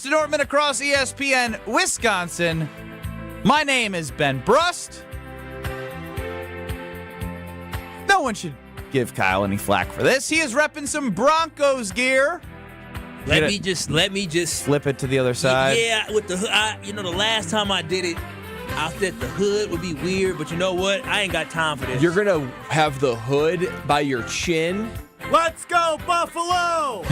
Brust and Nortman across ESPN Wisconsin. My name is Ben Brust. No one should give Kyle any flack for this. He is repping some Broncos gear. Let me just flip it to the other side. Yeah, with the hood. The last time I did it, I said the hood would be weird, but you know what? I ain't got time for this. You're going to have the hood by your chin. Let's go, Buffalo!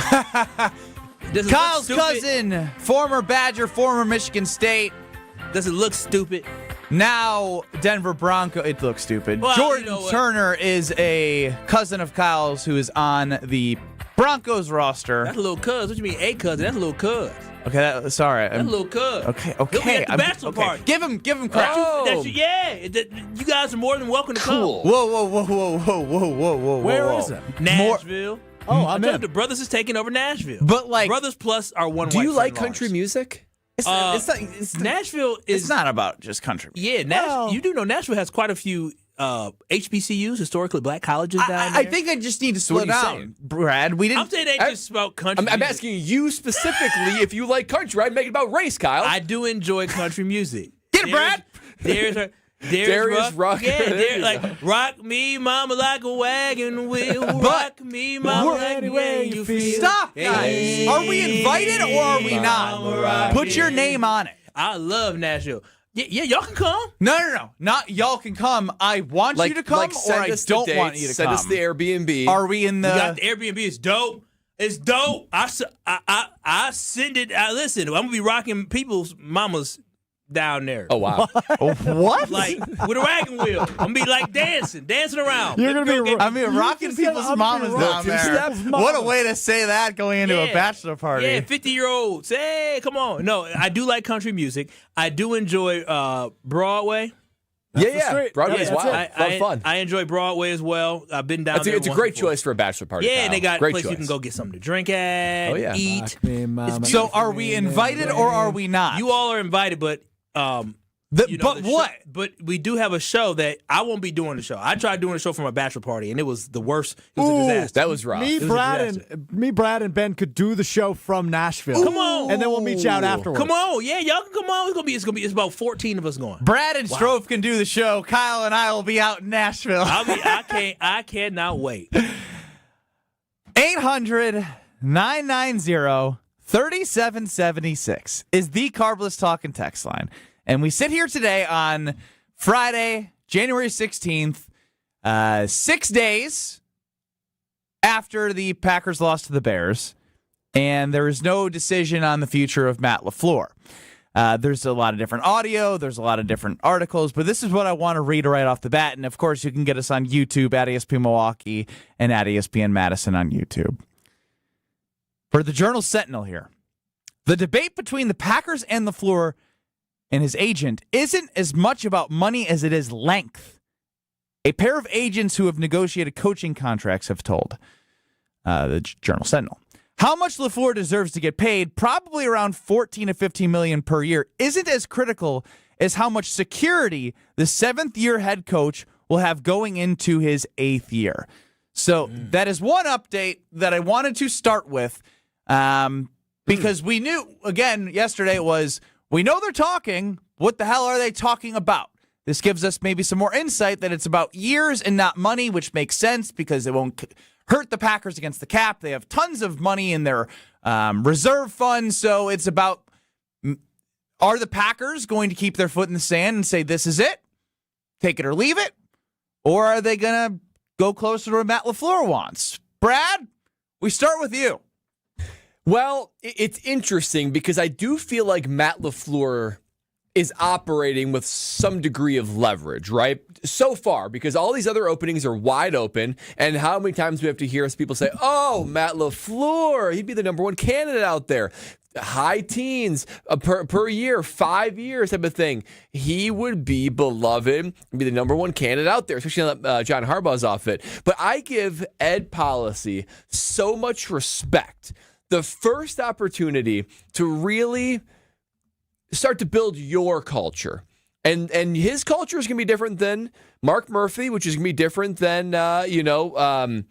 Kyle's cousin, former Badger, former Michigan State. Does it look stupid? Now Denver Bronco. It looks stupid. Well, Jordan Turner is a cousin of Kyle's who is on the Broncos roster. That's a little cuz. What you mean, a cousin? That's a little cuz. Okay, sorry. That's a little cuz. Okay. He'll be at the bachelor party. Give him credit. Oh. You guys are more than welcome to come. Whoa. Where is it? Nashville. I'm in. The Brothers is taking over Nashville. But Brothers Plus are one. Do you like country music? Nashville is. It's not about just country. Yeah, you do know Nashville has quite a few HBCUs, historically black colleges down there. I think I just need to slow down, Brad. We didn't. I'm saying they just about country. I'm asking you specifically if you like country. I'd make it about race, Kyle. I do enjoy country music. Get it, Brad. Darius Rucker. Yeah, rock me, mama, like a wagon wheel. Rock me, mama, like the way you feel. Stop, guys. Are we invited or are we not? Put your name on it. I love Nashville. Yeah, y'all can come. No. Not y'all can come. I want you to come, or I don't want you to send come. Send us the Airbnb. Are we in the? We got the Airbnb. It's dope. It's dope. I send it. Listen, I'm gonna be rocking people's mamas down there. Oh wow. What? Like with a wagon wheel. I'm gonna be like dancing around. You're gonna be. Rocking people's mamas down there. What a way to say that going into a bachelor party. Yeah, 50-year-olds. Hey, come on. No, I do like country music. I do enjoy Broadway. Yeah. Broadway's wild. Fun. I enjoy Broadway as well. I've been down there. It's a great choice for a bachelor party. Yeah, and they got great places you can go get something to drink at, eat. So are we invited or are we not? You all are invited, but But we do have a show that I won't be doing the show. I tried doing a show for my bachelor party, and it was the worst. It was a disaster. That was rough. Brad, and Ben could do the show from Nashville. Come on, and then we'll meet you out afterwards. Come on, yeah, y'all can come on. It's about 14 of us going. Brad and Strofe can do the show. Kyle and I will be out in Nashville. I cannot wait. 800-990-3776 is the Carbless Talk and Text line. And we sit here today on Friday, January 16th, 6 days after the Packers lost to the Bears, and there is no decision on the future of Matt LaFleur. There's a lot of different audio, there's a lot of different articles, but this is what I want to read right off the bat. And, of course, you can get us on YouTube at ESPN Milwaukee and at ESPN Madison on YouTube. For the Journal-Sentinel here, the debate between the Packers and LaFleur and his agent isn't as much about money as it is length. A pair of agents who have negotiated coaching contracts have told the Journal-Sentinel. How much LaFleur deserves to get paid, probably around $14 to $15 million per year, isn't as critical as how much security the seventh-year head coach will have going into his eighth year. So that is one update that I wanted to start with because we knew, again, yesterday was, we know they're talking. What the hell are they talking about? This gives us maybe some more insight that it's about years and not money, which makes sense because it won't hurt the Packers against the cap. They have tons of money in their reserve fund, so it's about, are the Packers going to keep their foot in the sand and say, this is it, take it or leave it? Or are they going to go closer to what Matt LaFleur wants? Brad, we start with you. Well, it's interesting because I do feel like Matt LaFleur is operating with some degree of leverage, right? So far, because all these other openings are wide open, and how many times we have to hear people say, oh, Matt LaFleur, he'd be the number one candidate out there. High teens per year, 5 years type of thing. He would be beloved, be the number one candidate out there, especially on John Harbaugh's outfit. But I give Ed Policy so much respect. The first opportunity to really start to build your culture And his culture is going to be different than Mark Murphy, which is going to be different than anyone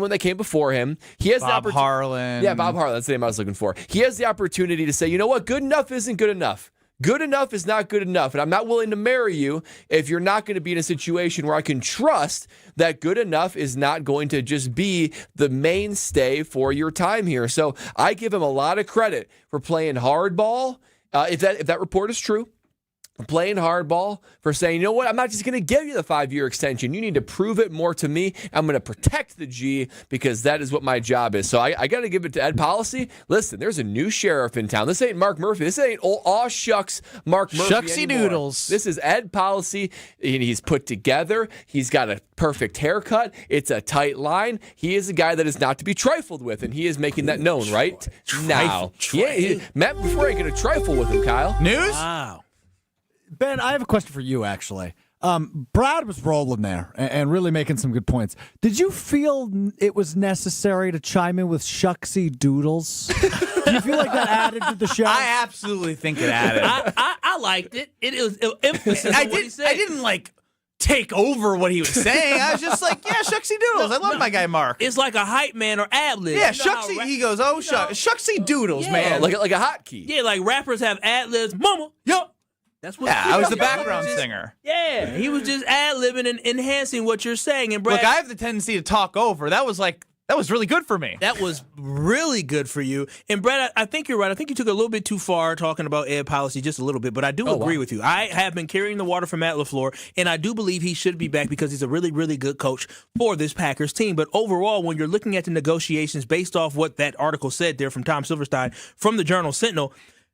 that came before him. He has Bob Harlan. Yeah, Bob Harlan. That's the name I was looking for. He has the opportunity to say, you know what, good enough isn't good enough. Good enough is not good enough, and I'm not willing to marry you if you're not going to be in a situation where I can trust that good enough is not going to just be the mainstay for your time here. So I give him a lot of credit for playing hardball. If that report is true, playing hardball, for saying, you know what, I'm not just going to give you the 5-year extension. You need to prove it more to me. I'm going to protect the G because that is what my job is. So I got to give it to Ed Policy. Listen, there's a new sheriff in town. This ain't Mark Murphy. This ain't aw shucks Mark Murphy Shucksy anymore. doodles. This is Ed Policy. He's put together. He's got a perfect haircut. It's a tight line. He is a guy that is not to be trifled with, and he is making that known right now. Yeah, Matt LaFleur ain't going to trifle with him, Kyle. News? Wow. Ben, I have a question for you, actually. Brad was rolling there and really making some good points. Did you feel it was necessary to chime in with Shucksy Doodles? Do you feel like that added to the show? I absolutely think it added. I liked it. It was emphasis on what he said. I didn't take over what he was saying. I was just like, yeah, Shucksy Doodles. I love my guy Mark. It's like a hype man or ad-lib. Yeah, Shucksy. He goes, oh, Shucksy Doodles, Yeah. man. Like a hotkey. Yeah, like rappers have ad-libs. Mama, yup. That's what. Yeah, I was the Yeah, background he was just- singer. Yeah, he was just ad-libbing and enhancing what you're saying. And Brad, Look, I have the tendency to talk over. That was really good for me. that was really good for you. And Brad, I think you're right. I think you took it a little bit too far talking about Ed Policy, just a little bit. But I do agree with you. I have been carrying the water for Matt LaFleur, and I do believe he should be back because he's a really, really good coach for this Packers team. But overall, when you're looking at the negotiations based off what that article said there from Tom Silverstein from the Journal Sentinel,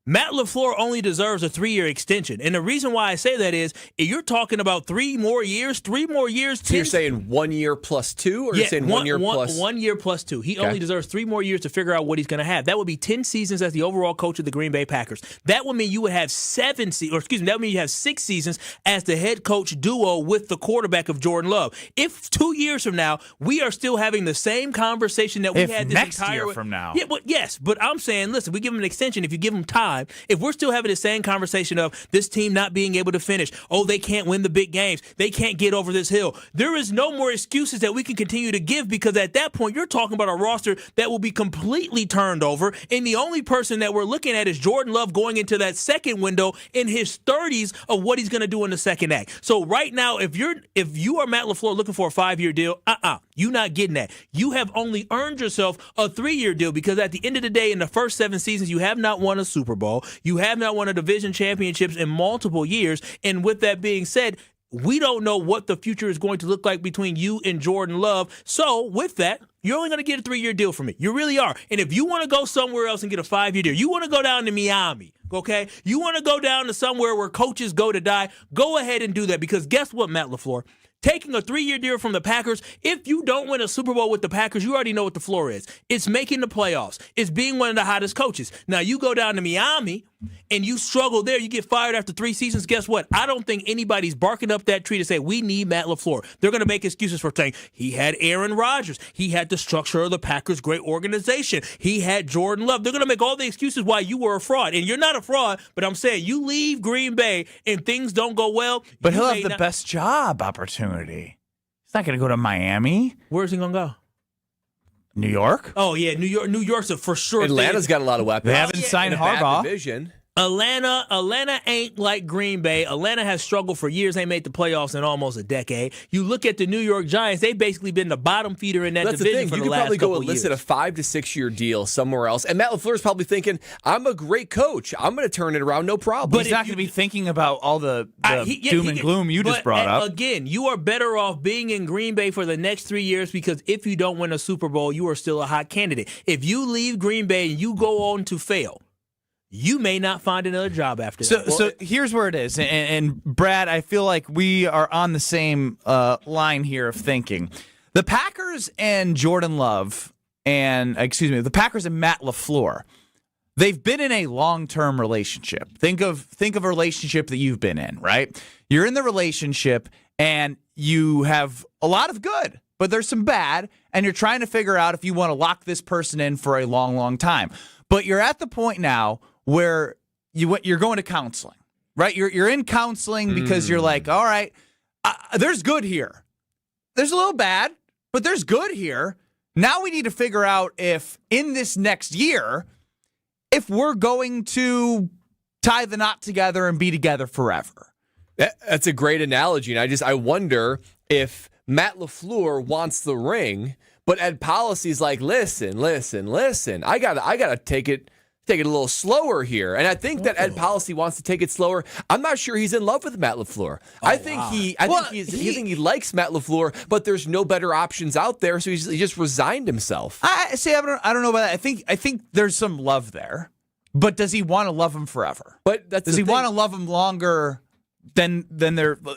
Matt LaFleur only deserves a 3-year extension. And the reason why I say that is if you're talking about 3 more years. So you're saying 1 year plus 2, or you're saying 1 year plus? 1 year plus 2. He only deserves 3 more years to figure out what he's going to have. That would be 10 seasons as the overall coach of the Green Bay Packers. That would mean you would have 6 seasons as the head coach duo with the quarterback of Jordan Love. If 2 years from now, we are still having the same conversation that we had this next entire year from now. Yeah, but I'm saying, listen, we give him an extension. If you give him time, if we're still having the same conversation of this team not being able to finish, they can't win the big games, they can't get over this hill, there is no more excuses that we can continue to give, because at that point you're talking about a roster that will be completely turned over, and the only person that we're looking at is Jordan Love going into that second window in his 30s of what he's going to do in the second act. So right now, if you are Matt LaFleur looking for a 5-year deal, you're not getting that. You have only earned yourself a 3-year deal, because at the end of the day, in the first 7 seasons, you have not won a Super Bowl. You have not won a division championships in multiple years. And with that being said, we don't know what the future is going to look like between you and Jordan Love. So with that, you're only going to get a 3-year deal from me. You really are. And if you want to go somewhere else and get a 5-year deal, you want to go down to Miami, okay? You want to go down to somewhere where coaches go to die, go ahead and do that. Because guess what, Matt LaFleur? Taking a 3-year deal from the Packers, if you don't win a Super Bowl with the Packers, you already know what the floor is. It's making the playoffs. It's being one of the hottest coaches. Now, you go down to Miami and you struggle there, you get fired after 3 seasons, guess what? I don't think anybody's barking up that tree to say, we need Matt LaFleur. They're going to make excuses for saying, he had Aaron Rodgers. He had the structure of the Packers' great organization. He had Jordan Love. They're going to make all the excuses why you were a fraud. And you're not a fraud, but I'm saying you leave Green Bay and things don't go well. But he'll have the best job opportunity. He's not going to go to Miami. Where's he going to go? New York? Oh, yeah, New York. New York's a for sure. Atlanta's got a lot of weapons. They haven't signed In a bad Harbaugh. division. Atlanta ain't like Green Bay. Atlanta has struggled for years. They made the playoffs in almost a decade. You look at the New York Giants, they've basically been the bottom feeder in that That's division the thing. for You the could last probably couple go of years. enlist a 5 to 6 year deal somewhere else. And Matt LaFleur's probably thinking, I'm a great coach. I'm going to turn it around, no problem. But he's not going to be thinking about all the doom and gloom you just brought up. Again, you are better off being in Green Bay for the next 3 years, because if you don't win a Super Bowl, you are still a hot candidate. If you leave Green Bay and you go on to fail, you may not find another job after that. So here's where it is. And Brad, I feel like we are on the same line here of thinking. The Packers and Jordan Love the Packers and Matt LaFleur, they've been in a long-term relationship. Think of a relationship that you've been in, right? You're in the relationship and you have a lot of good, but there's some bad, and you're trying to figure out if you want to lock this person in for a long, long time. But you're at the point now where you're going to counseling, right? You're in counseling because you're like, all right, there's good here. There's a little bad, but there's good here. Now we need to figure out if in this next year, if we're going to tie the knot together and be together forever. That's a great analogy, and I wonder if Matt LaFleur wants the ring, but Ed Policy's like, listen. I gotta take it a little slower here. And I think that Ed Policy wants to take it slower. I'm not sure he's in love with Matt LaFleur. I think he likes Matt LaFleur, but there's no better options out there, so he just resigned himself. I don't know about that. I think there's some love there, but does he want to love him forever? But does he want to love him longer? Then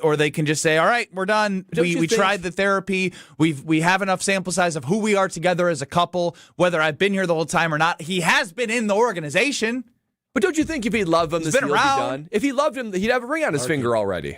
or they can just say, all right, we're done. We tried the therapy. We have enough sample size of who we are together as a couple, whether I've been here the whole time or not. He has been in the organization. But don't you think if he loved him, this deal would be around. done? If he loved him, he'd have a ring on his finger already.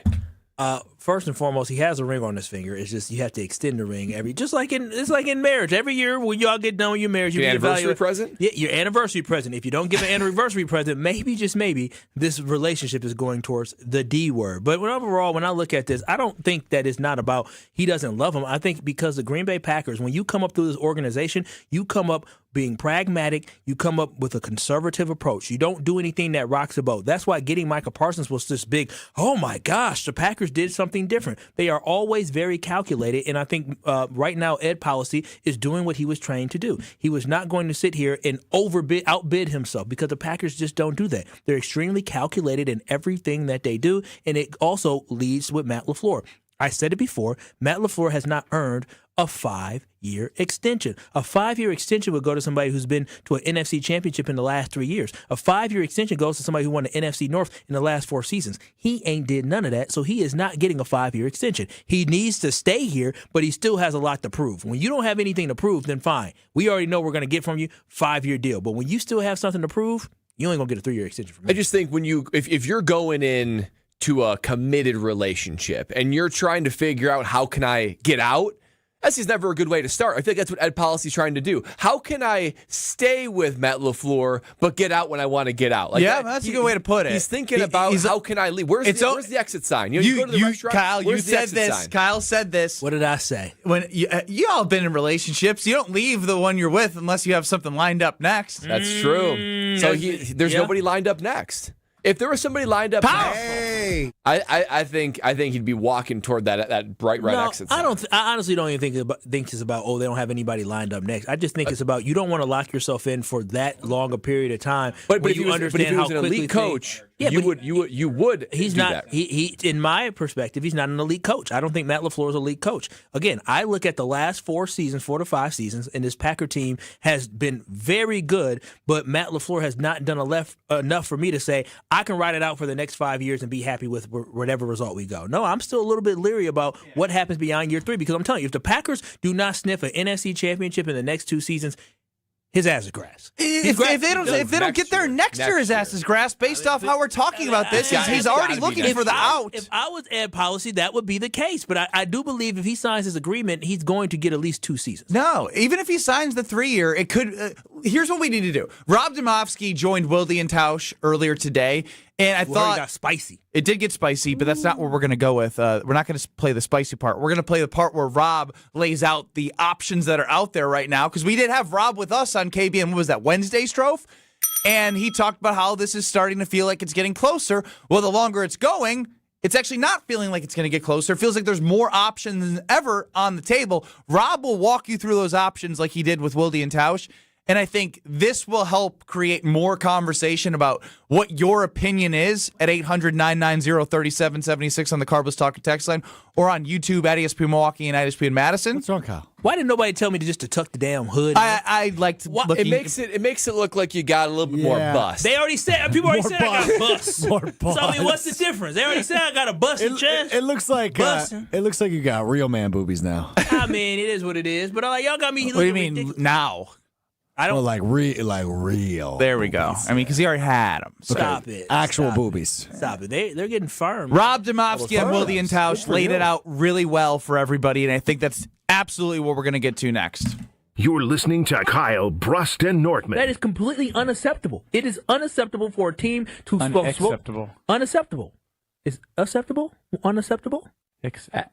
First and foremost, he has a ring on his finger. It's just you have to extend the ring it's like in marriage. Every year when y'all get done with your marriage, your anniversary present. Yeah, your anniversary present. If you don't give an anniversary present, maybe just maybe this relationship is going towards the D word. But overall, when I look at this, I don't think that it's not about he doesn't love him. I think because the Green Bay Packers, when you come up through this organization, you come up being pragmatic, you come up with a conservative approach. You don't do anything that rocks the boat. That's why getting Micah Parsons was this big, oh my gosh, the Packers did something different. They are always very calculated, and I think right now Ed Policy is doing what he was trained to do. He was not going to sit here and outbid himself because the Packers just don't do that. They're extremely calculated in everything that they do, and it also leads with Matt LaFleur. I said it before, Matt LaFleur has not earned a 5-year extension. A 5-year extension would go to somebody who's been to an NFC championship in the last 3 years. A 5-year extension goes to somebody who won the NFC North in the last 4 seasons. He ain't did none of that, so he is not getting a 5-year extension. He needs to stay here, but he still has a lot to prove. When you don't have anything to prove, then fine. We already know we're going to get from you 5-year deal. But when you still have something to prove, you ain't going to get a 3-year extension from me. I just think if you're going in to a committed relationship and you're trying to figure out how can I get out, that's just never a good way to start. I think that's what Ed Policy's trying to do. How can I stay with Matt LaFleur but get out when I want to get out? That's a good way to put it. He's thinking about how can I leave? Where's the exit sign? You go to the restaurant, Kyle, you said this. Sign? Kyle said this. What did I say? When you all have been in relationships, you don't leave the one you're with unless you have something lined up next. That's true. So there's nobody lined up next. If there was somebody lined up, I think he'd be walking toward that bright red exit sign. I honestly don't even think it's about they don't have anybody lined up next. I just think it's about you don't want to lock yourself in for that long a period of time. But if he was an elite coach, you would. He's not. He in my perspective, he's not an elite coach. I don't think Matt LaFleur is an elite coach. Again, I look at the last 4 to 5 seasons, and this Packer team has been very good. But Matt LaFleur has not done enough for me to say I can ride it out for the next 5 years and be happy with whatever result we go. No, I'm still a little bit leery about what happens beyond year 3 because I'm telling you, if the Packers do not sniff an NFC championship in the next 2 seasons, his ass is grass. If they don't get there next year, his ass is grass. Based off how we're talking about this, he's already looking for the out. If I was Ed Policy, that would be the case. But I do believe if he signs his agreement, he's going to get at least 2 seasons. No, even if he signs the 3-year, it could. Here's what we need to do. Rob Domofsky joined Wilde and Tausch earlier today, and I thought it got spicy. It did get spicy, but that's not what we're going to go with. We're not going to play the spicy part. We're going to play the part where Rob lays out the options that are out there right now, because we did have Rob with us on KBN. What was that, Wednesday, Strofe? And he talked about how this is starting to feel like it's getting closer. Well, the longer it's going, it's actually not feeling like it's going to get closer. It feels like there's more options than ever on the table. Rob will walk you through those options like he did with Wilde and Tausch. And I think this will help create more conversation about what your opinion is at 800-990-3776 on the Carbless Talk and Text line, or on YouTube at ESPN Milwaukee and at ESPN Madison. What's wrong, Kyle? Why didn't nobody tell me to tuck the damn hood? I like to look. It makes it look like you got a little bit more bust. They already said I got bust. More bust. So I mean, what's the difference? They already said I got a busted chest. It looks like you got real man boobies now. I mean, it is what it is. But y'all got me. What do you mean ridiculous. Now? I don't like real. There we go. I mean, because he already had them. So. Stop it. Actual Stop boobies. It. Stop it. They're getting firm. Rob Domofsky and Wilde and Tausch laid it out really well for everybody, and I think that's absolutely what we're going to get to next. You're listening to Kyle, Brust, and Nortman. That is completely unacceptable. It is unacceptable for a team to Unacceptable. Unacceptable. Is acceptable? Unacceptable?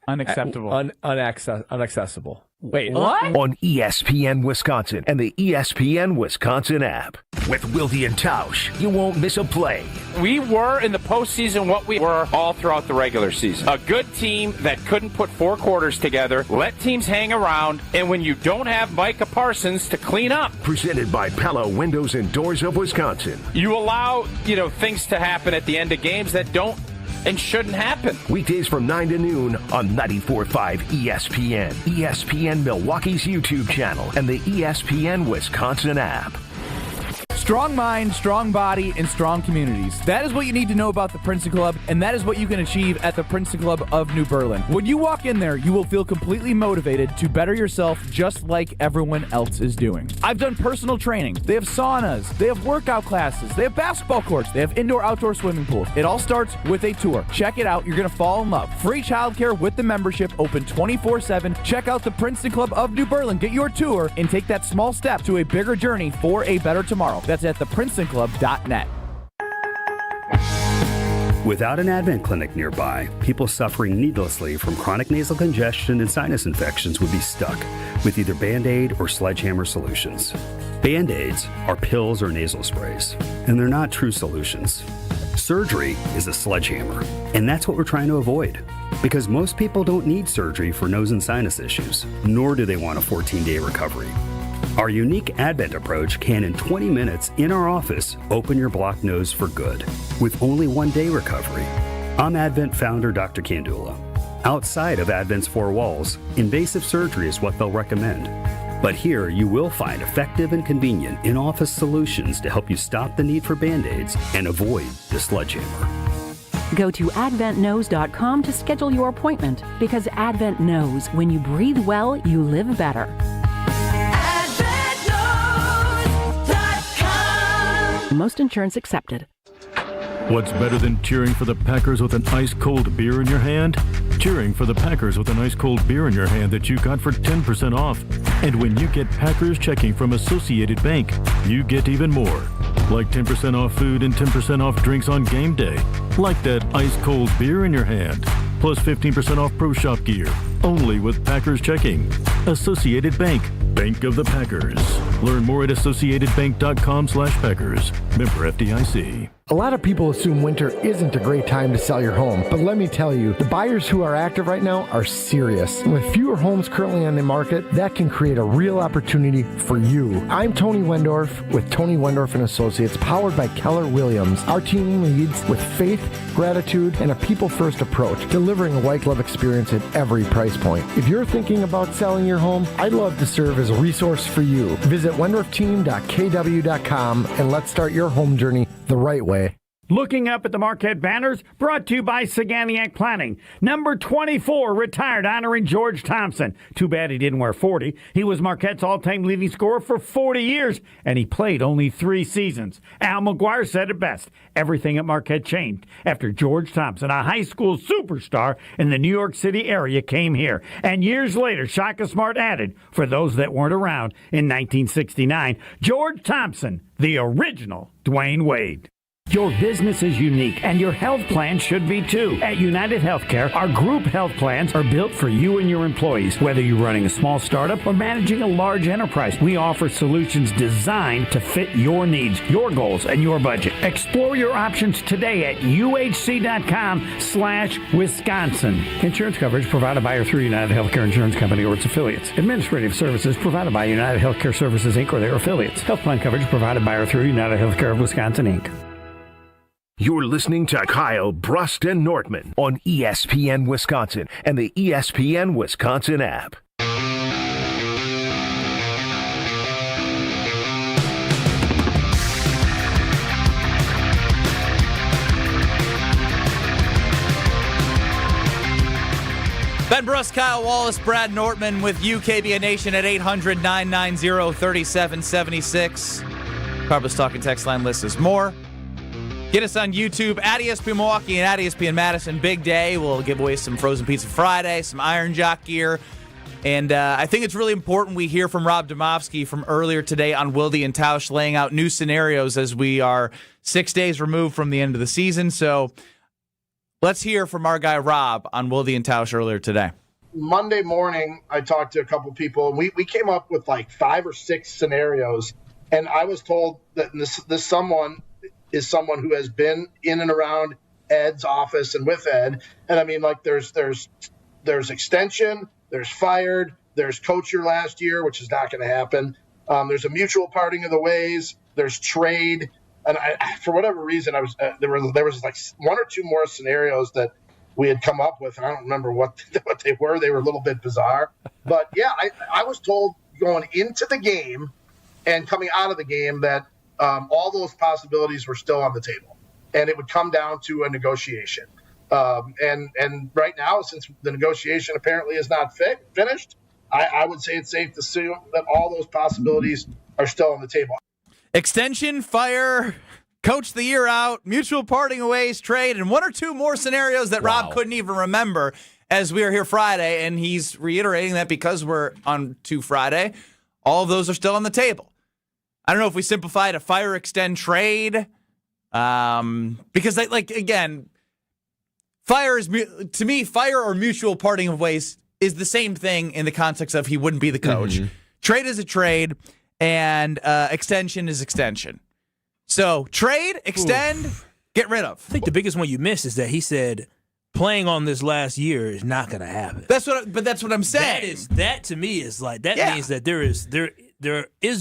Unacceptable. Unaccessible. Wait, what? On ESPN Wisconsin and the ESPN Wisconsin app. With Wilde and Tausch, you won't miss a play. We were in the postseason what we were all throughout the regular season. A good team that couldn't put 4 quarters together, let teams hang around, and when you don't have Micah Parsons to clean up. Presented by Pella Windows and Doors of Wisconsin. You allow, things to happen at the end of games that don't and shouldn't happen. Weekdays from 9 to noon on 94.5 ESPN, ESPN Milwaukee's YouTube channel, and the ESPN Wisconsin app. Strong mind, strong body, and strong communities. That is what you need to know about the Princeton Club, and that is what you can achieve at the Princeton Club of New Berlin. When you walk in there, you will feel completely motivated to better yourself just like everyone else is doing. I've done personal training. They have saunas. They have workout classes. They have basketball courts. They have indoor-outdoor swimming pools. It all starts with a tour. Check it out. You're going to fall in love. Free childcare with the membership, open 24/7. Check out the Princeton Club of New Berlin. Get your tour and take that small step to a bigger journey for a better tomorrow. That's at theprincetonclub.net. Without an Advent clinic nearby, people suffering needlessly from chronic nasal congestion and sinus infections would be stuck with either Band-Aid or Sledgehammer solutions. Band-Aids are pills or nasal sprays, and they're not true solutions. Surgery is a sledgehammer, and that's what we're trying to avoid. Because most people don't need surgery for nose and sinus issues, nor do they want a 14-day recovery. Our unique Advent approach can, in 20 minutes in our office, open your blocked nose for good, with only 1-day recovery. I'm Advent founder Dr. Kandula. Outside of Advent's 4 walls, invasive surgery is what they'll recommend. But here, you will find effective and convenient in-office solutions to help you stop the need for Band-Aids and avoid the sledgehammer. Go to adventknows.com to schedule your appointment, because Advent knows when you breathe well, you live better. Most insurance accepted. What's better than cheering for the Packers with an ice-cold beer in your hand? Cheering for the Packers with an ice-cold beer in your hand that you got for 10% off. And when you get Packers checking from Associated Bank, you get even more. Like 10% off food and 10% off drinks on game day. Like that ice-cold beer in your hand. Plus 15% off Pro Shop gear. Only with Packers checking. Associated Bank. Bank of the Packers. Learn more at associatedbank.com/Packers. Member FDIC. A lot of people assume winter isn't a great time to sell your home, but let me tell you, the buyers who are active right now are serious. And with fewer homes currently on the market, that can create a real opportunity for you. I'm Tony Wendorf with Tony Wendorf & Associates, powered by Keller Williams. Our team leads with faith, gratitude, and a people-first approach, delivering a white glove experience at every price point. If you're thinking about selling your home, I'd love to serve as a resource for you. Visit wendorfteam.kw.com and let's start your home journey the right way. Looking up at the Marquette banners, brought to you by Saganiac Planning. Number 24, retired, honoring George Thompson. Too bad he didn't wear 40. He was Marquette's all-time leading scorer for 40 years, and he played only 3 seasons. Al McGuire said it best. Everything at Marquette changed after George Thompson, a high school superstar in the New York City area, came here. And years later, Shaka Smart added, for those that weren't around in 1969, George Thompson, the original Dwayne Wade. Your business is unique, and your health plan should be too. At United Healthcare, our group health plans are built for you and your employees. Whether you're running a small startup or managing a large enterprise, we offer solutions designed to fit your needs, your goals, and your budget. Explore your options today at uhc.com/Wisconsin. Insurance coverage provided by or through United Healthcare Insurance Company or its affiliates. Administrative services provided by United Healthcare Services, Inc. or their affiliates. Health plan coverage provided by or through United Healthcare of Wisconsin, Inc. You're listening to Kyle, Brust, and Nortman on ESPN Wisconsin and the ESPN Wisconsin app. Ben Brust, Kyle Wallace, Brad Nortman with UKBA Nation at 800-990-3776. Carlos Talking text line list is more. Get us on YouTube at ESPN Milwaukee and at ESPN Madison. Big day. We'll give away some Frozen Pizza Friday, some Iron Jock gear. And I think it's really important we hear from Rob Domofsky from earlier today on Wilde and Tausch laying out new scenarios as we are 6 days removed from the end of the season. So let's hear from our guy Rob on Wilde and Tausch earlier today. Monday morning, I talked to a couple people, and we came up with like 5 or 6 scenarios. And I was told that this someone is someone who has been in and around Ed's office and with Ed. And I mean, like there's extension, there's fired, there's coach your last year, which is not going to happen. There's a mutual parting of the ways. There's trade. And for whatever reason, there was like 1 or 2 more scenarios that we had come up with, and I don't remember what they were. They were a little bit bizarre. But, yeah, I was told going into the game and coming out of the game that all those possibilities were still on the table, and it would come down to a negotiation. And right now, since the negotiation apparently is not finished, I would say it's safe to assume that all those possibilities are still on the table. Extension, fire, coach the year out, mutual parting of ways, trade, and 1 or 2 more scenarios that Rob couldn't even remember as we are here Friday. And he's reiterating that because we're on to Friday, all of those are still on the table. I don't know if we simplified a fire, extend, trade, because again, fire is, to me, fire or mutual parting of ways is the same thing in the context of he wouldn't be the coach. Mm-hmm. Trade is a trade, and extension is extension. So trade, extend, get rid of. I think the biggest one you missed is that he said playing on this last year is not going to happen. That's what I'm saying. That to me is like that means that there is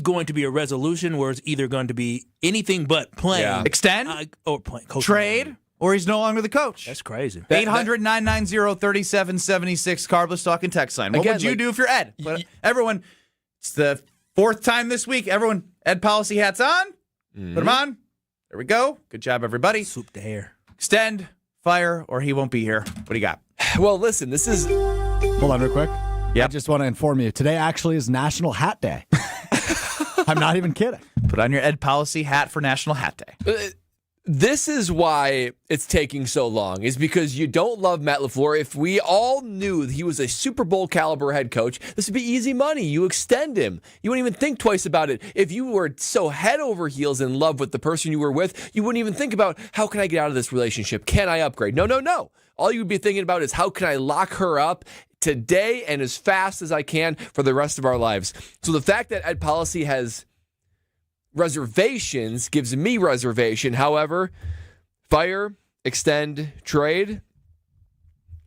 going to be a resolution where it's either going to be anything but playing, extend, or playing, trade, or he's no longer the coach. That's crazy. 800-990-3776 Carbless talking text line. What would you do if you're Ed? Everyone, it's the 4th time this week. Everyone, Ed policy hats on. Put them on. There we go. Good job, everybody. Swoop the hair. Extend, fire, or he won't be here. What do you got? Well, listen, this is... Hold on real quick. Yep. I just want to inform you, today actually is National Hat Day. I'm not even kidding. Put on your Ed policy hat for National Hat Day. This is why it's taking so long, is because you don't love Matt LaFleur. If we all knew he was a Super Bowl caliber head coach, this would be easy money. You extend him. You wouldn't even think twice about it. If you were so head over heels in love with the person you were with, you wouldn't even think about, how can I get out of this relationship? Can I upgrade? No. All you would be thinking about is, how can I lock her up today and as fast as I can for the rest of our lives? So the fact that Ed Policy has reservations gives me reservation. However, fire, extend, trade,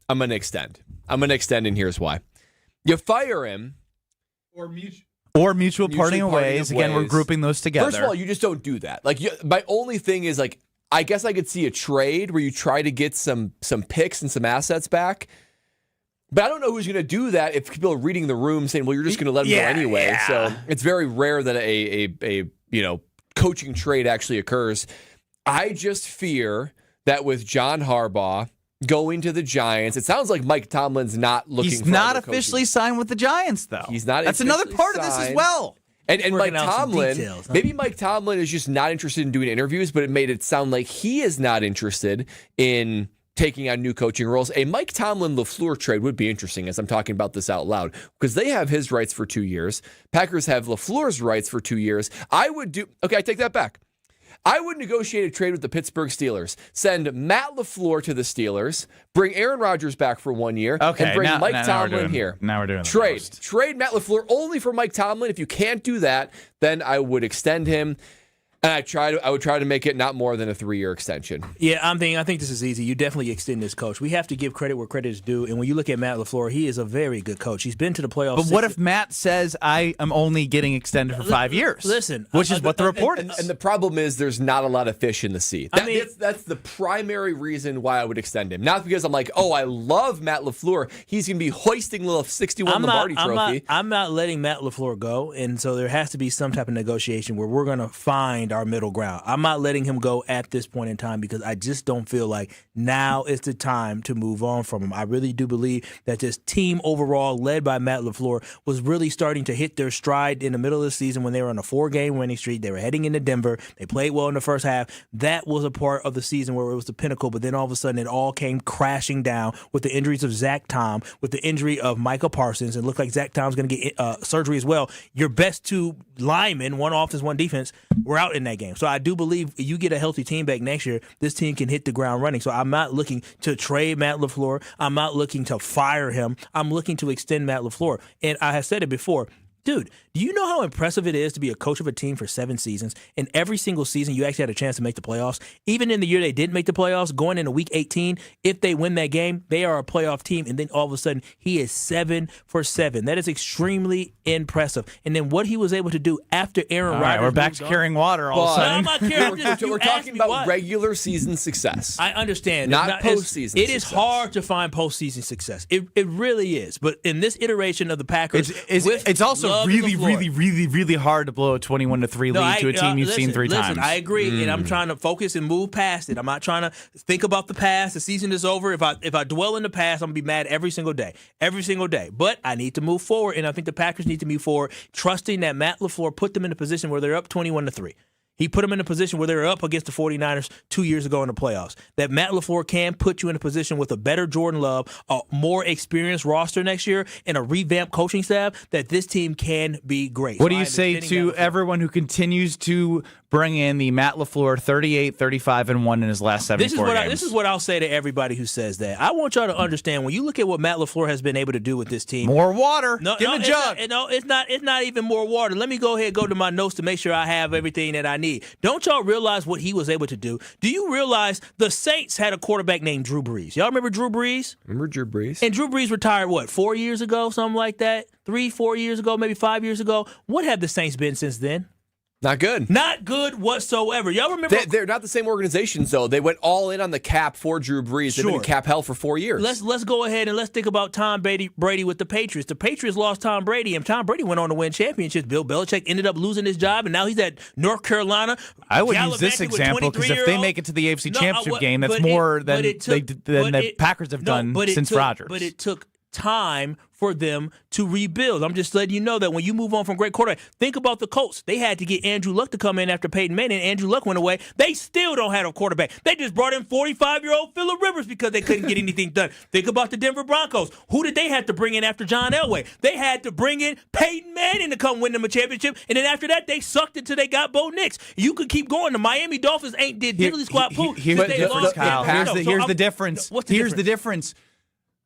I'm going to extend. And here's why. You fire him. Or mutual parting of ways. Again, we're grouping those together. First of all, you just don't do that. My only thing is, I guess I could see a trade where you try to get some picks and some assets back. But I don't know who's going to do that if people are reading the room saying, well, you're just going to let him go anyway. Yeah. So it's very rare that a coaching trade actually occurs. I just fear that with John Harbaugh going to the Giants, it sounds like Mike Tomlin's not looking for He's not officially signed with the Giants, though. He's not. That's another part of this as well. And Mike Tomlin, maybe Mike Tomlin is just not interested in doing interviews, but it made it sound like he is not interested in taking on new coaching roles. A Mike Tomlin LaFleur trade would be interesting, as I'm talking about this out loud, because they have his rights for 2 years. Packers have LaFleur's rights for 2 years. I take that back. I would negotiate a trade with the Pittsburgh Steelers. Send Matt LaFleur to the Steelers. Bring Aaron Rodgers back for 1 year. Okay, and bring Mike Tomlin here. Now we're doing Trade Matt LaFleur only for Mike Tomlin. If you can't do that, then I would extend him. And I would try to make it not more than a 3-year extension. Yeah, I think this is easy. You definitely extend this coach. We have to give credit where credit is due. And when you look at Matt LaFleur, he is a very good coach. He's been to the playoffs. But what if Matt says, I am only getting extended for 5 years? Listen. Which is what the report is. And the problem is there's not a lot of fish in the sea. That's the primary reason why I would extend him. Not because I'm like, I love Matt LaFleur. He's going to be hoisting the 61 Lombardi trophy. I'm not letting Matt LaFleur go. And so there has to be some type of negotiation where we're going to find find our middle ground. I'm not letting him go at this point in time because I just don't feel like now is the time to move on from him. I really do believe that this team overall, led by Matt LaFleur, was really starting to hit their stride in the middle of the season when they were on a 4-game winning streak. They were heading into Denver. They played well in the first half. That was a part of the season where it was the pinnacle, but then all of a sudden it all came crashing down with the injuries of Zach Tom, with the injury of Micah Parsons, and it looked like Zach Tom's going to get surgery as well. Your best two linemen, one offense, one defense, were out in that game. So I do believe you get a healthy team back next year, this team can hit the ground running. So I'm not looking to trade Matt LaFleur. I'm not looking to fire him. I'm looking to extend Matt LaFleur. And I have said it before. Dude, do you know how impressive it is to be a coach of a team for 7 seasons, and every single season you actually had a chance to make the playoffs? Even in the year they didn't make the playoffs, going into Week 18, if they win that game, they are a playoff team, and then all of a sudden he is 7 for 7. That is extremely impressive. And then what he was able to do after Aaron Rodgers. All right, we're back to carrying water all of a sudden. I'm not carrying. We're talking about regular season success. I understand. Not postseason. It is hard to find postseason success. It really is. But in this iteration of the Packers, it's also really hard to blow a 21-3 lead to a team you've seen 3 times. I agree, and I'm trying to focus and move past it. I'm not trying to think about the past. The season is over. If I dwell in the past, I'm gonna be mad every single day. But I need to move forward, and I think the Packers need to move forward, trusting that Matt LaFleur put them in a position where they're up 21-3. He put them in a position where they were up against the 49ers 2 years ago in the playoffs. That Matt LaFleur can put you in a position with a better Jordan Love, a more experienced roster next year, and a revamped coaching staff, that this team can be great. What do you say to everyone who continues to bring in the Matt LaFleur 38, 35, and 1 in his last 74 games? This is what I'll say to everybody who says that. I want y'all to understand, when you look at what Matt LaFleur has been able to do with this team. More water. Give him a jug. It's not even more water. Let me go ahead and go to my notes to make sure I have everything that I need. Don't y'all realize what he was able to do? Do you realize the Saints had a quarterback named Drew Brees? Y'all remember Drew Brees? Remember Drew Brees? And Drew Brees retired, 4 years ago, something like that? 3-4 years ago, maybe 5 years ago. What have the Saints been since then? Not good. Not good whatsoever. Y'all remember? They're not the same organizations, though. They went all in on the cap for Drew Brees. They've been in cap hell for 4 years. Let's go ahead and let's think about Tom Brady with the Patriots. The Patriots lost Tom Brady, and Tom Brady went on to win championships. Bill Belichick ended up losing his job, and now he's at North Carolina. I would use this example because if they make it to the AFC Championship game, that's more than the Packers have done since Rodgers. But it took time for them to rebuild. I'm just letting you know that when you move on from great quarterback, think about the Colts. They had to get Andrew Luck to come in after Peyton Manning, and Andrew Luck went away. They still don't have a quarterback. They just brought in 45-year-old Phillip Rivers because they couldn't get anything done. Think about the Denver Broncos. Who did they have to bring in after John Elway? They had to bring in Peyton Manning to come win them a championship, and then after that, they sucked until they got Bo Nix. You could keep going. The Miami Dolphins did diddly squat poo. Here's the difference. What's the difference.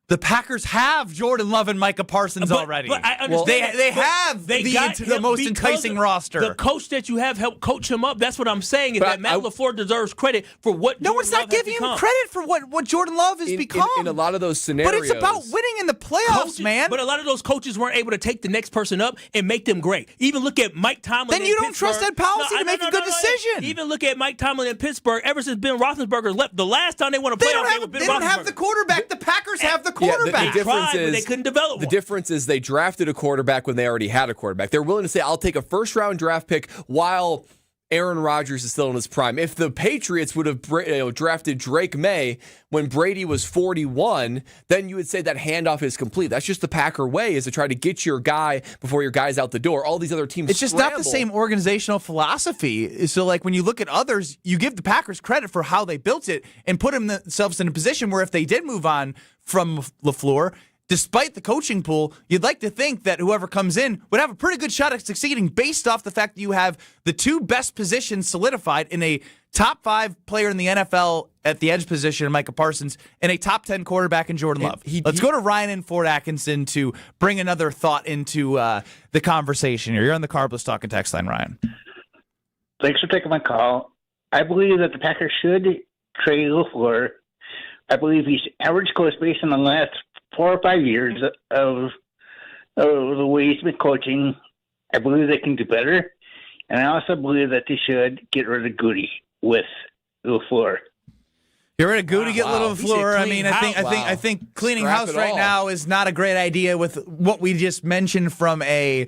The Packers have Jordan Love and Micah Parsons already. But I understand. They have the most enticing roster. The coach that you have helped coach him up. That's what I'm saying. Is that Matt LaFleur deserves credit for what No, it's not giving him credit for what Jordan Love has become. In a lot of those scenarios. But it's about winning in the playoffs, man. But a lot of those coaches weren't able to take the next person up and make them great. Even look at Mike Tomlin. Then you don't trust that policy to make a good decision. Even look at Mike Tomlin in Pittsburgh. Ever since Ben Roethlisberger left, the last time they won a playoff game with Ben Roethlisberger. They don't have the quarterback. The Packers have the quarterback. But they couldn't develop one. The difference is they drafted a quarterback when they already had a quarterback. They're willing to say, I'll take a first-round draft pick while Aaron Rodgers is still in his prime. If the Patriots would have drafted Drake May when Brady was 41, then you would say that handoff is complete. That's just the Packer way, is to try to get your guy before your guy's out the door. All these other teams It's just not the same organizational philosophy. So, like, when you look at others, you give the Packers credit for how they built it and put themselves in a position where if they did move on from LaFleur, despite the coaching pool, you'd like to think that whoever comes in would have a pretty good shot at succeeding based off the fact that you have the two best positions solidified in a top 5 player in the NFL at the edge position, Micah Parsons, and a top 10 quarterback in Jordan Love. Let's go to Ryan and Fort Atkinson to bring another thought into the conversation here. You're on the Carbless Talking Text line, Ryan. Thanks for taking my call. I believe that the Packers should trade LaFleur. I believe he's average course based on the last 4 or 5 years of the way he's been coaching. I believe they can do better. And I also believe that they should get rid of Goody with LaFleur. You're rid of Goody, get rid of LaFleur. I mean, I think cleaning house right now is not a great idea with what we just mentioned from a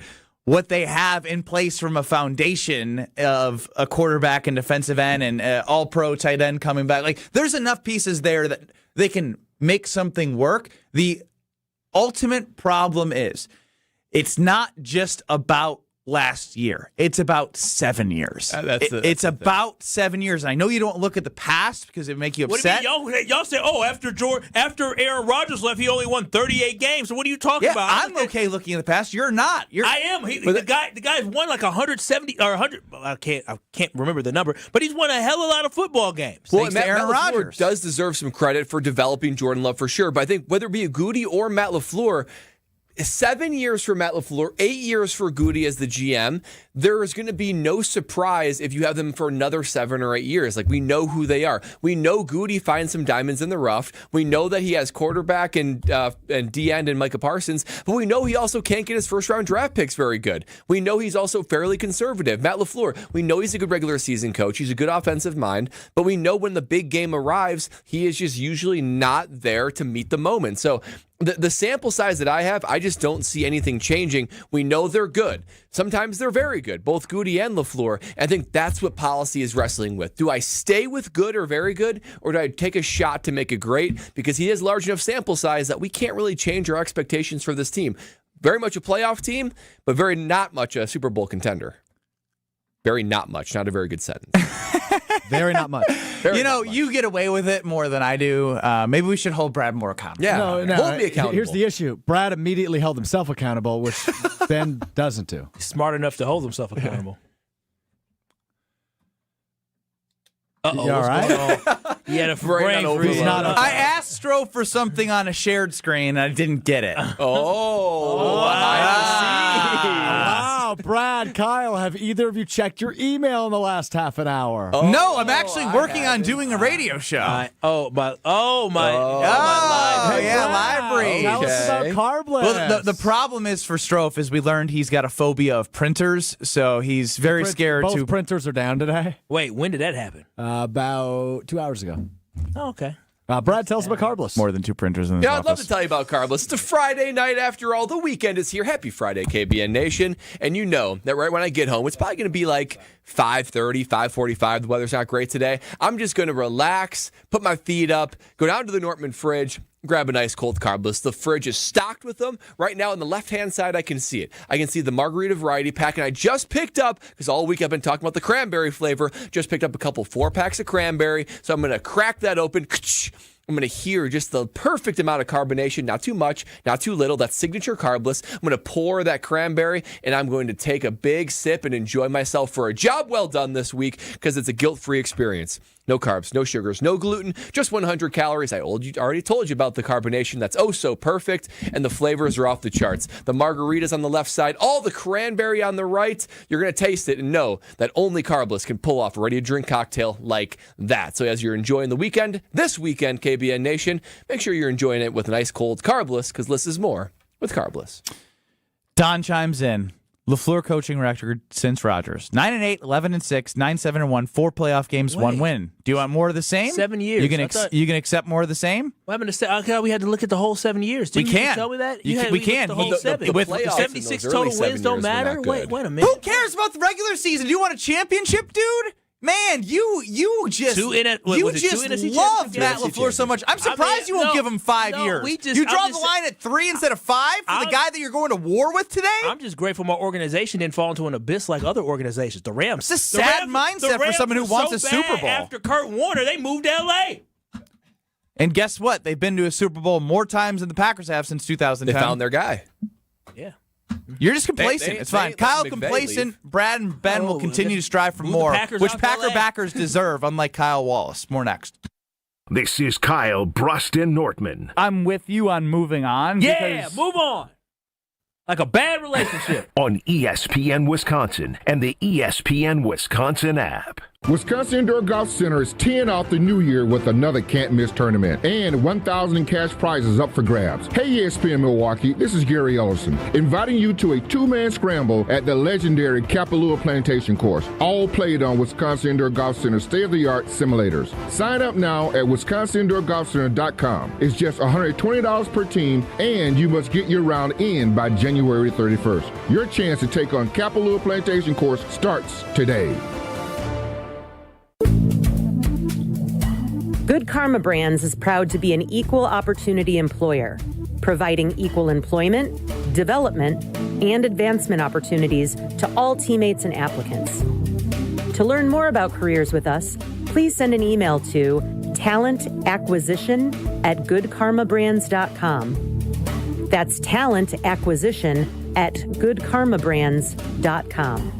what they have in place from a foundation of a quarterback and defensive end and all-pro tight end coming back. Like, there's enough pieces there that they can make something work. The ultimate problem is it's not just about last year. It's about 7 years. It's about 7 years. And I know you don't look at the past because it would make you upset. What do you mean? Y'all say, after Aaron Rodgers left, he only won 38 games. So what are you talking about? I'm okay looking at the past. You're not. I am. The guy's won like 170 or 100. I can't remember the number, but he's won a hell of a lot of football games. Well, Matt LaFleur does deserve some credit for developing Jordan Love for sure. But I think whether it be a Goody or Matt LaFleur, 7 years for Matt LaFleur, 8 years for Goody as the GM. There is going to be no surprise if you have them for another 7 or 8 years. Like, we know who they are. We know Goody finds some diamonds in the rough. We know that he has quarterback and D-end and Micah Parsons, but we know he also can't get his first-round draft picks very good. We know he's also fairly conservative. Matt LaFleur, we know he's a good regular season coach. He's a good offensive mind, but we know when the big game arrives, he is just usually not there to meet the moment. So the sample size that I have, I just don't see anything changing. We know they're good. Sometimes they're very good, both Goody and LaFleur. I think that's what policy is wrestling with. Do I stay with good or very good, or do I take a shot to make it great? Because he has large enough sample size that we can't really change our expectations for this team. Very much a playoff team, but very not much a Super Bowl contender. Very not much, not a very good sentence. Very not much. You get away with it more than I do. Maybe we should hold Brad more accountable. Yeah, no. Hold me accountable. Here's the issue. Brad immediately held himself accountable, which Ben doesn't do. He's smart enough to hold himself accountable. Uh-oh, you all right? He had a brain freeze. I asked Stroh for something on a shared screen, and I didn't get it. Wow, Brad, Kyle, have either of you checked your email in the last half an hour? No, I'm actually working on doing a radio show. My live read. Tell us about Carbless. Well, the problem is for Stroh is we learned he's got a phobia of printers, so he's very scared Both to. printers are down today. Wait, when did that happen? About 2 hours ago. Oh, okay. Brad, tell us about Carbless. More than 2 printers in the Yeah, I'd love to tell you about Carbless. It's a Friday night after all. The weekend is here. Happy Friday, KBN Nation. And you know that right when I get home, it's probably going to be like 5:30, 5:45. The weather's not great today. I'm just going to relax, put my feet up, go down to the Nortman fridge, grab a nice cold Carbless. The fridge is stocked with them. Right now on the left-hand side, I can see it. I can see the margarita variety pack, and I just picked up, because all week I've been talking about the cranberry flavor, just picked up a couple 4-packs of cranberry. So I'm going to crack that open. I'm going to hear just the perfect amount of carbonation, not too much, not too little. That's signature Carbless. I'm going to pour that cranberry, and I'm going to take a big sip and enjoy myself for a job well done this week, because it's a guilt-free experience. No carbs, no sugars, no gluten, just 100 calories. I already told you about the carbonation. That's oh so perfect, and the flavors are off the charts. The margaritas on the left side, all the cranberry on the right. You're going to taste it and know that only Carbless can pull off a ready-to-drink cocktail like that. So as you're enjoying the weekend, this weekend, KBN Nation, make sure you're enjoying it with a nice cold Carbless, because less is more with Carbless. Don chimes in. LaFleur coaching record since Rodgers. 9-8, 11-6, 9-7-1, 4 playoff games, 1 win. Do you want more of the same? 7 years. You can accept more of the same? What happened to okay, we had to look at the whole 7 years. Didn't you tell me that? We can. The whole 7. With 76 total wins don't matter? Wait a minute. Who cares about the regular season? Do you want a championship, dude? Man, you just love Matt LaFleur so much. I'm surprised you won't give him 5 years. You draw the line at 3 instead of 5 for the guy that you're going to war with today? I'm just grateful my organization didn't fall into an abyss like other organizations. The Rams. It's a sad mindset for someone who wants a Super Bowl. After Kurt Warner, they moved to L.A. And guess what? They've been to a Super Bowl more times than the Packers have since 2010. They found their guy. Yeah. You're just complacent. It's fine. Kyle complacent. Brad and Ben will continue to strive for more, which Packer backers deserve, unlike Kyle Wallace. More next. This is Kyle, Brust, and Nortman. I'm with you on moving on. Yeah, move on. Like a bad relationship. On ESPN Wisconsin and the ESPN Wisconsin app. Wisconsin Indoor Golf Center is teeing off the new year with another can't-miss tournament and 1,000 in cash prizes up for grabs. Hey, ESPN Milwaukee, this is Gary Ellison, inviting you to a two-man scramble at the legendary Kapalua Plantation course, all played on Wisconsin Indoor Golf Center state-of-the-art simulators. Sign up now at wisconsinindoorgolfcenter.com. It's just $120 per team, and you must get your round in by January 31st. Your chance to take on Kapalua Plantation course starts today. Good Karma Brands is proud to be an equal opportunity employer, providing equal employment, development, and advancement opportunities to all teammates and applicants. To learn more about careers with us, please send an email to talentacquisition@goodkarmabrands.com. That's talentacquisition@goodkarmabrands.com.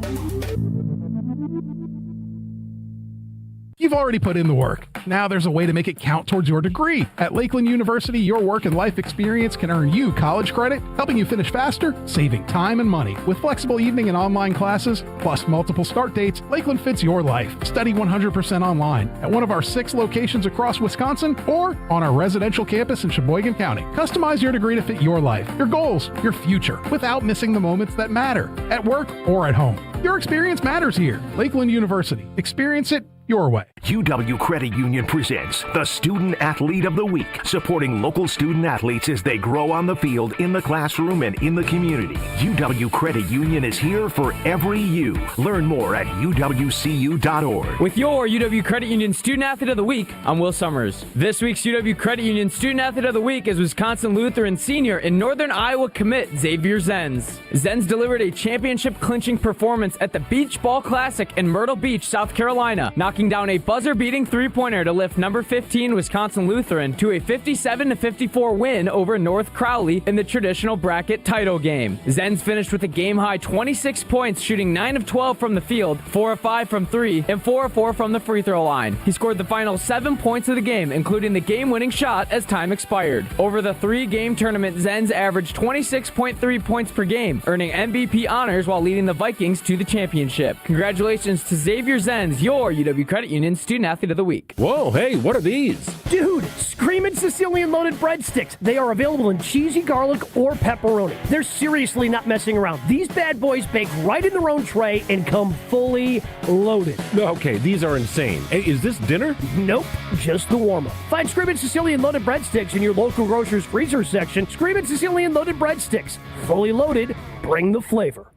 You've already put in the work. Now there's a way to make it count towards your degree. At Lakeland University, your work and life experience can earn you college credit, helping you finish faster, saving time and money. With flexible evening and online classes, plus multiple start dates, Lakeland fits your life. Study 100% online at one of our 6 locations across Wisconsin or on our residential campus in Sheboygan County. Customize your degree to fit your life, your goals, your future, without missing the moments that matter, at work or at home. Your experience matters here. Lakeland University. Experience it your way. UW Credit Union presents the Student Athlete of the Week, supporting local student athletes as they grow on the field, in the classroom, and in the community. UW Credit Union is here for every you. Learn more at uwcu.org. With your UW Credit Union Student Athlete of the Week, I'm Will Summers. This week's UW Credit Union Student Athlete of the Week is Wisconsin Lutheran senior and Northern Iowa commit Xavier Zenz. Zenz delivered a championship-clinching performance at the Beach Ball Classic in Myrtle Beach, South Carolina, knocking down a buzzer-beating three-pointer to lift number 15 Wisconsin Lutheran to a 57-54 win over North Crowley in the traditional bracket title game. Zenz finished with a game-high 26 points, shooting 9 of 12 from the field, 4 of 5 from 3, and 4 of 4 from the free throw line. He scored the final 7 points of the game, including the game-winning shot as time expired. Over the 3-game tournament, Zenz averaged 26.3 points per game, earning MVP honors while leading the Vikings to the championship. Congratulations to Xavier Zenz, your UW Credit Union Student Athlete of the Week. Whoa, hey, what are these? Dude, Screamin' Sicilian Loaded Breadsticks. They are available in cheesy garlic or pepperoni. They're seriously not messing around. These bad boys bake right in their own tray and come fully loaded. Okay, these are insane. Hey, is this dinner? Nope, just the warm-up. Find Screamin' Sicilian Loaded Breadsticks in your local grocer's freezer section. Screamin' Sicilian Loaded Breadsticks. Fully loaded, bring the flavor.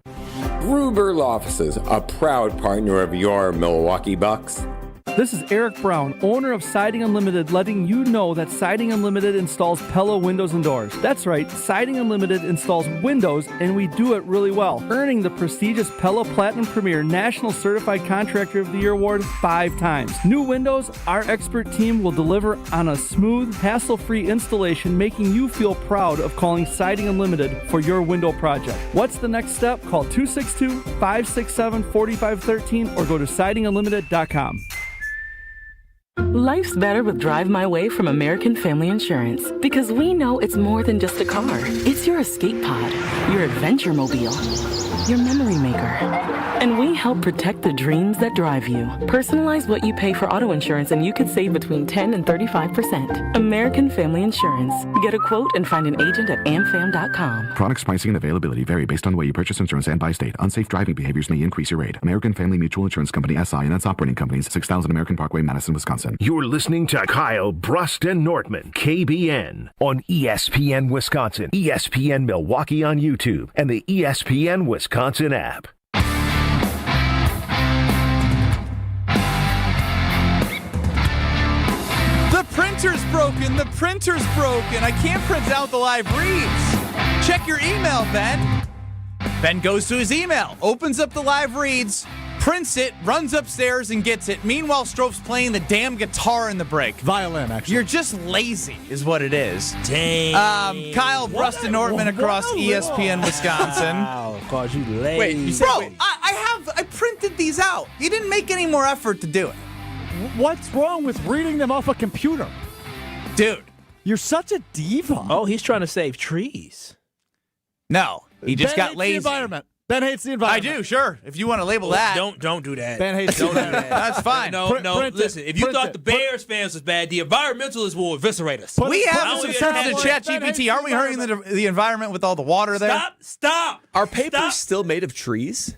Gruber Offices, a proud partner of your Milwaukee Bucks. This is Eric Brown, owner of Siding Unlimited, letting you know that Siding Unlimited installs Pella windows and doors. That's right, Siding Unlimited installs windows, and we do it really well, earning the prestigious Pella Platinum Premier National Certified Contractor of the Year award 5 times. New windows, our expert team will deliver on a smooth, hassle-free installation, making you feel proud of calling Siding Unlimited for your window project. What's the next step? Call 262-567-4513 or go to sidingunlimited.com. Life's better with Drive My Way from American Family Insurance, because we know it's more than just a car. It's your escape pod, your adventure mobile, your memory maker. And we help protect the dreams that drive you. Personalize what you pay for auto insurance and you could save between 10 and 35%. American Family Insurance. Get a quote and find an agent at amfam.com. Products, pricing, and availability vary based on the way you purchase insurance and by state. Unsafe driving behaviors may increase your rate. American Family Mutual Insurance Company, SI, and its operating companies, 6000 American Parkway, Madison, Wisconsin. You're listening to Kyle, Brust, and Nortman, KBN, on ESPN Wisconsin, ESPN Milwaukee on YouTube, and the ESPN Wisconsin app. The printer's broken. The printer's broken. I can't print out the live reads. Check your email, Ben. Ben goes to his email, opens up the live reads, prints it, runs upstairs and gets it. Meanwhile, Strope's playing the damn guitar in the break. Violin, actually. You're just lazy, is what it is. Dang. Kyle, Brust, and Nortman across ESPN Wisconsin. Wow, cause you lazy. Wait, you said, bro, I printed these out. You didn't make any more effort to do it. What's wrong with reading them off a computer? Dude. You're such a diva. Oh, he's trying to save trees. No, he just got lazy. The environment. Ben hates the environment. I do, sure. If you want to label that. Don't do that. Ben hates the environment. That's fine. No, listen. If you thought the Bears fans was bad, the environmentalists will eviscerate us. We have some sense to ChatGPT. Aren't we hurting the environment with all the water there? Stop. Are papers still made of trees?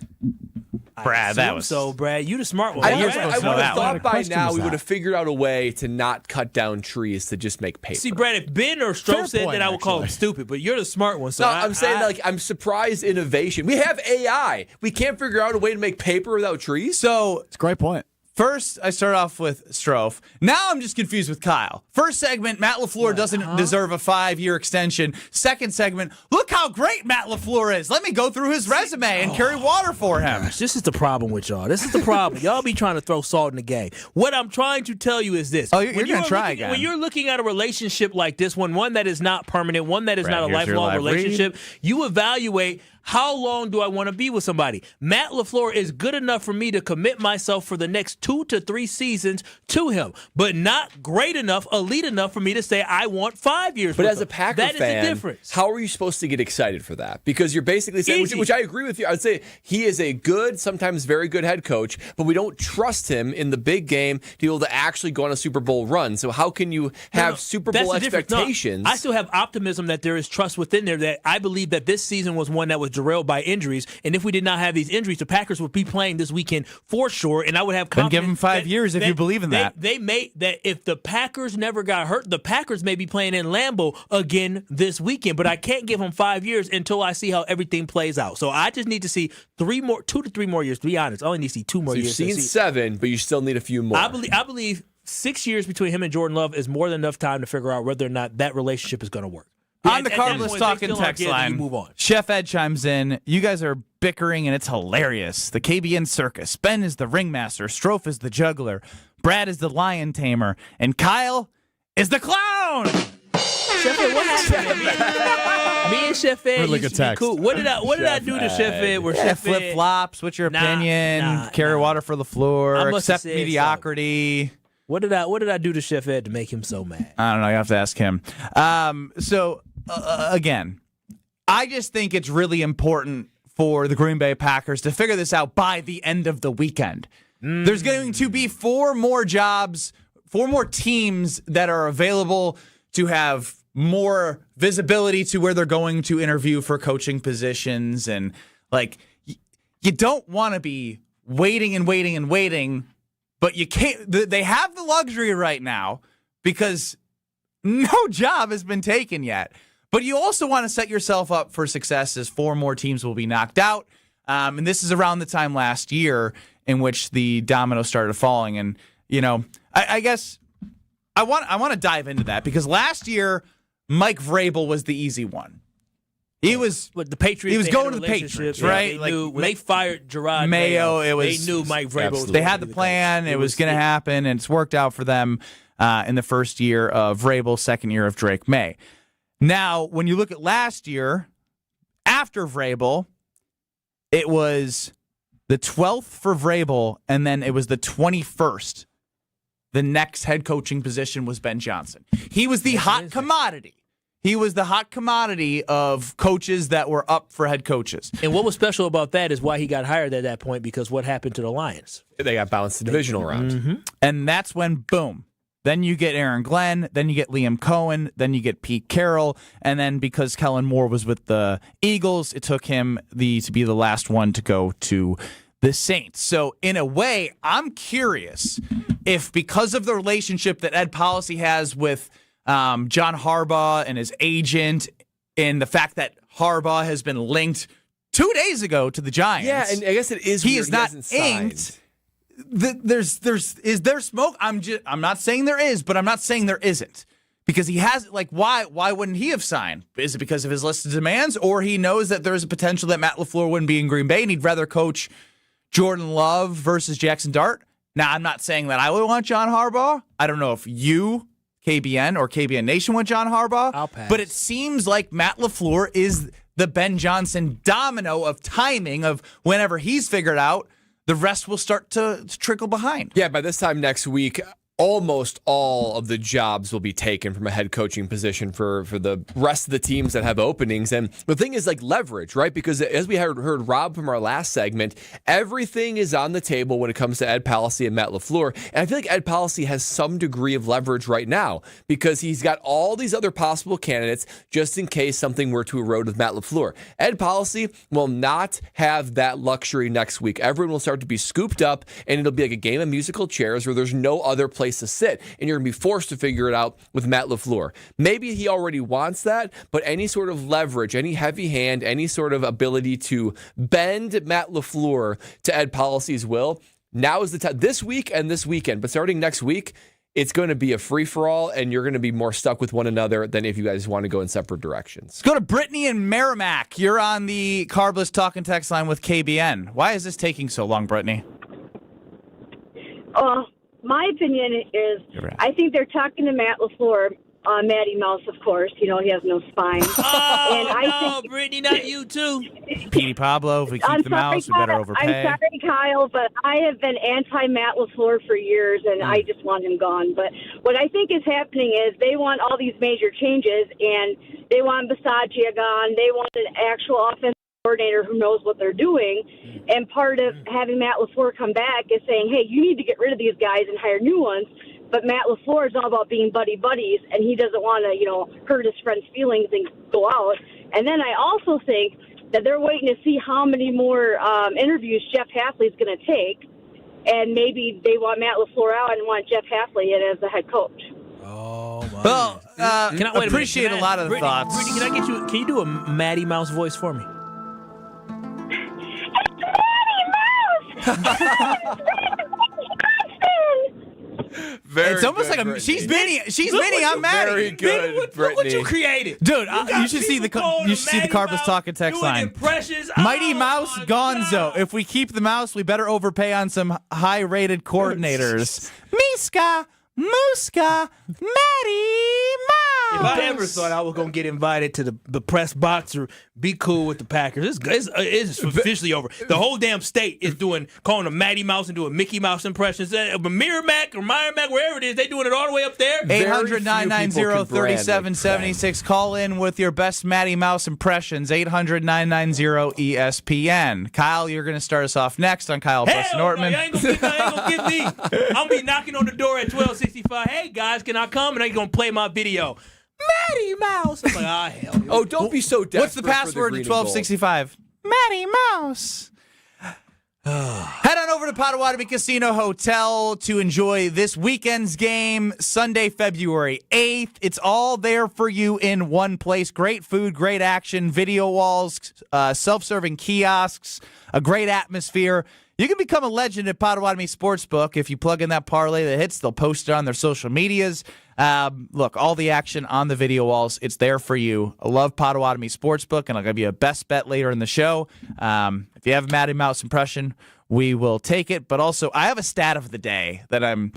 Brad, that was so. Brad, you the smart one. I Brad. would have thought by now we would have figured out a way to not cut down trees to just make paper. See, Brad, if Ben or Stroh said that, I would call him stupid. But you're the smart one. So no, I'm saying I'm surprised innovation. We have AI. We can't figure out a way to make paper without trees. So it's a great point. First, I start off with Stroh. Now I'm just confused with Kyle. First segment, Matt LaFleur doesn't deserve a 5-year extension. Second segment, look how great Matt LaFleur is. Let me go through his resume and carry water for him. Gosh, this is the problem with y'all. This is the problem. Y'all be trying to throw salt in the game. What I'm trying to tell you is this. Oh, you're going to try again. When you're looking at a relationship like this one that is not permanent, one that is not a lifelong relationship, you evaluate how long do I want to be with somebody? Matt LaFleur is good enough for me to commit myself for the next 2 to 3 seasons to him, but not great enough, elite enough for me to say I want 5 years But with as a him. Packer that fan, is the difference. how are you supposed to get excited for that? Because you're basically saying, which I agree with you, I would say he is a good, sometimes very good head coach, but we don't trust him in the big game to be able to actually go on a Super Bowl run. So how can you have Super Bowl expectations? No, I still have optimism that there is trust within there, that I believe that this season was one that was derailed by injuries. And if we did not have these injuries, the Packers would be playing this weekend for sure. And I would have confidence. Then give them 5 years if you believe in that. They may that if the Packers never got hurt, the Packers may be playing in Lambeau again this weekend. But I can't give them 5 years until I see how everything plays out. So I just need to see 2 to 3 more years. To be honest, I only need to see 2 more years. You've seen 7, but you still need a few more. I believe 6 years between him and Jordan Love is more than enough time to figure out whether or not that relationship is going to work. On the Cardinals Talking text line, move on. Chef Ed chimes in. You guys are bickering, and it's hilarious. The KBN circus. Ben is the ringmaster. Stroh is the juggler. Brad is the lion tamer. And Kyle is the clown. Chef Ed, what happened to me? Me and Chef Ed Really used good to be cool. What did I do to Chef Ed? Where Chef Ed flip flops. What's your opinion? Carry water for LaFleur. Accept mediocrity. So. What did I do to Chef Ed to make him so mad? I don't know. You have to ask him. Again, I just think it's really important for the Green Bay Packers to figure this out by the end of the weekend. There's going to be 4 more jobs, 4 more teams that are available to have more visibility to where they're going to interview for coaching positions. And, you don't want to be waiting and waiting and waiting, but you can't. They have the luxury right now because no job has been taken yet. But you also want to set yourself up for success as 4 more teams will be knocked out. And this is around the time last year in which the dominoes started falling. And, I guess I want to dive into that because last year, Mike Vrabel was the easy one. He was the Patriots. He was going to the Patriots, right? They knew, when they fired Gerard Mayo. They knew Mike Vrabel. They had the plan. It was going to happen, and it's worked out for them in the first year of Vrabel, second year of Drake May. Now, when you look at last year, after Vrabel, it was the 12th for Vrabel, and then it was the 21st. The next head coaching position was Ben Johnson. He was the hot commodity. He was the hot commodity of coaches that were up for head coaches. And what was special about that is why he got hired at that point, because what happened to the Lions? They got bounced the divisional round. Mm-hmm. And that's when, boom, then you get Aaron Glenn, then you get Liam Cohen, then you get Pete Carroll, and then because Kellen Moore was with the Eagles, it took him to be the last one to go to the Saints. So in a way, I'm curious if because of the relationship that Ed Policy has with John Harbaugh and his agent, and the fact that Harbaugh has been linked 2 days ago to the Giants. Yeah, and I guess it is. He is not inked. Is there smoke? I'm not saying there is, but I'm not saying there isn't. Because he has, why wouldn't he have signed? Is it because of his list of demands, or he knows that there's a potential that Matt LaFleur wouldn't be in Green Bay and he'd rather coach Jordan Love versus Jackson Dart? Now, I'm not saying that I would want John Harbaugh. I don't know if you, KBN or KBN Nation, want John Harbaugh. I'll pass. But it seems like Matt LaFleur is the Ben Johnson domino of timing of whenever he's figured out, the rest will start to trickle behind. Yeah, by this time next week, almost all of the jobs will be taken from a head coaching position for the rest of the teams that have openings. And the thing is like leverage, right? Because as we heard Rob from our last segment, everything is on the table when it comes to Ed Palacey and Matt LaFleur. And I feel like Ed Palacey has some degree of leverage right now because he's got all these other possible candidates just in case something were to erode with Matt LaFleur. Ed Palacey will not have that luxury next week. Everyone will start to be scooped up, and it'll be like a game of musical chairs where there's no other place to sit, and you're going to be forced to figure it out with Matt LaFleur. Maybe he already wants that, but any sort of leverage, any heavy hand, any sort of ability to bend Matt LaFleur to Ed Palacey's will, now is the time. This week and this weekend, but starting next week, it's going to be a free-for-all, and you're going to be more stuck with one another than if you guys want to go in separate directions. Let's go to Brittany and Merrimack. You're on the Carbless Talk and Text line with KBN. Why is this taking so long, Brittany? My opinion is I think they're talking to Matt LaFleur, Matty Mouse, of course. You know, he has no spine. Think Brittany, not you too. Petey Pablo, if we keep the mouse, we better overpay. I'm sorry, Kyle, but I have been anti-Matt LaFleur for years, and I just want him gone. But what I think is happening is they want all these major changes, and they want Bisaccia gone. They want an actual offensive coordinator who knows what they're doing. And part of having Matt LaFleur come back is saying, hey, you need to get rid of these guys and hire new ones. But Matt LaFleur is all about being buddies, and he doesn't want to, hurt his friend's feelings and go out. And then I also think that they're waiting to see how many more interviews Jeff Hafley's going to take, and maybe they want Matt LaFleur out and want Jeff Hafley in as the head coach. Oh, my. Well, can I appreciate a lot of the thoughts. Brittany, can you do a Matty Mouse voice for me? It's almost like she's Minnie. She's Minnie. I'm Maddie. Very good, Look what you created, dude. You should see the Carbless Talk and Text line. Mighty Mouse Gonzo. If we keep the mouse, we better overpay on some high-rated coordinators. Miska, Muska, Matty Mouse. If I ever thought I was going to get invited to the press box or be cool with the Packers, it's officially over. The whole damn state is calling them Matty Mouse and doing Mickey Mouse impressions. Merrimack or Meyermack, wherever it is, they doing it all the way up there. 800-990-3776. Call in with your best Matty Mouse impressions. 800-990-ESPN. Kyle, you're going to start us off next on Kyle Brust Nortman. No, you ain't going to get me. I'm going to be knocking on the door at 12:65. Hey, guys, can I come? And they're going to play my video. Matty Mouse. I'm like, hell. Oh, don't be so desperate. What's the password to 1265? Matty Mouse. Head on over to Potawatomi Casino Hotel to enjoy this weekend's game, Sunday, February 8th. It's all there for you in one place. Great food, great action, video walls, self-serving kiosks, a great atmosphere. You can become a legend at Potawatomi Sportsbook. If you plug in that parlay that hits, they'll post it on their social medias. Look, all the action on the video walls, it's there for you. I love Potawatomi Sportsbook, and I'll give you a best bet later in the show. If you have a Matty Mouse impression, we will take it. But also, I have a stat of the day that I'm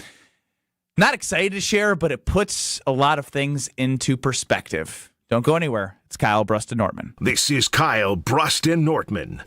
not excited to share, but it puts a lot of things into perspective. Don't go anywhere. It's Kyle Brust and Nortman. This is Kyle Brust and Nortman.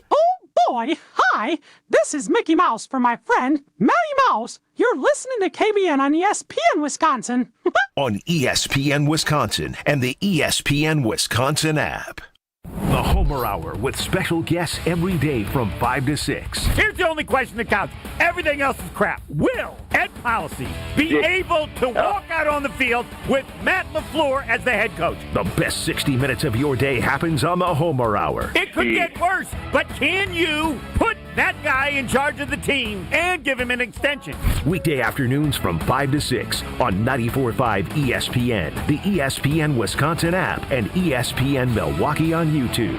Boy, hi, this is Mickey Mouse for my friend, Matty Mouse. You're listening to KBN on ESPN Wisconsin. On ESPN Wisconsin and the ESPN Wisconsin app. The Homer Hour with special guests every day from 5 to 6. Here's the only question that counts. Everything else is crap. Will Ed Palacey be able to walk out on the field with Matt LaFleur as the head coach? The best 60 minutes of your day happens on the Homer Hour. It could get worse, but can you put that guy in charge of the team and give him an extension? Weekday afternoons from 5 to 6 on 94.5 ESPN, the ESPN Wisconsin app, and ESPN Milwaukee on YouTube.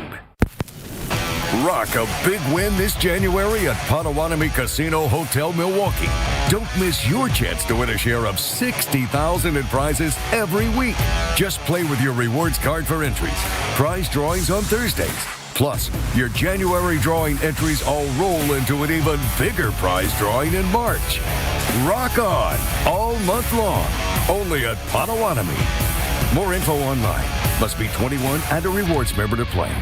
Rock a big win this January at Potawatomi Casino Hotel Milwaukee. Don't miss your chance to win a share of $60,000 in prizes every week. Just play with your rewards card for entries. Prize drawings on Thursdays. Plus, your January drawing entries all roll into an even bigger prize drawing in March. Rock on all month long, only at Potawatomi. More info online. Must be 21 and a rewards member to play.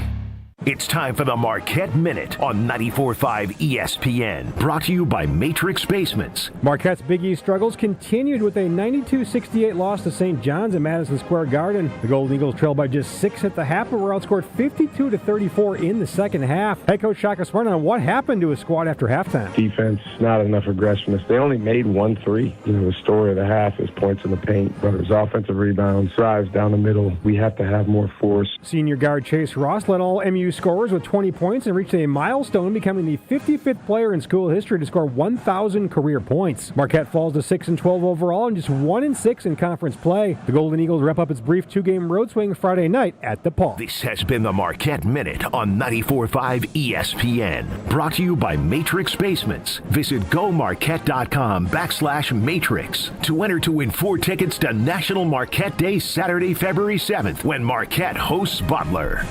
It's time for the Marquette Minute on 94.5 ESPN. Brought to you by Matrix Basements. Marquette's Big East struggles continued with a 92-68 loss to St. John's at Madison Square Garden. The Golden Eagles trailed by just 6 at the half, but were outscored 52-34 in the second half. Head coach Shaka Smart on what happened to his squad after halftime. Defense, not enough aggressiveness. They only made 1 3. The story of the half is points in the paint, but it was offensive rebounds, drives down the middle. We have to have more force. Senior guard Chase Ross led all MU scorers with 20 points and reached a milestone, becoming the 55th player in school history to score 1,000 career points. Marquette falls to 6-12 overall and just 1-6 in conference play. The Golden Eagles wrap up its brief 2-game road swing Friday night at the Paul. This has been the Marquette Minute on 94.5 ESPN. Brought to you by Matrix Basements. Visit gomarquette.com/matrix to enter to win 4 tickets to National Marquette Day Saturday, February 7th when Marquette hosts Butler.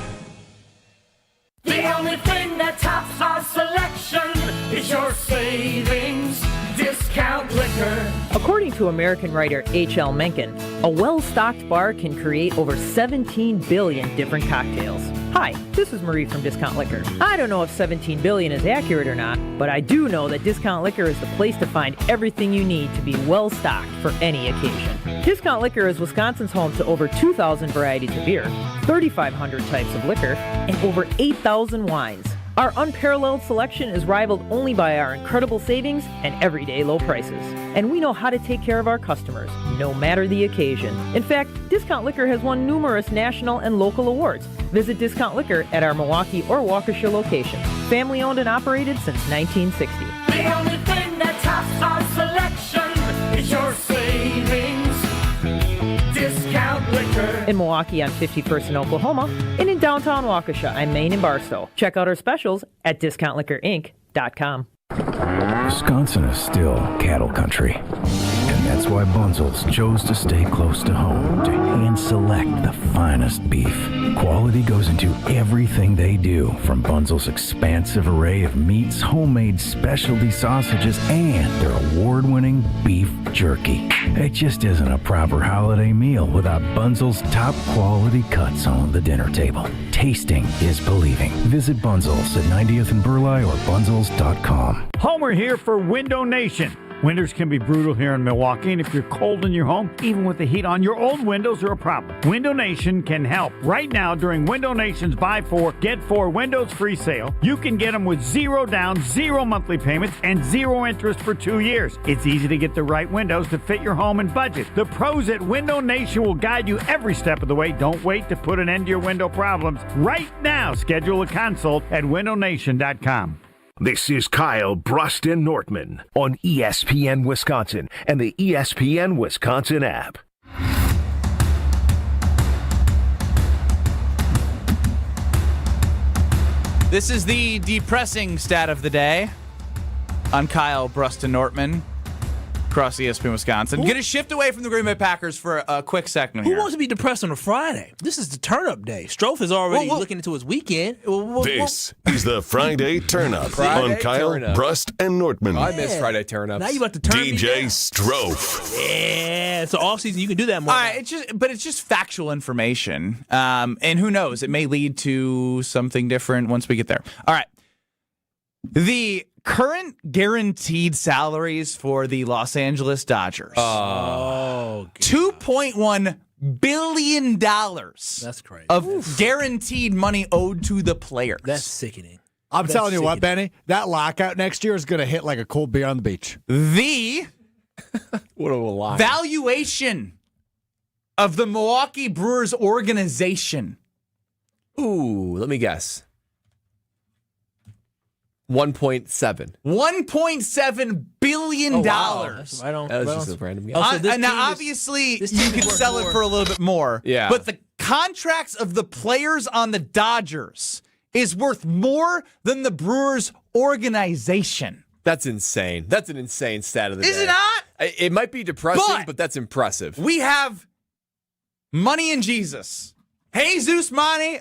The only thing that tops our selection is your savings discount liquor. According to American writer H.L. Mencken, a well-stocked bar can create over 17 billion different cocktails. Hi, this is Marie from Discount Liquor. I don't know if 17 billion is accurate or not, but I do know that Discount Liquor is the place to find everything you need to be well-stocked for any occasion. Discount Liquor is Wisconsin's home to over 2,000 varieties of beer, 3,500 types of liquor, and over 8,000 wines. Our unparalleled selection is rivaled only by our incredible savings and everyday low prices. And we know how to take care of our customers, no matter the occasion. In fact, Discount Liquor has won numerous national and local awards. Visit Discount Liquor at our Milwaukee or Waukesha locations. Family owned and operated since 1960. The only thing that tops our selection is your savings discount liquor. In Milwaukee on 51st in Oklahoma, and in downtown Waukesha on Main and Barstow. Check out our specials at discountliquorinc.com. Wisconsin is still cattle country, and that's why Bunzel's chose to stay close to home to hand select the finest beef. Quality goes into everything they do, from Bunzel's expansive array of meats, homemade specialty sausages, and their award-winning beef jerky. It just isn't a proper holiday meal without Bunzel's top-quality cuts on the dinner table. Tasting is believing. Visit Bunzel's at 90th and Burleigh or bunzels.com. Homer here for Window Nation. Winters can be brutal here in Milwaukee, and if you're cold in your home, even with the heat on, your old windows are a problem. Window Nation can help. Right now, during Window Nation's Buy 4, Get 4 Windows Free sale, you can get them with 0 down, 0 monthly payments, and 0 interest for 2 years. It's easy to get the right windows to fit your home and budget. The pros at Window Nation will guide you every step of the way. Don't wait to put an end to your window problems. Right now, schedule a consult at windownation.com. This is Kyle, Brust, and Nortman on ESPN Wisconsin and the ESPN Wisconsin app. This is the depressing stat of the day on Kyle, Brust, and Nortman across ESPN Wisconsin. Going to shift away from the Green Bay Packers for a quick second here. Who wants to be depressed on a Friday? This is the turn-up day. Strofe is already looking into his weekend. This is the Friday Turn-Up on Kyle, Turn-Up. Brust, and Nortman. I miss Friday Turn-Ups. Now you about to turn me DJ down. Strofe. Yeah, it's off season. You can do that more. All right, it's just factual information. And who knows? It may lead to something different once we get there. All right. The current guaranteed salaries for the Los Angeles Dodgers. $2.1 billion. That's crazy. Of guaranteed money owed to the players. That's sickening. I'm telling you what, Benny, that lockout next year is going to hit like a cold beer on the beach. The What a lie. valuation of the Milwaukee Brewers organization. Ooh, let me guess. 1.7. $1.7 billion. That was just a random guess. Now, obviously, you could sell it for a little bit more. Yeah. But the contracts of the players on the Dodgers is worth more than the Brewers organization. That's insane. That's an insane stat of the day. Is it not? It might be depressing, but that's impressive. We have money in Jesus. Jesus Money,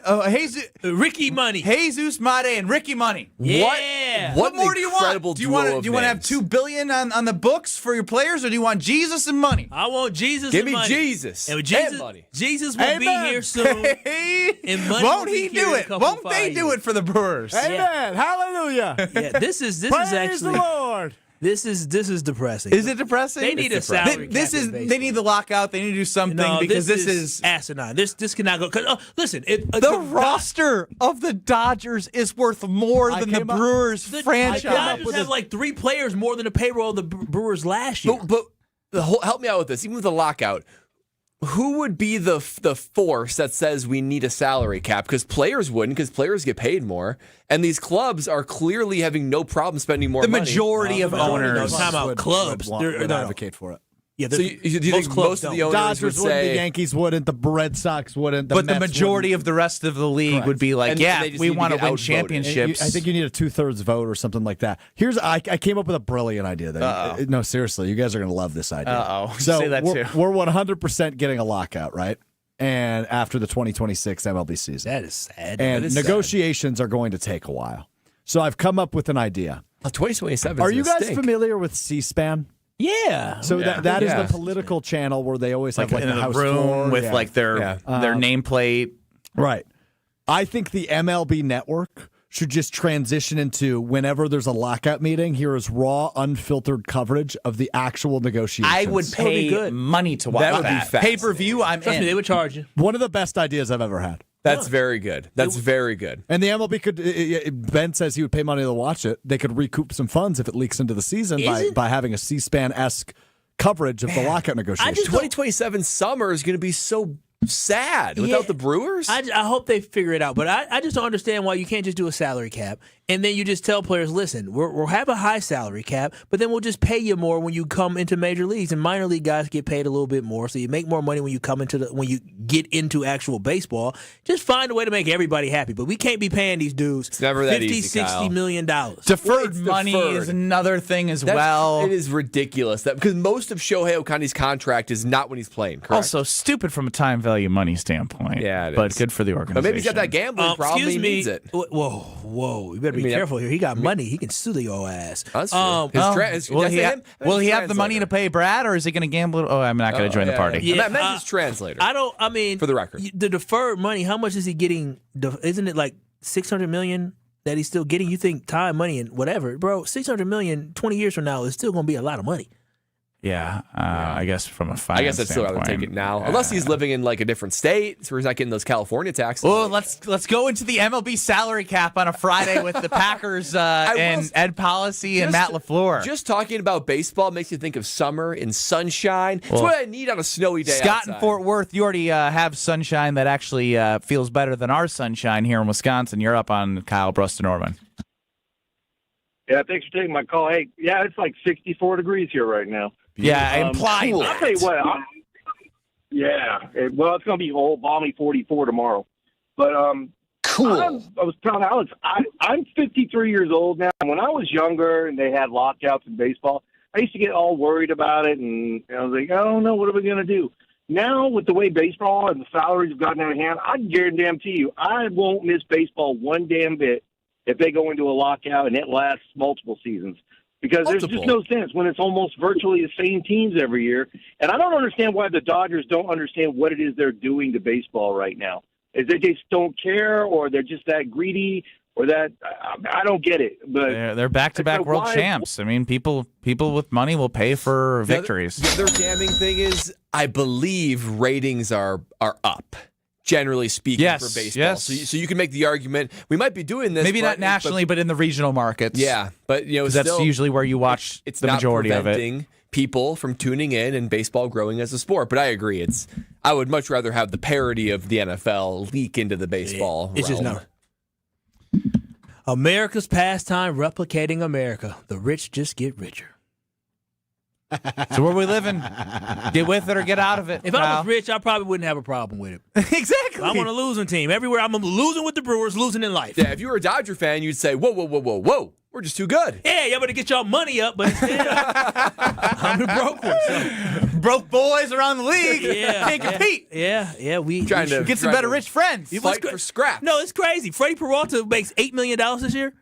Ricky Money, Jesus Money, and Ricky Money. Yeah. What more do you want? Do you want to have $2 billion on the books for your players, or do you want Jesus and money? I want Jesus. Give and me money. Jesus And Jesus and money. Jesus will be here soon. And money Won't will he be here do in a it? couple Won't they do it for the Brewers? Amen. Hallelujah. Yeah, this is Praise actually the Lord. This is depressing. Is it depressing? They need a salary cap in baseball. They need the lockout. They need to do something because this is asinine. This cannot go. Listen, the roster of the Dodgers is worth more than the Brewers franchise. The Dodgers have like 3 players more than the payroll of the Brewers last year. But help me out with this. Even with the lockout, who would be the force that says we need a salary cap? Because players wouldn't, because players get paid more. And these clubs are clearly having no problem spending more money. The majority of owners. Time out. Clubs would advocate for it. Yeah, so do you think most of the owners Dodgers would wouldn't, say the Yankees wouldn't, the Red Sox wouldn't, but Mets the majority of the rest of the league would be like, we want to win championships. I think you need a 2/3 vote or something like that. I came up with a brilliant idea. No, seriously, you guys are going to love this idea. So say that too. We're 100% getting a lockout, right? And after the 2026 MLB season. That is sad. And negotiations are going to take a while. So I've come up with an idea. 2027 Are you guys familiar with C-SPAN? Yeah. So that is the political channel where they always have like in the house room floor with like their nameplate. Right. I think the MLB network should just transition into whenever there's a lockout meeting, here is raw, unfiltered coverage of the actual negotiations. I would pay money to watch that. Would be fast. Pay-per-view, I'm Trust in. me, they would charge you. One of the best ideas I've ever had. That's very good. That's very good. And the MLB could, Ben says he would pay money to watch it. They could recoup some funds if it leaks into the season by having a C-SPAN-esque coverage of the lockout negotiations. 2027 summer is going to be so sad without the Brewers. I hope they figure it out, but I just don't understand why you can't just do a salary cap and then you just tell players, listen, we'll have a high salary cap, but then we'll just pay you more when you come into major leagues, and minor league guys get paid a little bit more, so you make more money when you come into when you get into actual baseball. Just find a way to make everybody happy, but we can't be paying these dudes it's never that $50, easy, $60 million. Deferred money is another thing as well. It is ridiculous because most of Shohei Ohtani's contract is not when he's playing. Correct? Also stupid from a time value money standpoint. Yeah, but good for the organization. But maybe he's got that gambling problem. He needs it. Whoa! You better be careful here. He got money. He can sue your ass. That's true. Will he have the money to pay Brad, or is he going to gamble? Oh, I'm not going to join the party. Yeah. I meant his translator. I mean, for the record, the deferred money. How much is he getting? Isn't it like $600 million that he's still getting? You think time, money, and whatever, bro? $600 million 20 years from now is still going to be a lot of money. Yeah, I guess from a finance I guess I'd still rather take it now, unless he's living in like a different state, so he's not getting those California taxes. Well, let's go into the MLB salary cap on a Friday with the Packers and Ed Policy and Matt LaFleur. Just talking about baseball makes you think of summer and sunshine. That's what I need on a snowy day. Scott outside. in Fort Worth, you already have sunshine that actually feels better than our sunshine here in Wisconsin. You're up on Kyle, Brust, and Norman. Yeah, thanks for taking my call. Hey, yeah, it's like 64 degrees here right now. Yeah, implied. Cool. I'll tell you what. It's going to be old, balmy 44 tomorrow. But cool. I was telling Alex, I'm 53 years old now. When I was younger and they had lockouts in baseball, I used to get all worried about it, and I was like, oh no, what are we going to do? Now, with the way baseball and the salaries have gotten out of hand, I guarantee you, I won't miss baseball one damn bit if they go into a lockout and it lasts multiple seasons. Because there's just no sense when it's almost virtually the same teams every year. And I don't understand why the Dodgers don't understand what it is they're doing to baseball right now. Is they just don't care, or they're just that greedy, or that I don't get it. But they're back-to-back world champs. I mean, people with money will pay for victories. The other damning thing is, I believe ratings are up. Generally speaking, for baseball. Yes. So you can make the argument, we might be doing this. Maybe not nationally, but in the regional markets. Yeah, but that's usually where you watch the majority of it. It's not preventing people from tuning in and baseball growing as a sport. But I agree, I would much rather have the parity of the NFL leak into the baseball It's realm. just no. America's pastime replicating America. The rich just get richer. So where we living? Get with it or get out of it. If I was rich, I probably wouldn't have a problem with it. Exactly. I'm on a losing team. Everywhere I'm losing with the Brewers, losing in life. Yeah, if you were a Dodger fan, you'd say, whoa. We're just too good. Yeah, y'all better get y'all money up, but instead, I'm the broke one. So. Broke boys around the league. Yeah, can't compete. Yeah. We Trying to get some better rich friends. Fight for scraps. No, it's crazy. Freddie Peralta makes $8 million this year.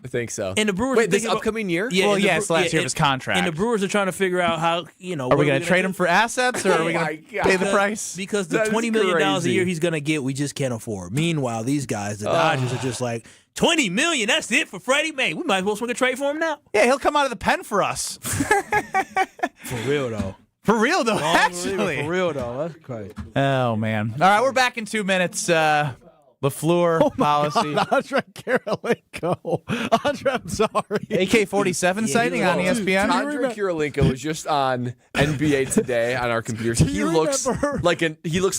I think so. And the Brewers Wait, this upcoming year? Yeah, well, it's the last year of his contract. And the Brewers are trying to figure out how, Are we going to trade him for assets, or are we going to pay the price? Because the $20 million a year he's going to get, we just can't afford. Meanwhile, these guys, the Dodgers, are just like, $20 million, that's it for Freddie May. We might as well swing a trade for him now. Yeah, he'll come out of the pen for us. For real, though. For real, though, actually. For real, though. That's crazy. Oh, man. All right, we're back in 2 minutes. LaFleur policy. God, Andre Kirilenko. Andre, I'm sorry. AK-47 sighting on ESPN. Andre Kirilenko was just on NBA Today on our computers. He looks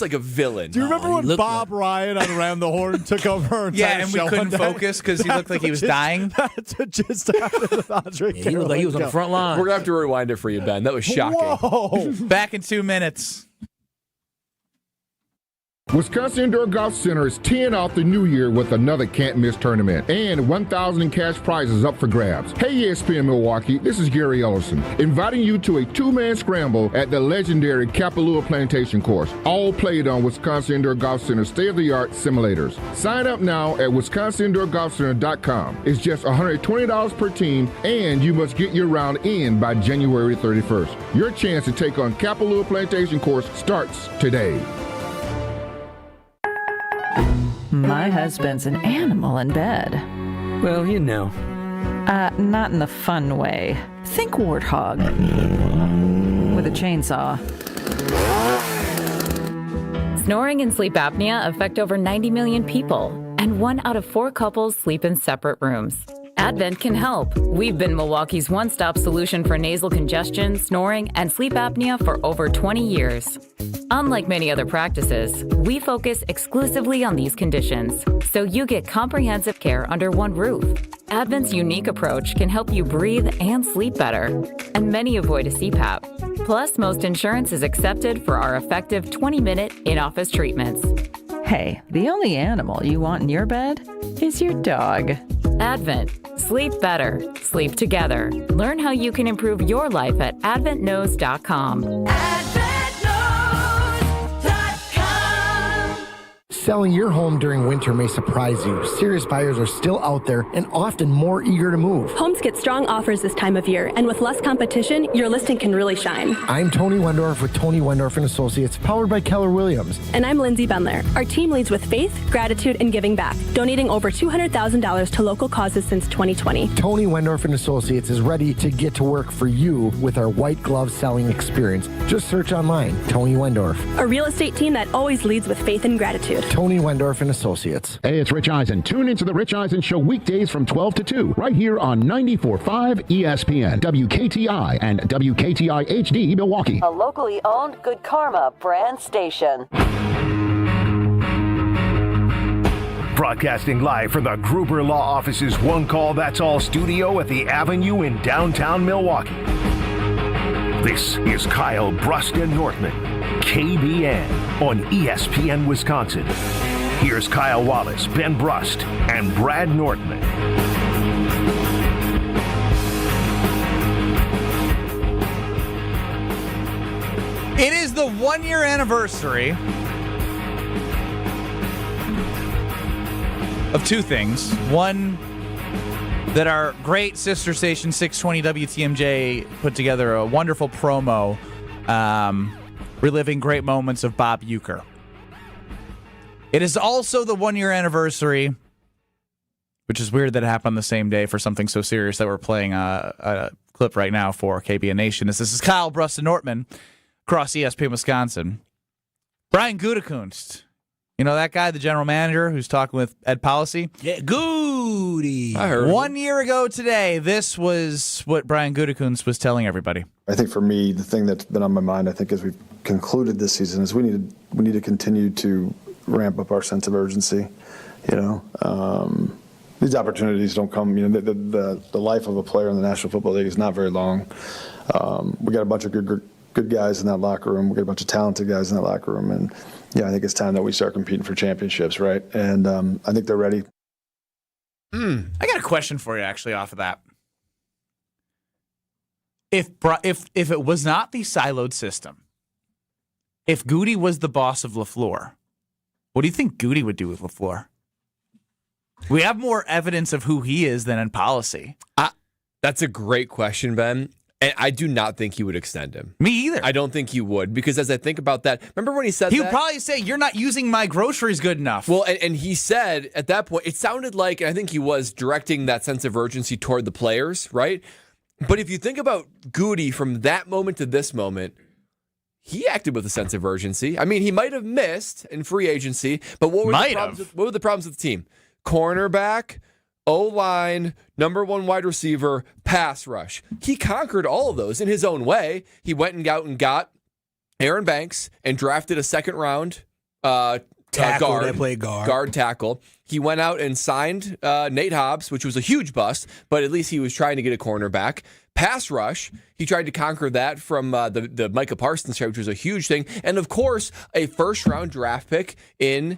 like a villain. Do you remember when Bob Ryan on Around the Horn took over? Yeah, and we couldn't focus because he looked like he was dying. That's what just happened with Andre Kirilenko. He looked like he was on the front line. We're going to have to rewind it for you, Ben. That was shocking. Whoa. Back in 2 minutes. Wisconsin Indoor Golf Center is teeing off the new year with another can't-miss tournament and 1,000 in cash prizes up for grabs. Hey, ESPN Milwaukee, this is Gary Ellison, inviting you to a two-man scramble at the legendary Kapalua Plantation Course, all played on Wisconsin Indoor Golf Center state-of-the-art simulators. Sign up now at wisconsindoorgolfcenter.com. It's just $120 per team, and you must get your round in by January 31st. Your chance to take on Kapalua Plantation Course starts today. My husband's an animal in bed. Well, you know. Not in the fun way. Think warthog. With a chainsaw. Snoring and sleep apnea affect over 90 million people, and 1 out of 4 couples sleep in separate rooms. Advent can help. We've been Milwaukee's one-stop solution for nasal congestion, snoring, and sleep apnea for over 20 years. Unlike many other practices, we focus exclusively on these conditions, so you get comprehensive care under one roof. Advent's unique approach can help you breathe and sleep better, and many avoid a CPAP. Plus, most insurance is accepted for our effective 20-minute in-office treatments. Hey, the only animal you want in your bed is your dog. Advent. Sleep better. Sleep together. Learn how you can improve your life at adventknows.com. Selling your home during winter may surprise you. Serious buyers are still out there and often more eager to move. Homes get strong offers this time of year, and with less competition, your listing can really shine. I'm Tony Wendorf with Tony Wendorf & Associates, powered by Keller Williams. And I'm Lindsay Bendler. Our team leads with faith, gratitude, and giving back, donating over $200,000 to local causes since 2020. Tony Wendorf & Associates is ready to get to work for you with our white glove selling experience. Just search online, Tony Wendorf. A real estate team that always leads with faith and gratitude. Tony Wendorf & Associates. Hey, it's Rich Eisen. Tune into the Rich Eisen Show weekdays from 12 to 2, right here on 94.5 ESPN, WKTI, and WKTI HD Milwaukee. A locally owned Good Karma brand station. Broadcasting live from the Gruber Law Office's One Call That's All studio at the Avenue in downtown Milwaukee. This is Kyle Brust and Nortman, KBN on ESPN Wisconsin. Here's Kyle Wallace, Ben Brust, and Brad Nortman. It is the 1-year anniversary of two things. One, that our great sister station 620 WTMJ put together a wonderful promo reliving great moments of Bob Uecker. It is also the 1-year anniversary, which is weird that it happened on the same day for something so serious that we're playing a clip right now for KBN Nation. This is Kyle Brust and Nortman across ESPN Wisconsin. Brian Gutekunst. You know that guy, the general manager who's talking with Ed Policy? Yeah, Goody. I heard. 1 year ago today, this was what Brian Gutekunst was telling everybody. I think for me, the thing that's been on my mind, I think as we've concluded this season, is we need to continue to ramp up our sense of urgency. You know, these opportunities don't come. You know, the life of a player in the National Football League is not very long. We got a bunch of good guys in that locker room. We got a bunch of talented guys in that locker room, and yeah, I think it's time that we start competing for championships, right? And I think they're ready. I got a question for you, actually, off of that. If it was not the siloed system, if Goody was the boss of LaFleur, what do you think Goody would do with LaFleur? We have more evidence of who he is than in policy. That's a great question, Ben. And I do not think he would extend him. Me either. I don't think he would, because as I think about that, remember when he said he that? would probably say, you're not using my groceries good enough. Well, and he said at that point, it sounded like, and I think he was directing that sense of urgency toward the players, right? But if you think about Goody from that moment to this moment, he acted with a sense of urgency. I mean, he might have missed in free agency, but what were the problems with the team? Cornerback, O-line, number one wide receiver, pass rush. He conquered all of those in his own way. He went and got Aaron Banks and drafted a second round guard tackle. He went out and signed Nate Hobbs, which was a huge bust, but at least he was trying to get a cornerback. Pass rush, he tried to conquer that from the Micah Parsons trade, which was a huge thing. And of course, a first round draft pick in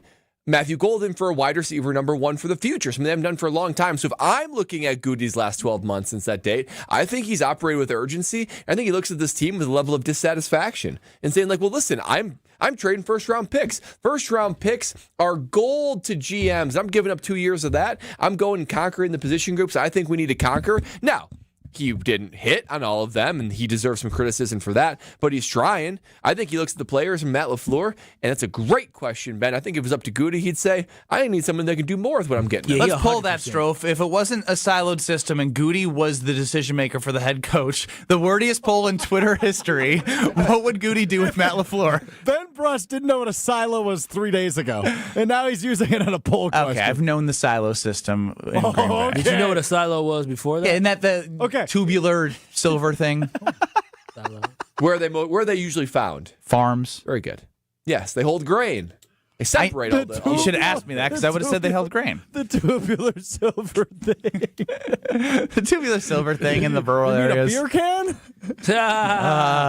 Matthew Golden for a wide receiver number one for the future. Something they haven't done for a long time. So if I'm looking at Goody's last 12 months since that date, I think he's operated with urgency. I think he looks at this team with a level of dissatisfaction and saying like, well, listen, I'm trading first round picks. First round picks are gold to GMs. I'm giving up 2 years of that. I'm going and conquering the position groups I think we need to conquer. Now, he didn't hit on all of them, and he deserves some criticism for that, but he's trying. I think he looks at the players and Matt LaFleur, and it's a great question, Ben. I think if it was up to Goody, he'd say, I need someone that can do more with what I'm getting. Yeah, let's pull that, Strofe. If it wasn't a siloed system and Goody was the decision maker for the head coach, the wordiest poll in Twitter history, what would Goody do with Matt LaFleur? Ben Brust didn't know what a silo was 3 days ago, and now he's using it on a poll question. Okay, I've known the silo system in Green Bay. Okay. Did you know what a silo was before that? Yeah, isn't that the tubular silver thing? Where are they usually found? Farms. Very good. Yes, they hold grain. They separate all the. You should have asked me that because I would have said they held grain. The tubular silver thing. The tubular silver thing in the rural areas. A beer can?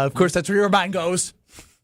Of course, that's where your mind goes.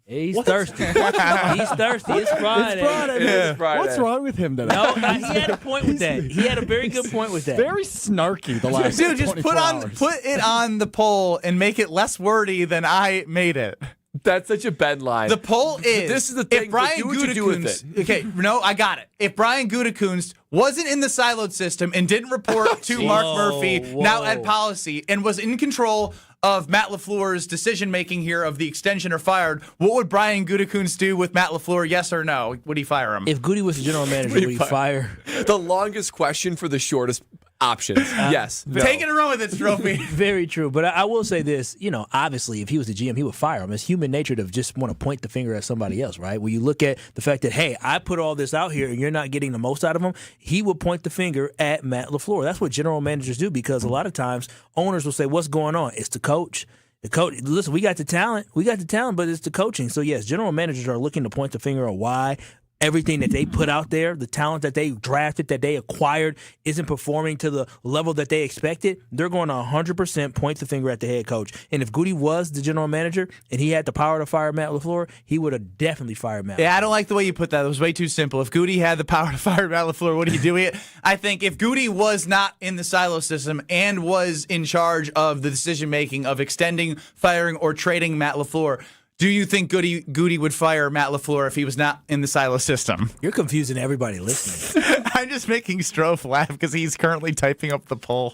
He's thirsty. He's thirsty. It's Friday. It's Friday. What's wrong with him today? No, he had a point with that. He had a very good point with that. Very snarky the last Dude, just 24 hours. put it on the poll and make it less wordy than I made it. That's such a Ben line. The poll is, this is the thing. If Brian Gutekunst, okay, no, I got it. If Brian Gutekunst wasn't in the siloed system and didn't report to Mark Murphy, now at policy, and was in control of Matt LaFleur's decision-making here of the extension or fired, what would Brian Gutekunst do with Matt LaFleur, yes or no? Would he fire him? If Goody was the general manager, would he fire? The longest question for the shortest options. Yes. No. Taking a run with it, Trophy. Very true. But I will say this, obviously, if he was the GM, he would fire him. It's human nature to just want to point the finger at somebody else, right? When you look at the fact that, hey, I put all this out here and you're not getting the most out of him, he will point the finger at Matt LaFleur. That's what general managers do, because a lot of times owners will say, what's going on? It's the coach. The coach, listen, we got the talent, but it's the coaching. So, yes, general managers are looking to point the finger at why everything that they put out there, the talent that they drafted, that they acquired, isn't performing to the level that they expected. They're going to 100% point the finger at the head coach. And if Goody was the general manager and he had the power to fire Matt LaFleur, he would have definitely fired Matt. Yeah, I don't like the way you put that. It was way too simple. If Goody had the power to fire Matt LaFleur, would he do it? I think if Goody was not in the silo system and was in charge of the decision-making of extending, firing, or trading Matt LaFleur, do you think Goody would fire Matt LaFleur if he was not in the silo system? You're confusing everybody listening. I'm just making Strofe laugh because he's currently typing up the poll.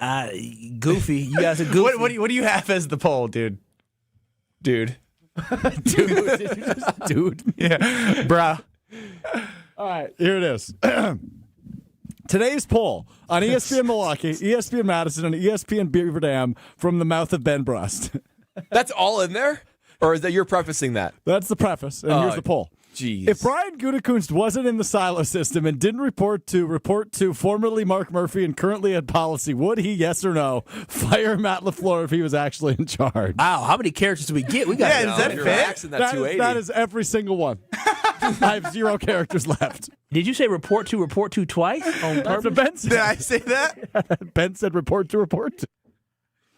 Goofy. You guys are goofy. What do you have as the poll, dude? Dude. Dude. Yeah. Bruh. All right, here it is. Today's poll on ESPN Milwaukee, ESPN Madison, and ESPN Beaver Dam from the mouth of Ben Brust. That's all in there? Or is that you're prefacing that? That's the preface, and here's the poll. Jeez. If Brian Gutekunst wasn't in the silo system and didn't report to formerly Mark Murphy and currently at policy, would he, yes or no, fire Matt LaFleur if he was actually in charge? Wow, how many characters do we get? We got does that fit? That is every single one. I have 0 characters left. Did you say report to twice? On That's what Ben said. Did I say that? Ben said report to.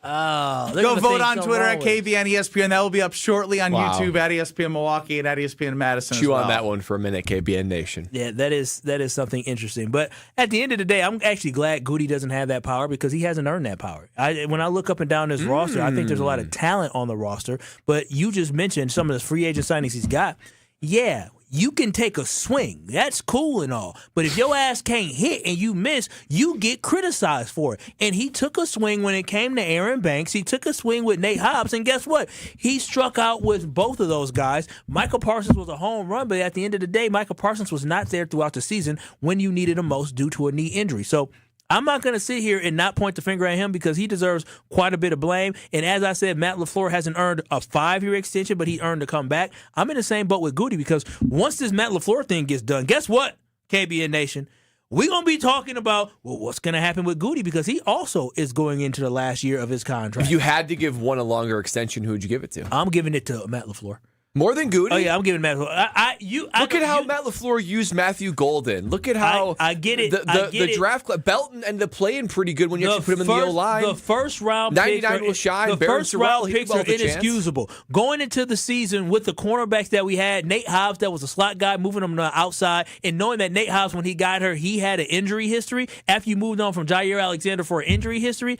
Go vote on Twitter at KBN ESPN. That will be up shortly on YouTube at ESPN Milwaukee and at ESPN Madison. Chew on that one for a minute, KBN Nation. Yeah, that is something interesting. But at the end of the day, I'm actually glad Goody doesn't have that power because he hasn't earned that power. When I look up and down this roster, I think there's a lot of talent on the roster. But you just mentioned some of the free agent signings he's got. Yeah, you can take a swing. That's cool and all. But if your ass can't hit and you miss, you get criticized for it. And he took a swing when it came to Aaron Banks. He took a swing with Nate Hobbs. And guess what? He struck out with both of those guys. Michael Parsons was a home run, but at the end of the day, Michael Parsons was not there throughout the season when you needed him most due to a knee injury. So I'm not going to sit here and not point the finger at him because he deserves quite a bit of blame. And as I said, Matt LaFleur hasn't earned a 5-year extension, but he earned to come back. I'm in the same boat with Goody because once this Matt LaFleur thing gets done, guess what, KBN Nation? We're going to be talking about, what's going to happen with Goody because he also is going into the last year of his contract. If you had to give one a longer extension, who would you give it to? I'm giving it to Matt LaFleur. More than Goody? Oh, yeah, I'm giving Matt LaFleur. Look at how Matt LaFleur used Matthew Golden. Look at how I get it. The draft class. Belton ended up playing pretty good when you actually put him in the O-line. The first round 99 picks will shine. The Barron first Sorrell, round he picks will are have a chance. inexcusable. Going into the season with the cornerbacks that we had, Nate Hobbs, that was a slot guy, moving him to the outside, and knowing that Nate Hobbs, when he got her, he had an injury history. After you moved on from Jair Alexander for an injury history,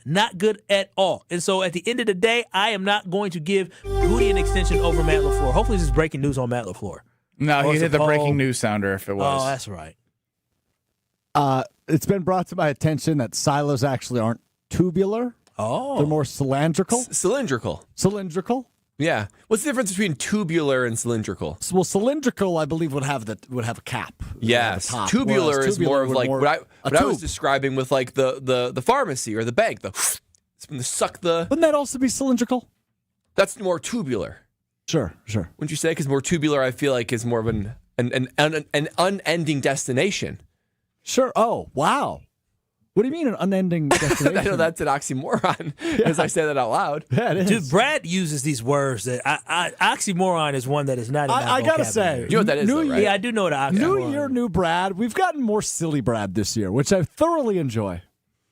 not good at all. And so at the end of the day, I am not going to give Goody an extension over Matt LaFleur. Hopefully this is breaking news on Matt LaFleur. No, he did the breaking news sounder if it was. Oh, that's right. It's been brought to my attention that silos actually aren't tubular. Oh. They're more cylindrical. Cylindrical. Cylindrical? Yeah. What's the difference between tubular and cylindrical? Well, cylindrical, I believe, would have a cap. Yes. Top, Tubular is more of like what I was tube. describing with like the pharmacy or the bank. It's when they suck the. Wouldn't that also be cylindrical? That's more tubular. Sure. Wouldn't you say? Because more tubular, I feel like, is more of an unending destination. Sure. Oh, wow. What do you mean an unending destination? I know that's an oxymoron as I say that out loud. Yeah, it is. Dude, Brad uses these words that oxymoron is one that is not in that I gotta say, you know what that is, though, right? Yeah, I do know what oxymoron. New year, new Brad. We've gotten more silly Brad this year, which I thoroughly enjoy.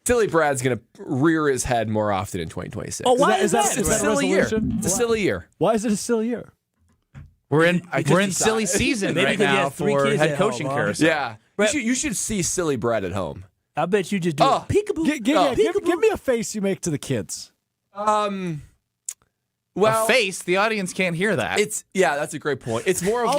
Silly Brad's going to rear his head more often in 2026. Oh, why is that? It's a silly year. It's a silly year. Why is it a silly year? We're in silly season right now for head coaching carousel. Yeah. You should see silly Brad at home. I bet you just do a peekaboo. Give me a face you make to the kids. Well, a face. The audience can't hear that. That's a great point. It's more of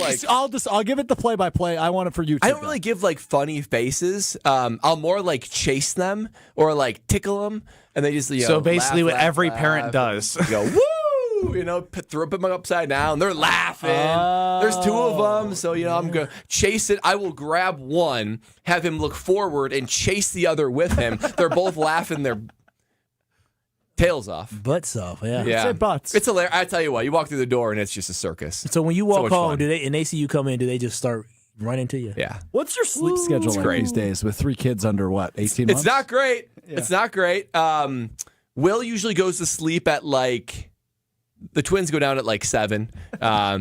I'll give it the play-by-play. I want it for YouTube. I don't really give like funny faces. I'll more like chase them or like tickle them, and they just so basically what every parent does. You go woo. Put them upside down. They're laughing. There's two of them, so I'm gonna chase it. I will grab one, have him look forward, and chase the other with him. They're both laughing their tails off, butts off. Yeah. Say butts. It's hilarious. I tell you what, you walk through the door and it's just a circus. So when you walk home, fun. and they see you come in, do they just start running to you? Yeah. What's your sleep schedule like these days with 3 kids under 18 months? It's not great. Yeah. It's not great. Will usually goes to sleep at like. The twins go down at like 7.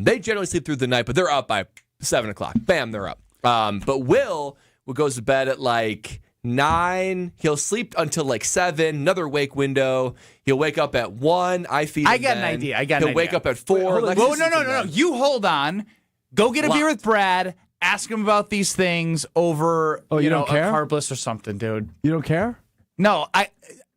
They generally sleep through the night, but they're up by 7 o'clock. Bam, they're up. But Will goes to bed at like 9. He'll sleep until like 7. Another wake window. He'll wake up at 1. I feed him. I got an idea. He'll wake up at 4. Whoa, no. You hold on. Go get a beer with Brad. Ask him about these things over you don't care? A Carb Bliss or something, dude. You don't care? No,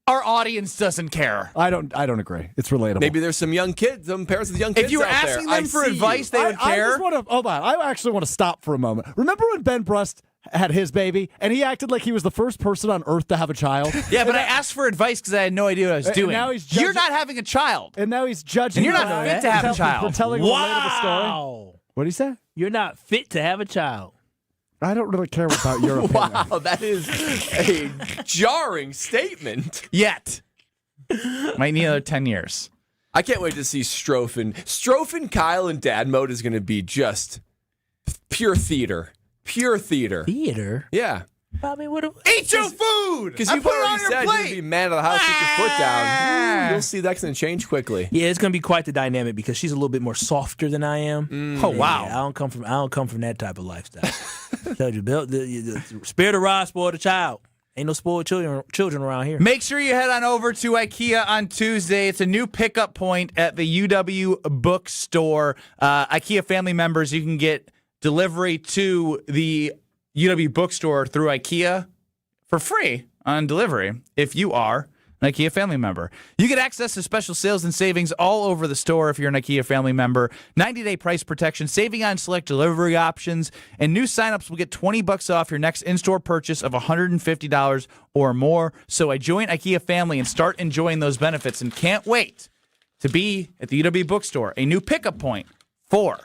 our audience doesn't care. I don't agree. It's relatable. Maybe there's some young kids, some parents with young kids. If you were out asking there, them for advice, they would care. Hold on. I actually want to stop for a moment. Remember when Ben Brust had his baby, and he acted like he was the first person on earth to have a child? Yeah, but I asked for advice because I had no idea what I was doing. Now he's You're not having a child. And now he's judging. And you're not fit to have a child. For telling a relatable story. What did he say? You're not fit to have a child. I don't really care about your opinion. Wow, that is a jarring statement. Yet. Might need another 10 years. I can't wait to see Strofen, Kyle, and Dad Mode is going to be just pure theater. Pure theater. Theater? Yeah. I mean, eat your food! Because you've already said you're going to be man of the house, put your foot down. You'll see that's going to change quickly. Yeah, it's going to be quite the dynamic because she's a little bit more softer than I am. Oh, wow. Yeah, I don't come from that type of lifestyle. I told you, the spirit of Ross spoiled a child. Ain't no spoiled children around here. Make sure you head on over to IKEA on Tuesday. It's a new pickup point at the UW bookstore. IKEA family members, you can get delivery to the UW bookstore through IKEA for free on delivery if you are an IKEA family member. You get access to special sales and savings all over the store if you're an IKEA family member. 90-day price protection, saving on select delivery options, and new signups will get $20 off your next in-store purchase of $150 or more. So I join IKEA family and start enjoying those benefits, and can't wait to be at the UW bookstore, a new pickup point for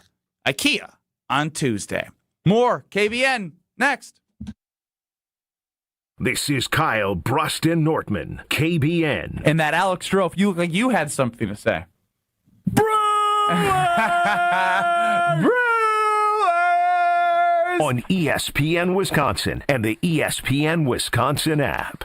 IKEA on Tuesday. More KBN next. This is Kyle, Brust, and Nortman, KBN. And that Alex Strofe, you look like you had something to say. Brewers! On ESPN Wisconsin and the ESPN Wisconsin app.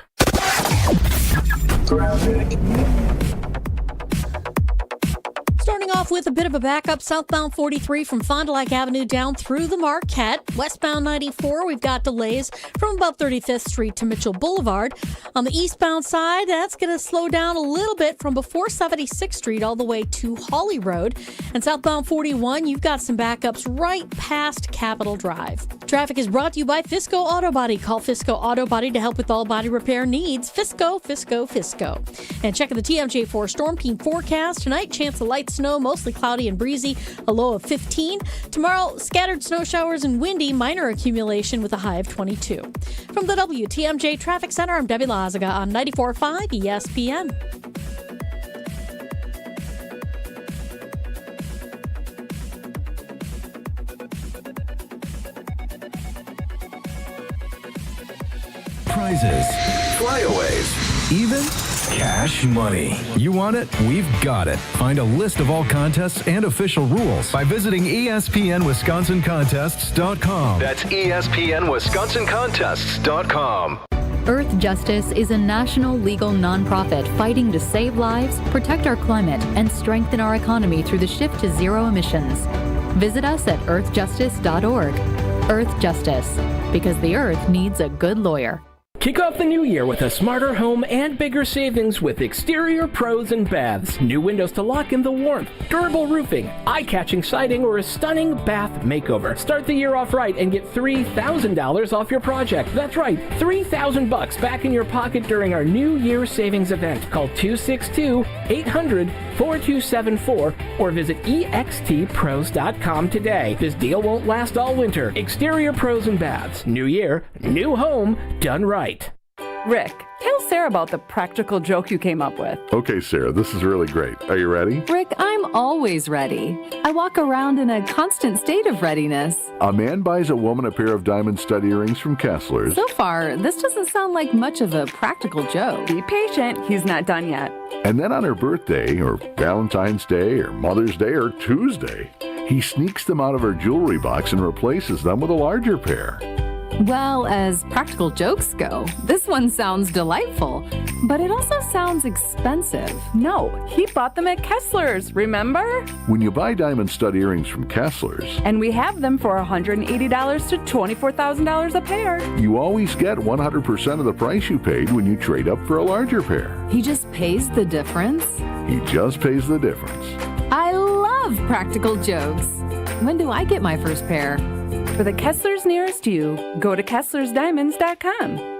Starting off with a bit of a backup, southbound 43 from Fond du Lac Avenue down through the Marquette. Westbound 94, we've got delays from about 35th Street to Mitchell Boulevard. On the eastbound side, that's going to slow down a little bit from before 76th Street all the way to Hawley Road. And southbound 41, you've got some backups right past Capitol Drive. Traffic is brought to you by Fisco Auto Body. Call Fisco Auto Body to help with all body repair needs. Fisco, Fisco, Fisco. And checking the TMJ4 Storm Team forecast tonight, chance of light snow, mostly cloudy and breezy, a low of 15. Tomorrow, scattered snow showers and windy, minor accumulation with a high of 22. From the WTMJ Traffic Center, I'm Debbie Lazaga on 94.5 ESPN. Prizes, flyaways, even cash money. You want it? We've got it. Find a list of all contests and official rules by visiting ESPNWisconsinContests.com. That's ESPNWisconsinContests.com. Earth Justice is a national legal nonprofit fighting to save lives, protect our climate, and strengthen our economy through the shift to zero emissions. Visit us at earthjustice.org. Earth Justice, because the earth needs a good lawyer. Kick off the new year with a smarter home and bigger savings with Exterior Pros and Baths. New windows to lock in the warmth, durable roofing, eye-catching siding, or a stunning bath makeover. Start the year off right and get $3,000 off your project. That's right, $3,000 back in your pocket during our New Year savings event. Call 262-800-4274 or visit extpros.com today. This deal won't last all winter. Exterior Pros and Baths. New year, new home, done right. Rick, tell Sarah about the practical joke you came up with. Okay, Sarah, this is really great. Are you ready? Rick, I'm always ready. I walk around in a constant state of readiness. A man buys a woman a pair of diamond stud earrings from Kessler's. So far, this doesn't sound like much of a practical joke. Be patient, he's not done yet. And then on her birthday, or Valentine's Day, or Mother's Day, or Tuesday, he sneaks them out of her jewelry box and replaces them with a larger pair. Well, as practical jokes go, this one sounds delightful, but it also sounds expensive. No, he bought them at Kessler's, remember? When you buy diamond stud earrings from Kessler's, and we have them for $180 to $24,000 a pair. You always get 100% of the price you paid when you trade up for a larger pair. He just pays the difference? He just pays the difference. I love practical jokes. When do I get my first pair? For the Kesslers nearest you, go to KesslersDiamonds.com.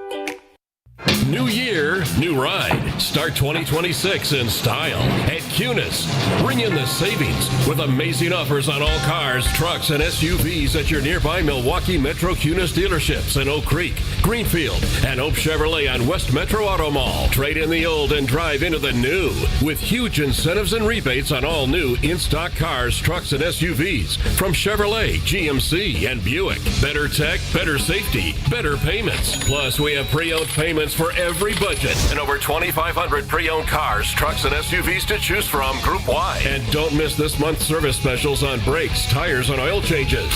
New year, new ride. Start 2026 in style at Kunis. Bring in the savings with amazing offers on all cars, trucks, and SUVs at your nearby Milwaukee Metro Kunis dealerships in Oak Creek, Greenfield, and Oak Chevrolet on West Metro Auto Mall. Trade in the old and drive into the new with huge incentives and rebates on all new in-stock cars, trucks, and SUVs from Chevrolet, GMC, and Buick. Better tech, better safety, better payments. Plus, we have pre-owned payments for every budget and over 2,500 pre-owned cars, trucks, and SUVs to choose from group-wide. And don't miss this month's service specials on brakes, tires, and oil changes.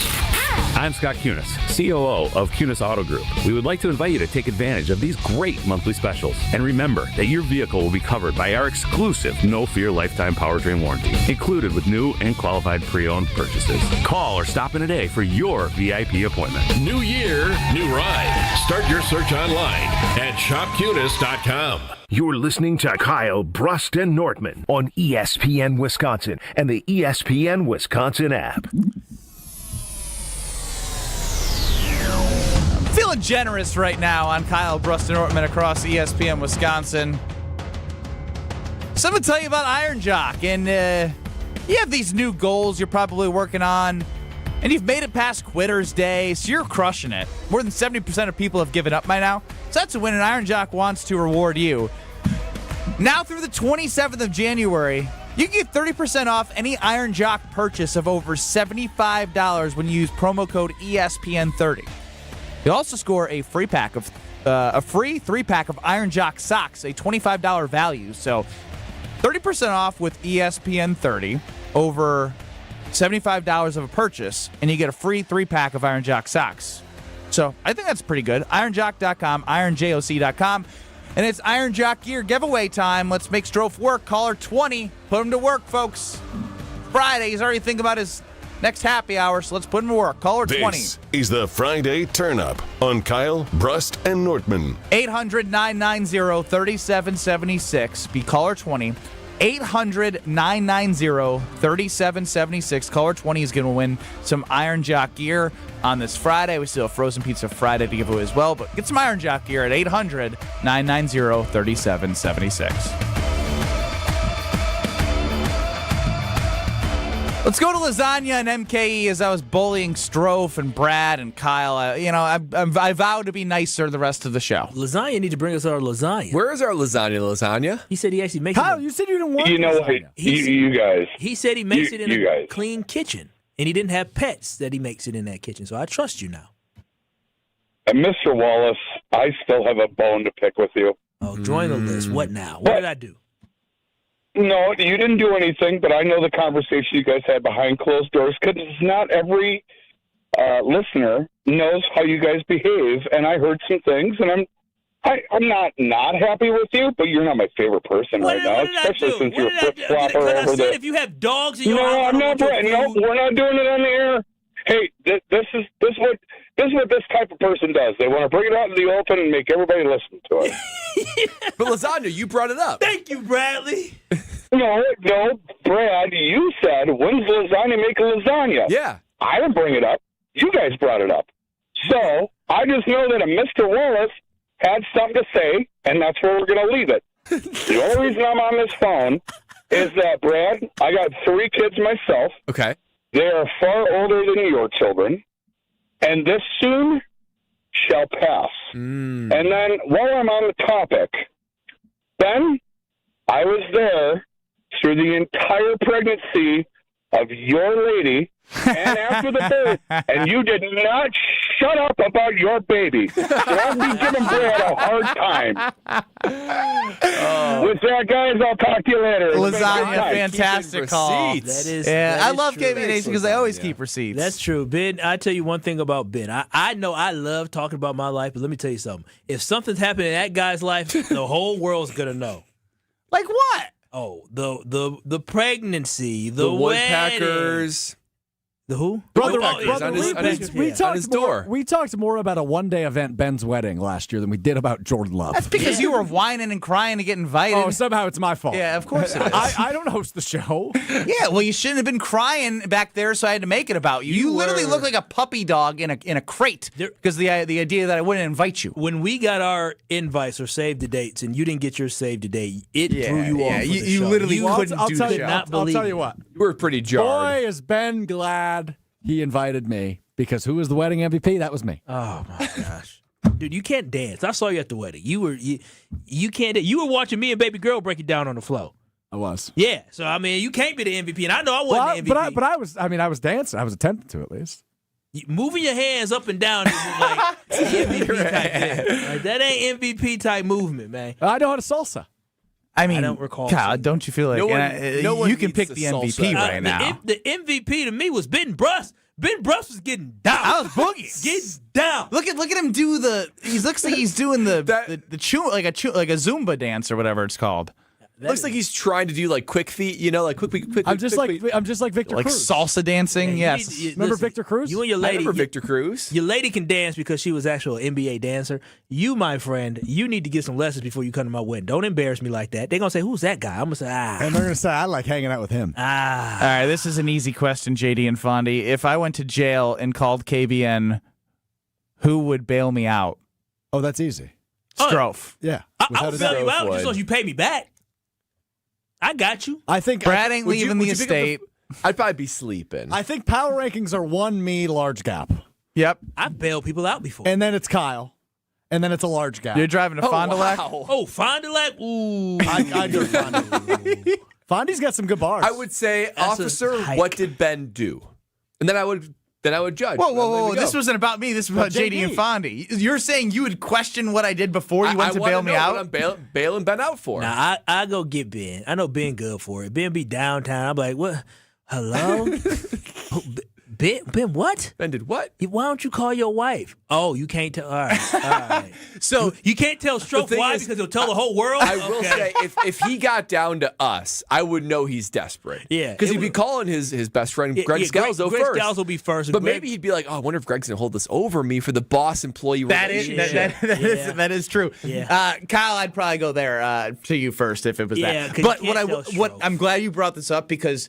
I'm Scott Kunis, COO of Kunis Auto Group. We would like to invite you to take advantage of these great monthly specials. And remember that your vehicle will be covered by our exclusive No Fear Lifetime Powertrain Warranty, included with new and qualified pre-owned purchases. Call or stop in today for your VIP appointment. New year, new ride. Start your search online at shopkunis.com. You're listening to Kyle, Brust, and Nortman on ESPN Wisconsin and the ESPN Wisconsin app. Feeling generous right now on Kyle, Brust, and Nortman across ESPN Wisconsin. So I'm going to tell you about Iron Jock. And you have these new goals you're probably working on, and you've made it past Quitter's Day, so you're crushing it. More than 70% of people have given up by now. So that's a win, and Iron Jock wants to reward you. Now through the 27th of January, you can get 30% off any Iron Jock purchase of over $75 when you use promo code ESPN30. You'll also score a free pack of a free 3-pack of Iron Jock socks, a $25 value. So 30% off with ESPN30 over $75 of a purchase, and you get a free 3-pack of Iron Jock socks. So I think that's pretty good. IronJock.com, IronJoc.com. And it's Iron Jock Gear giveaway time. Let's make Strofe work. Caller 20. Put him to work, folks. Friday. He's already thinking about his next happy hour, so let's put him to work. Caller 20. This is the Friday Turn-Up on Kyle, Brust, and Nortman. 800-990-3776. Be caller 20. 800-990-3776. Caller 20 is going to win some Iron Jock gear on this Friday. We still have Frozen Pizza Friday to give away as well, but get some Iron Jock gear at 800-990-3776. Let's go to lasagna and MKE as I was bullying Strofe and Brad and Kyle. I vowed to be nicer the rest of the show. Lasagna need to bring us our lasagna. Where is our lasagna? He said he actually makes Kyle, it. you said you didn't want You know what? lasagna. You guys. He said he makes it in you a guys. clean kitchen, and he didn't have pets that he makes it in that kitchen. So I trust you now. And Mr. Wallace, I still have a bone to pick with you. Oh, join the list. What now? What did I do? No, you didn't do anything, but I know the conversation you guys had behind closed doors because not every listener knows how you guys behave. And I heard some things, and I'm not happy with you, but you're not my favorite person right now, especially since you're a flip-flopper over the... if you have dogs in your No, house, I'm not. No, we're not doing it on the air. Hey, this is what this type of person does. They want to bring it out in the open and make everybody listen to it. But lasagna, you brought it up. Thank you, Bradley. No, Brad, you said, when's lasagna make a lasagna? Yeah. I didn't bring it up. You guys brought it up. So I just know that a Mr. Wallace had something to say, and that's where we're going to leave it. The only reason I'm on this phone is that, Brad, I got 3 kids myself. Okay. They are far older than your children, and this soon shall pass. And then while I'm on the topic, Ben, I was there through the entire pregnancy of your lady and after the birth, and you did not shut up about your baby. So I'll be giving Brad a hard time. With that, guys, I'll talk to you later. Lasagna, fantastic call. I love true. KB Nation because they always keep receipts. That's true. Ben, I tell you one thing about Ben. I know I love talking about my life, but let me tell you something. If something's happening in that guy's life, the whole world's going to know. Like what? Oh, the pregnancy, the Woodpeckers. The who? Brother, on his door. We talked more about a one-day event, Ben's wedding, last year than we did about Jordan Love. That's because you were whining and crying to get invited. Oh, somehow it's my fault. Yeah, of course it is. I don't host the show. Yeah, well, you shouldn't have been crying back there, so I had to make it about you. You literally look like a puppy dog in a crate because the idea that I wouldn't invite you. When we got our invites or save the dates and you didn't get your save the date, it threw you off. You literally couldn't do the show. I'll tell you what. You were pretty jarred. Boy, is Ben glad he invited me, because who was the wedding MVP? That was me. Oh my gosh, dude, you can't dance. I saw you at the wedding. You can't. You were watching me and baby girl break it down on the floor. I was. Yeah. So I mean, you can't be the MVP, and I know I wasn't the MVP. But I was. I mean, I was dancing. I was attempting to at least. Moving your hands up and down is like MVP type thing. Like, that ain't MVP type movement, man. I know how to salsa. I mean, I don't recall. God, don't you feel like No one you can pick the needs the MVP salsa. right now? The MVP to me was Ben Brust. Ben Brust was getting down. I was boogieing. Getting down. Look at him do he looks like he's doing the like a Zumba dance or whatever it's called. Looks like he's trying to do like quick feet, like quick. I'm just like Victor like Cruz. salsa dancing. Yes, remember Victor Cruz? You and your lady. I remember Victor Cruz. Your lady can dance because she was actual NBA dancer. You, my friend, you need to get some lessons before you come to my wedding. Don't embarrass me like that. They're gonna say, "Who's that guy?" I'm gonna say, And they're gonna say, "I like hanging out with him." All right, this is an easy question, JD and Fondy. If I went to jail and called KBN, who would bail me out? Oh, that's easy. Strofe. Yeah, I would bail you out just so you pay me back. I got you. I think Brad ain't leaving the estate. I'd probably be sleeping. I think power rankings are 1 large gap. Yep. I've bailed people out before. And then it's Kyle. And then it's a large gap. You're driving to Fond du Lac? Wow. Oh, Fond du Lac? Ooh. I do Fond du Lac. Fondy's got some good bars. I would say, That's officer, a hike. what did Ben do? And then I would judge. Whoa. This wasn't about me. This was about JD and Fondy. You're saying you would question what I did before you went to bail me out? What I'm bailing Ben out for. Nah, I go get Ben. I know Ben good for it. Ben be downtown. I'm like, what? Hello? Ben, what? Ben did what? Why don't you call your wife? Oh, you can't tell. All right. So you can't tell Stroke why because he'll tell the whole world? I will say, if he got down to us, I would know he's desperate. Yeah. Because he'd be calling his best friend, Greg Scalzo, Greg first. Scalzo will be first. But maybe he'd be like, oh, I wonder if Greg's going to hold this over me for the boss-employee relationship. That is true. Yeah. Kyle, I'd probably go there to you first if it was Yeah, that. 'cause But you can't tell Stroke. I'm glad you brought this up because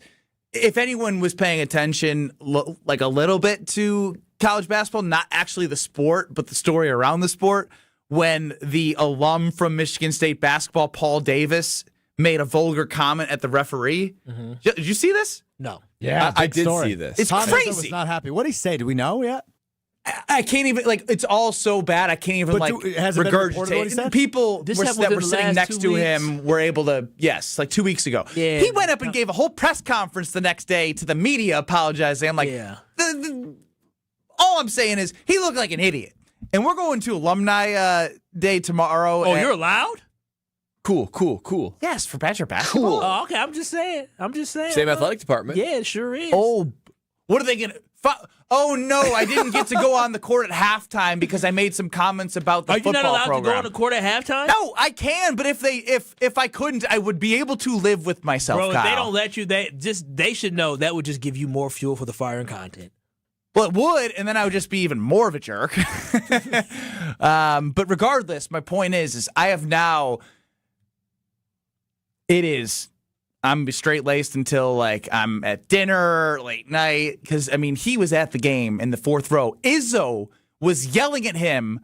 if anyone was paying attention like a little bit to college basketball, not actually the sport, but the story around the sport, when the alum from Michigan State basketball, Paul Davis, made a vulgar comment at the referee. Mm-hmm. Did you see this? No. Yeah, I did see this. It's Tom crazy. was not happy. What did he say? Do we know yet? I can't even, it's all so bad, I can't even, has it been reported what he regurgitate. said? People This that happened were within the sitting last next 2 to weeks? him were able to, 2 weeks ago. Yeah. He went up and gave a whole press conference the next day to the media apologizing. I'm like, Yeah. all I'm saying is he looked like an idiot. And we're going to Alumni Day tomorrow. Oh, you're allowed? Cool. Yes, for Badger basketball. Oh, okay. I'm just saying. Same athletic department. Yeah, it sure is. Oh, what are they going to... Oh, no, I didn't get to go on the court at halftime because I made some comments about the Are you football not allowed program. to go on the court at halftime? No, I can, but if I couldn't, I would be able to live with myself, Bro, if Kyle. they don't let you, they should know that would just give you more fuel for the fire and content. Well, it would, and then I would just be even more of a jerk. But regardless, my point is I have now... I'm straight-laced until, I'm at dinner, late night, because, he was at the game in the fourth row. Izzo was yelling at him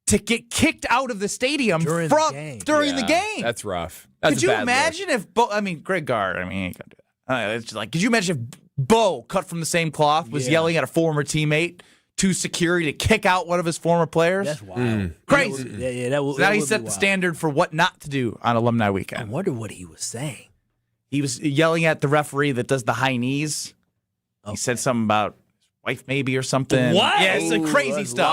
to get kicked out of the stadium during the game. That's rough. That's Could you imagine if Greg Gard, he ain't going to do that. It's just could you imagine if Bo, cut from the same cloth, was yelling at a former teammate to security to kick out one of his former players? That's wild. Crazy. That would, So now that he would set be the wild. standard for what not to do on alumni weekend. I wonder what he was saying. He was yelling at the referee that does the high knees. He said something about his wife maybe or something. What? Yeah, it's like crazy stuff.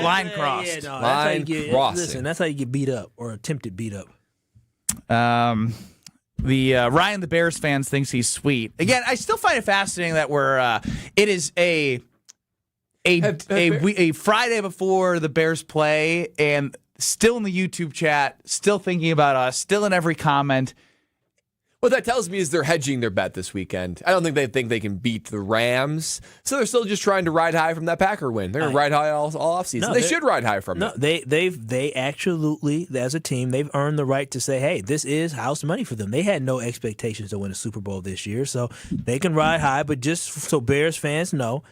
Line crossed. Yeah, no, Line crossing. Listen, that's how you get beat up or attempted beat up. The Ryan the Bears fans thinks he's sweet. Again, I still find it fascinating that it is a Friday before the Bears play, and still in the YouTube chat, still thinking about us, still in every comment. What that tells me is they're hedging their bet this weekend. I don't think they can beat the Rams, so they're still just trying to ride high from that Packer win. They're going to ride high all offseason. No, they should ride high from it. They absolutely, as a team, they've earned the right to say, hey, this is house money for them. They had no expectations to win a Super Bowl this year, so they can ride high. But just so Bears fans know,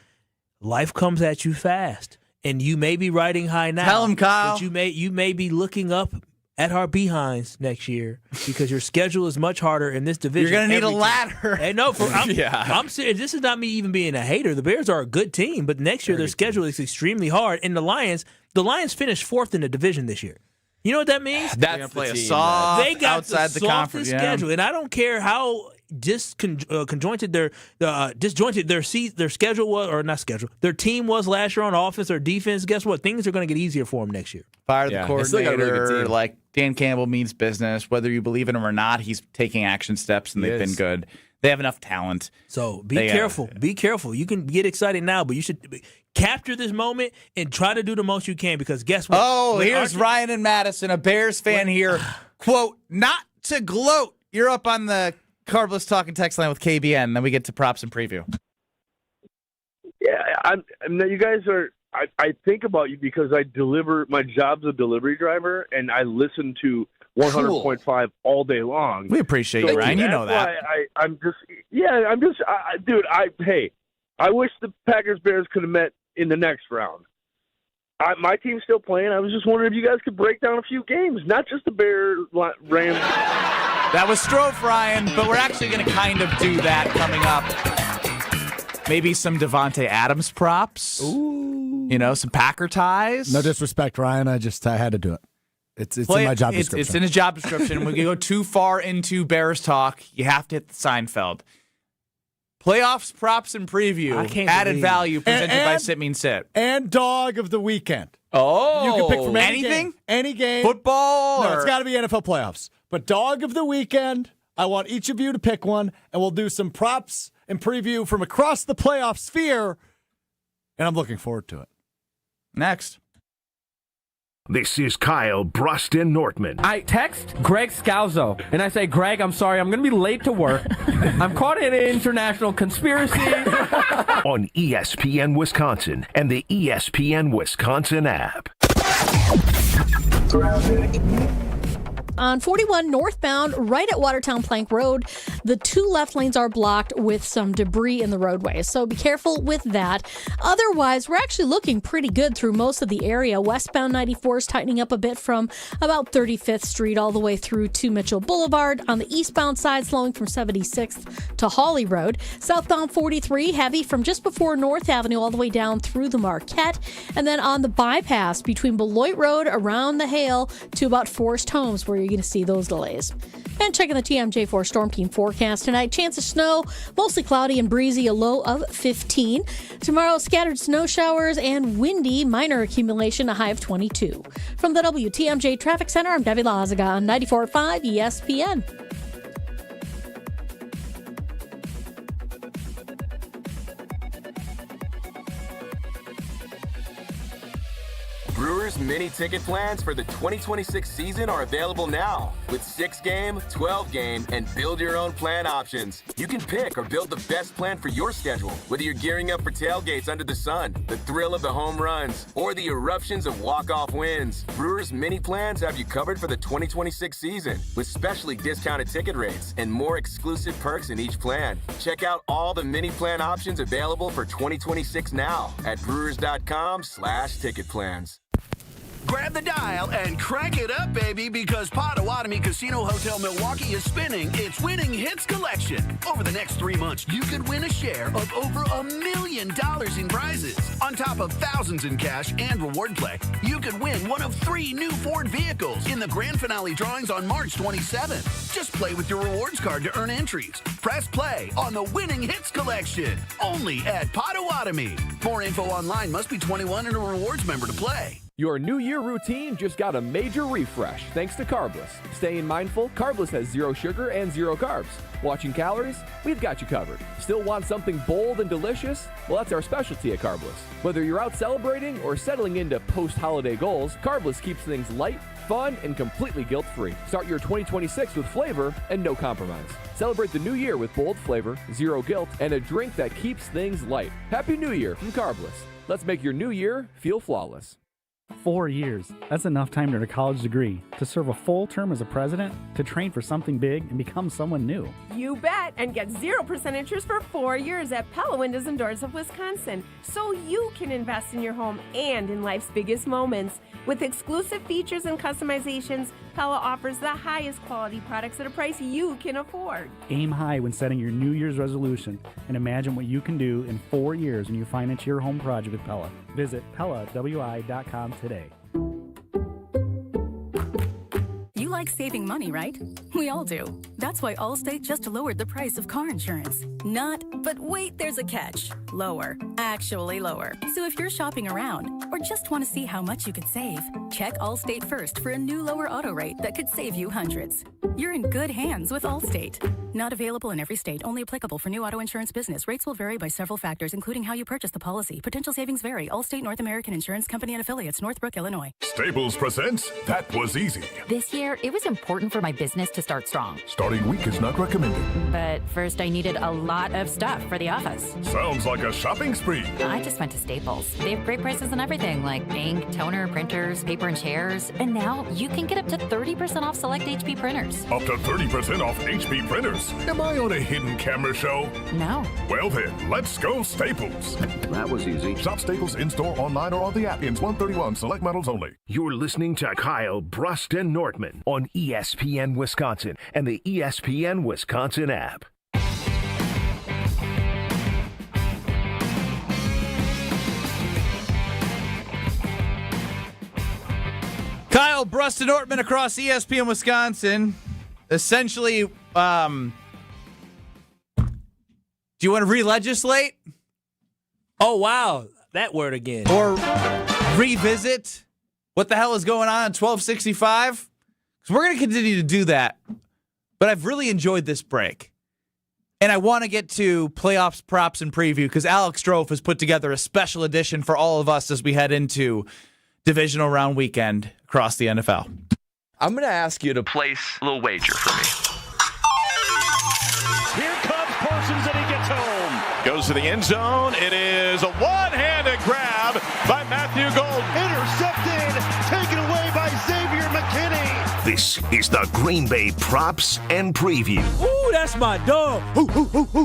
life comes at you fast, and you may be riding high now. Tell 'em, Kyle. But you may be looking up at our behinds next year because your schedule is much harder in this division. You're going to need a ladder. Hey, no, I'm serious. This is not me even being a hater. The Bears are a good team, but next year their schedule is extremely hard. And the Lions finished fourth in the division this year. You know what that means? That's the play a team. soft They got outside the the conference softest schedule, and I don't care how disjointed their schedule was, or not schedule, their team was last year on offense or defense. Guess what? Things are going to get easier for them next year. Fire the they still got a really good coordinator. team. Dan Campbell means business. Whether you believe in him or not, he's taking action steps, and they've been good. They have enough talent. So be careful. Be careful. You can get excited now, but you should capture this moment and try to do the most you can, because guess what? Oh, here's Ryan and Madison, a Bears fan here. Quote, not to gloat. You're up on the Carbless Talking text line with KBN. Then we get to props and preview. Yeah, you guys are. I think about you because I deliver. My job's a delivery driver, and I listen to 100.5 all day long. We appreciate you, Ryan. You know that. Dude. I wish the Packers Bears could have met in the next round. My team's still playing. I was just wondering if you guys could break down a few games, not just the Rams. That was Strofe, Ryan, but we're actually going to kind of do that coming up. Maybe some Devontae Adams props. Ooh. You know, some Packer ties. No disrespect, Ryan. I had to do it. It's in my job description. It's in his job description. When we go too far into Bears talk, you have to hit the Seinfeld. Playoffs, props, and preview. Added value presented by Sit Mean Sit. And dog of the weekend. Oh. You can pick from anything? Any game. Football? No, it's got to be NFL playoffs. But dog of the weekend, I want each of you to pick one, and we'll do some props and preview from across the playoff sphere, and I'm looking forward to it. Next. This is Kyle, Brust, and Nortman. I text Greg Scalzo, and I say, Greg, I'm sorry, I'm going to be late to work. I'm caught in an international conspiracy. On ESPN Wisconsin and the ESPN Wisconsin app. On 41 northbound, right at Watertown Plank Road, the two left lanes are blocked with some debris in the roadway, so be careful with that. Otherwise, we're actually looking pretty good through most of the area. Westbound 94 is tightening up a bit from about 35th Street all the way through to Mitchell Boulevard. On the eastbound side, slowing from 76th to Hawley Road. Southbound 43, heavy from just before North Avenue all the way down through the Marquette. And then on the bypass between Beloit Road around the Hale to about Forest Homes, where you're going to see those delays. And checking the TMJ4 Storm Team forecast tonight, chance of snow, mostly cloudy and breezy, a low of 15. Tomorrow, scattered snow showers and windy, minor accumulation, a high of 22. From the WTMJ Traffic Center, I'm Debbie Lazaga on 94.5 ESPN. Brewers mini ticket plans for the 2026 season are available now with 6-game, 12-game, and build-your-own plan options. You can pick or build the best plan for your schedule, whether you're gearing up for tailgates under the sun, the thrill of the home runs, or the eruptions of walk-off wins. Brewers mini plans have you covered for the 2026 season with specially discounted ticket rates and more exclusive perks in each plan. Check out all the mini plan options available for 2026 now at brewers.com/ticket plans. Grab the dial and crank it up, baby, because Potawatomi Casino Hotel Milwaukee is spinning its Winning Hits collection. Over the next 3 months, you could win a share of over $1 million in prizes. On top of thousands in cash and reward play, you could win one of 3 new Ford vehicles in the grand finale drawings on March 27th. Just play with your rewards card to earn entries. Press play on the Winning Hits collection, only at Potawatomi. More info online. Must be 21 and a rewards member to play. Your New Year routine just got a major refresh thanks to Carbless. Staying mindful, Carbless has 0 sugar and 0 carbs. Watching calories? We've got you covered. Still want something bold and delicious? Well, that's our specialty at Carbless. Whether you're out celebrating or settling into post-holiday goals, Carbless keeps things light, fun, and completely guilt-free. Start your 2026 with flavor and no compromise. Celebrate the new year with bold flavor, 0 guilt, and a drink that keeps things light. Happy New Year from Carbless. Let's make your new year feel flawless. 4 years. That's enough time to earn a college degree, to serve a full term as a president, to train for something big and become someone new. You bet, and get 0% interest for 4 years at Pella Windows and Doors of Wisconsin, so you can invest in your home and in life's biggest moments. With exclusive features and customizations, Pella offers the highest quality products at a price you can afford. Aim high when setting your New Year's resolution, and imagine what you can do in 4 years when you finance your home project with Pella. Visit PellaWI.com today. You like saving money, right? We all do. That's why Allstate just lowered the price of car insurance. But wait, there's a catch. Lower. Actually lower. So if you're shopping around or just want to see how much you could save, check Allstate first for a new lower auto rate that could save you hundreds. You're in good hands with Allstate. Not available in every state. Only applicable for new auto insurance business. Rates will vary by several factors, including how you purchase the policy. Potential savings vary. Allstate North American Insurance Company and Affiliates, Northbrook, Illinois. Staples presents That Was Easy. This year, it was important for my business to start strong. Starting week is not recommended. But first, I needed a lot of stuff for the office. Sounds like a shopping spree. I just went to Staples. They have great prices on everything, like ink, toner, printers, paper, and chairs. And now you can get up to 30% off select HP printers. Up to 30% off HP printers. Am I on a hidden camera show? No. Well then, let's go Staples. That was easy. Shop Staples in-store, online, or on the app. Ends 131. Select models only. You're listening to Kyle, Brust, and Nortman on ESPN Wisconsin and the ESPN Wisconsin app. Kyle, Brust, and Nortman across ESPN Wisconsin. Essentially, do you want to re-legislate? Oh, wow. That word again. Or revisit what the hell is going on 1265? Because we're going to continue to do that. But I've really enjoyed this break. And I want to get to playoffs, props, and preview because Alex Strofe has put together a special edition for all of us as we head into divisional round weekend across the NFL. I'm going to ask you to place a little wager for me. Here comes Parsons and he gets home. Goes to the end zone. It is a one-handed grab by Matthew Gold. Intercepted, taken away by Xavier McKinney. This is the Green Bay Props and Preview. Ooh, that's my dog.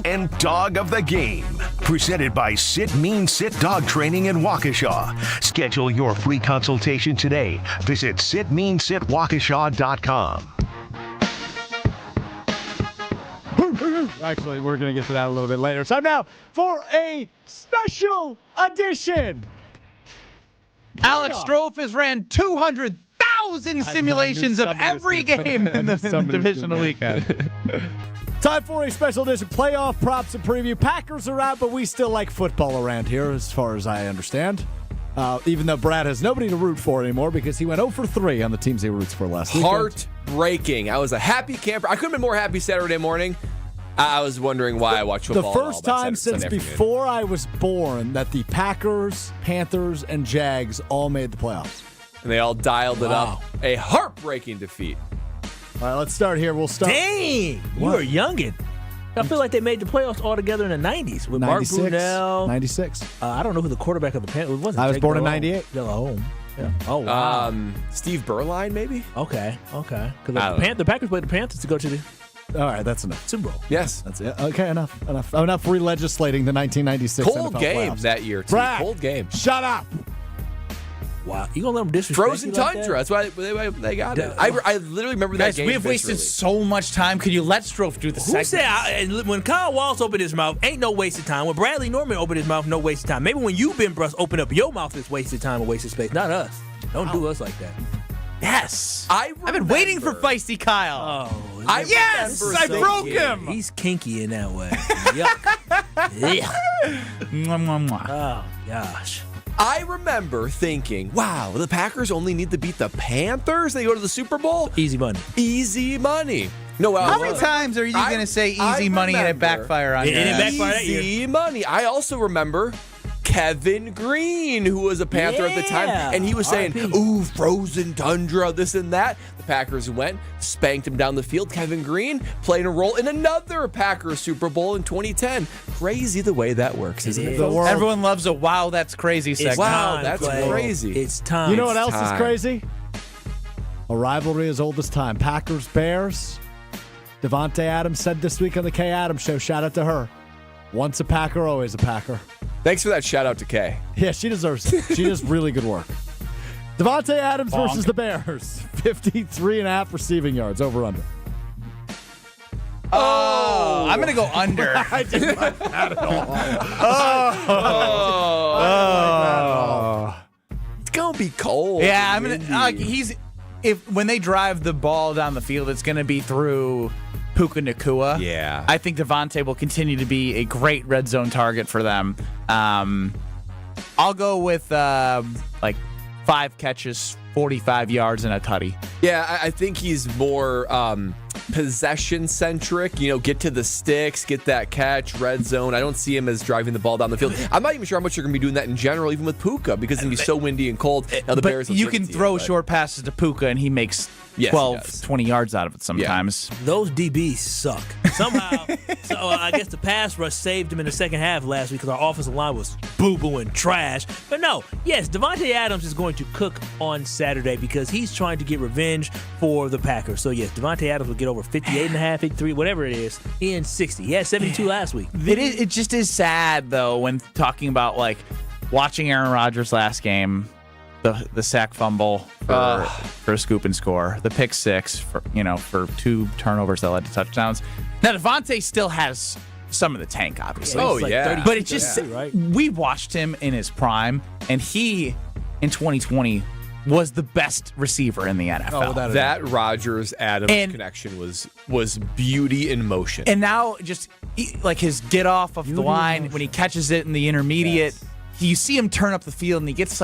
And Dog of the Game. Presented by Sit Mean Sit Dog Training in Waukesha. Schedule your free consultation today. Visit sitmeansitwaukesha.com. Actually, we're going to get to that a little bit later. So now for a special edition. Alex Strofe has ran 200,000 simulations of every game in the divisional weekend. Time for a special edition playoff props and preview. Packers are out, but we still like football around here, as far as I understand. Even though Brad has nobody to root for anymore because he went 0 for 3 on the teams he roots for last week. Heartbreaking. I was a happy camper. I couldn't have been more happy Saturday morning. I was wondering why I watched football. The first time since before I was born that the Packers, Panthers, and Jags all made the playoffs. And they all dialed it up. A heartbreaking defeat. All right, let's start here. We'll start. Dang, you were youngin'. I feel like they made the playoffs all together in the 90s with Mark Brunell. 96. I don't know who the quarterback of the Panthers was. I was born in 98. Yeah. Oh, wow. Steve Berline, maybe? Okay. Because the Packers played the Panthers to go to the All right, that's enough. Super Bowl. Yes. That's it. Okay, enough re-legislating the 1996 Cold NFL game playoffs. that year, too. Brad, cold game. Shut up. Wow. You going to let them disrespect Frozen tundra. That's why they got it. I literally remember that game. We have wasted so much time. Could you let Strofe do the Who segment? said when Kyle Wallace opened his mouth, ain't no wasted time. When Bradley Nortman opened his mouth, no wasted time. Maybe when you, Ben Brust, open up your mouth, it's wasted time and wasted space. Not us. Don't do us like that. Yes. I've been waiting for Feisty Kyle. Oh, I broke him. He's kinky in that way. Yuck. Oh, gosh. I remember thinking, wow, the Packers only need to beat the Panthers? They go to the Super Bowl? Easy money. Easy money. No, How many times are you going to say easy money and it backfire on you? It didn't backfire that year. Easy money. I also remember Kevin Green, who was a Panther at the time, and he was saying, ooh, frozen tundra, this and that. The Packers went, spanked him down the field. Kevin Green playing a role in another Packers Super Bowl in 2010. Crazy the way that works, isn't it? Everyone loves a wow, that's crazy segment. Wow, that's crazy. It's time. You know what else is crazy? A rivalry as old as time. Packers-Bears. Devontae Adams said this week on the Kay Adams Show, shout out to her, once a Packer, always a Packer. Thanks for that shout out to Kay. Yeah, she deserves it. She does really good work. Devontae Adams versus the Bears. 53.5 receiving yards, over under. Oh, I'm going to go under. I didn't like that at all. It's going to be cold. Yeah, I'm going to. when they drive the ball down the field, it's going to be through Puka Nacua. Yeah. I think Devontae will continue to be a great red zone target for them. I'll go with 5 catches, 45 yards, and a tutty. Yeah, I think he's more possession-centric. Get to the sticks, get that catch, red zone. I don't see him as driving the ball down the field. I'm not even sure how much you're going to be doing that in general, even with Puka, because it's going to be so windy and cold. Now, the Bears you can throw short passes to Puka, and he makes 12, 20 yards out of it sometimes. Yeah. Those DBs suck. Somehow, I guess the pass rush saved him in the second half last week because our offensive line was boo-boo and trash. But no, yes, Devontae Adams is going to cook on Saturday because he's trying to get revenge for the Packers. So, yes, Devontae Adams will get over 58.5, 53, whatever it is, in 60. He had 72 last week. It just is sad, though, when talking about, watching Aaron Rodgers last game, the sack fumble for a scoop and score, the pick six for 2 turnovers that led to touchdowns. Now, Devontae still has some of the tank, obviously. But it's just, we watched him in his prime, and he, in 2020, was the best receiver in the NFL. That Rodgers-Adams connection was beauty in motion. And now, just his get off of the line when he catches it in the intermediate, you see him turn up the field, and he gets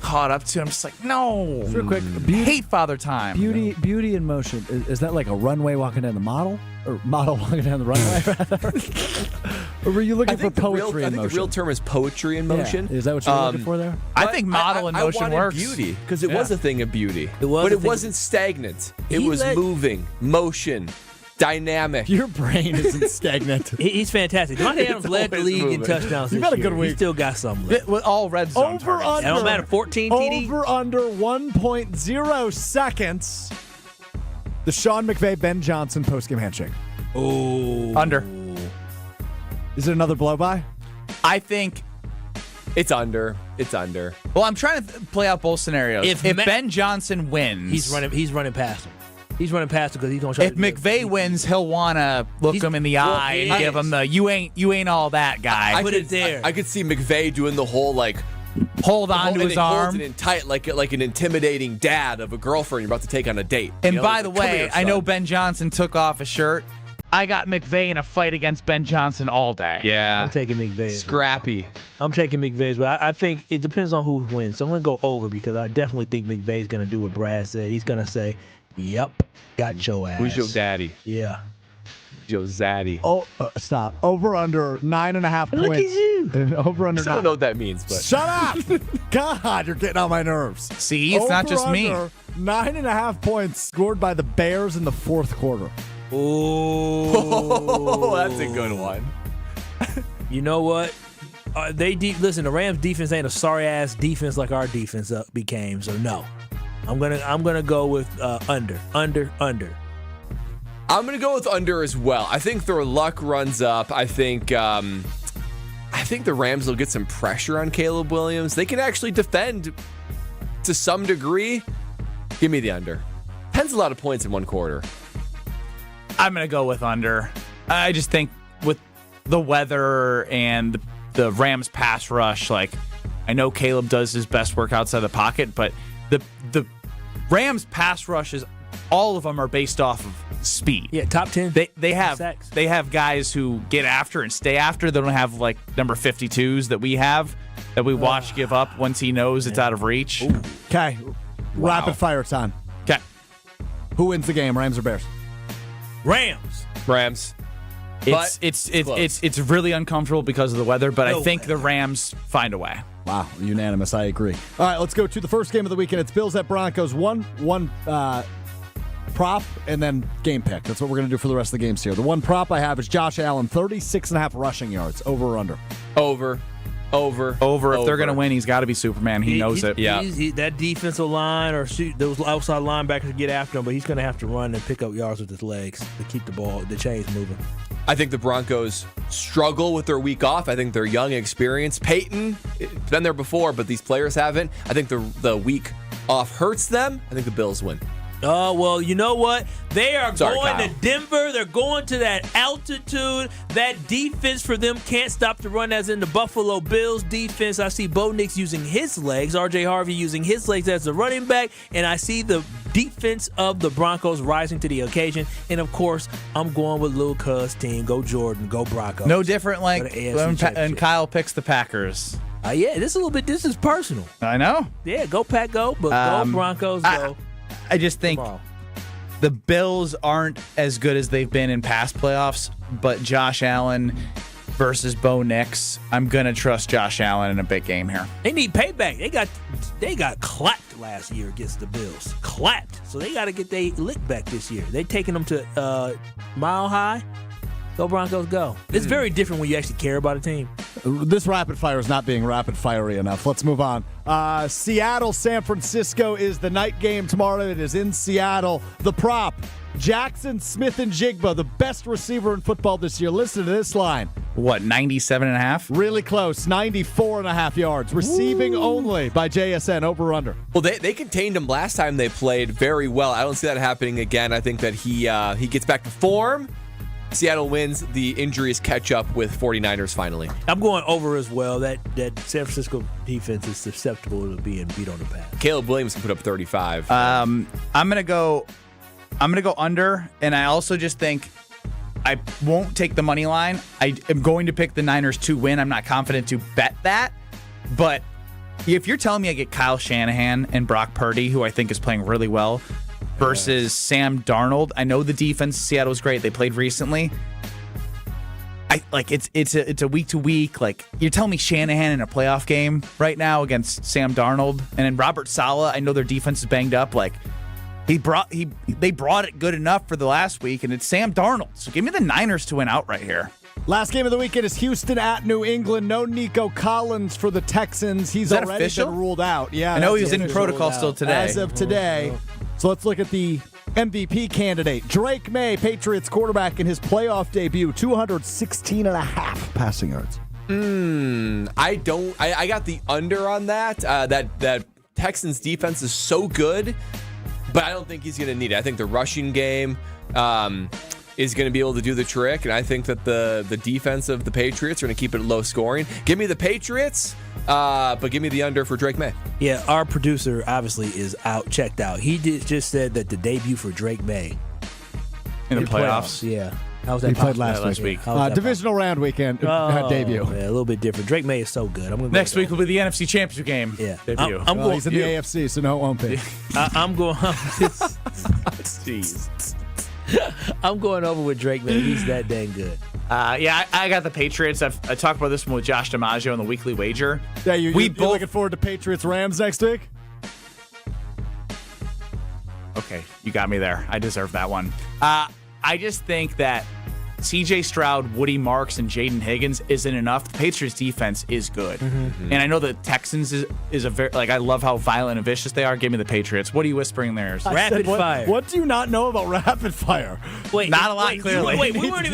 caught up to him. Just no. Real quick, hate Father Time. Beauty in motion. Is that like a runway walking down the model? Or model walking down the runway, rather? Or were you looking for poetry in motion? I think the real term is poetry in motion. Yeah. Is that what you're looking for there? I think model in motion works. Beauty, because it was a thing of beauty. But it wasn't stagnant. It was moving, motion, dynamic. Your brain isn't stagnant. He's fantastic. Devontae Adams led the league in touchdowns. You got a good week. He still got some left. With all red zone over under. It don't matter. 14 TD. Over under 1.0 seconds. The Sean McVay, Ben Johnson postgame handshake. Oh. Under. Is it another blow by? I think it's under. It's under. Well, I'm trying to play out both scenarios. If Ben Johnson wins, he's running past him. He's running past him because he's going to try. If McVay wins, he'll want to look him in the eye and give him the you ain't all that guy. Put it there. I could see McVay doing the whole hold on to his arm, it in tight, like an intimidating dad of a girlfriend you're about to take on a date. And by the way, I know Ben Johnson took off his shirt. I got McVay in a fight against Ben Johnson all day. Yeah, I'm taking McVay. Scrappy. I'm taking McVay, but I think it depends on who wins. So I'm going to go over because I definitely think McVay's going to do what Brad said. He's going to say, "Yep, got your ass." Who's your daddy? Yeah. Joe Zaddy. Oh, stop. Over under 9.5 points. Look at you. Over under. I don't know what that means, but shut up. God, you're getting on my nerves. See, it's not just me. 9.5 points scored by the Bears in the fourth quarter. Oh, that's a good one. You know what? Listen, the Rams defense ain't a sorry ass defense like our defense became. So no, I'm gonna go with under. I'm going to go with under as well. I think their luck runs up. I think the Rams will get some pressure on Caleb Williams. They can actually defend to some degree. Give me the under. 10's a lot of points in one quarter. I'm going to go with under. I just think with the weather and the Rams pass rush, I know Caleb does his best work outside the pocket, but the Rams pass rushes, all of them are based off of speed. Yeah, top 10. They have guys who get after and stay after. They don't have number 52s that we have that we watch give up once he knows it's out of reach. Okay, rapid fire time. Okay, who wins the game, Rams or Bears? Rams. It's really uncomfortable because of the weather, but I think the Rams find a way. Wow, unanimous. I agree. All right, let's go to the first game of the weekend. It's Bills at Broncos. One prop and then game pick. That's what we're going to do for the rest of the games here. The one prop I have is Josh Allen, 36.5 rushing yards. Over or under? Over. If they're going to win, he's got to be Superman. He knows it. Yeah. That defensive line or those outside linebackers get after him, but he's going to have to run and pick up yards with his legs to keep the chains moving. I think the Broncos struggle with their week off. I think they're young, experienced. Peyton, been there before, but these players haven't. I think the week off hurts them. I think the Bills win. Well, you know what? They are Sorry, going Kyle. to Denver. They're going to that altitude. That defense for them can't stop the run, as in the Buffalo Bills defense. I see Bo Nix using his legs, R.J. Harvey using his legs as the running back, and I see the defense of the Broncos rising to the occasion. And, of course, I'm going with Lil Cuz team. Go Jordan. Go Broncos. No different like Go to AFC when Championship. Kyle picks the Packers. Yeah, this is personal. I know. Yeah, go Pack, go, but go Broncos, go. I just think tomorrow. the Bills aren't as good as they've been in past playoffs, but Josh Allen versus Bo Nix, I'm going to trust Josh Allen in a big game here. They need payback. They got clapped last year against the Bills. Clapped. So they got to get their lick back this year. They taking them to Mile High. Go Broncos, go. It's very different when you actually care about a team. This rapid fire is not being rapid fiery enough. Let's move on. Seattle, San Francisco is the night game tomorrow. It is in Seattle. The prop, Jackson Smith and Jigba, the best receiver in football this year. Listen to this line. What, 97.5? Really close, 94.5 yards. Receiving only by JSN, over under. Well, they contained him last time they played very well. I don't see that happening again. I think that he gets back to form. Seattle wins. The injuries catch up with 49ers finally. I'm going over as well. That San Francisco defense is susceptible to being beat on the pass. Caleb Williams can put up 35. I'm gonna go under, and I also just think I won't take the money line. I am going to pick the Niners to win. I'm not confident to bet that, but if you're telling me I get Kyle Shanahan and Brock Purdy, who I think is playing really well, versus Sam Darnold. I know the defense in Seattle is great. They played recently. It's a week to week. Like, you're telling me Shanahan in a playoff game right now against Sam Darnold, and then Robert Saleh. I know their defense is banged up. Like, they brought it good enough for the last week, and it's Sam Darnold. So give me the Niners to win outright here. Last game of the weekend is Houston at New England. No Nico Collins for the Texans. He's already been ruled out. Yeah, I know he's in protocol still today. As of today. So let's look at the MVP candidate. Drake May, Patriots quarterback, in his playoff debut, 216.5 passing yards. I got the under on that. That Texans defense is so good, but I don't think he's going to need it. I think the rushing game is going to be able to do the trick, and I think that the defense of the Patriots are going to keep it low scoring. Give me the Patriots, but give me the under for Drake May. Yeah, our producer obviously is checked out. He just said that the debut for Drake May in the playoffs. Yeah. How was that? He played last week. Divisional round weekend debut. Yeah, a little bit different. Drake May is so good. Next week will be the NFC Championship game. Yeah. Debut. He's in the AFC, so no, it won't be. I'm going. Jeez. I'm going over with Drake May. He's that dang good. I got the Patriots. I talked about this one with Josh DiMaggio on the weekly wager. Yeah, you're looking forward to Patriots-Rams next week? Okay, you got me there. I deserve that one. I just think that C.J. Stroud, Woody Marks, and Jaden Higgins isn't enough. The Patriots defense is good. And I know the Texans is a very, I love how violent and vicious they are. Give me the Patriots. What are you whispering there? Rapid fire. What do you not know about rapid fire? Wait, not a lot, clearly.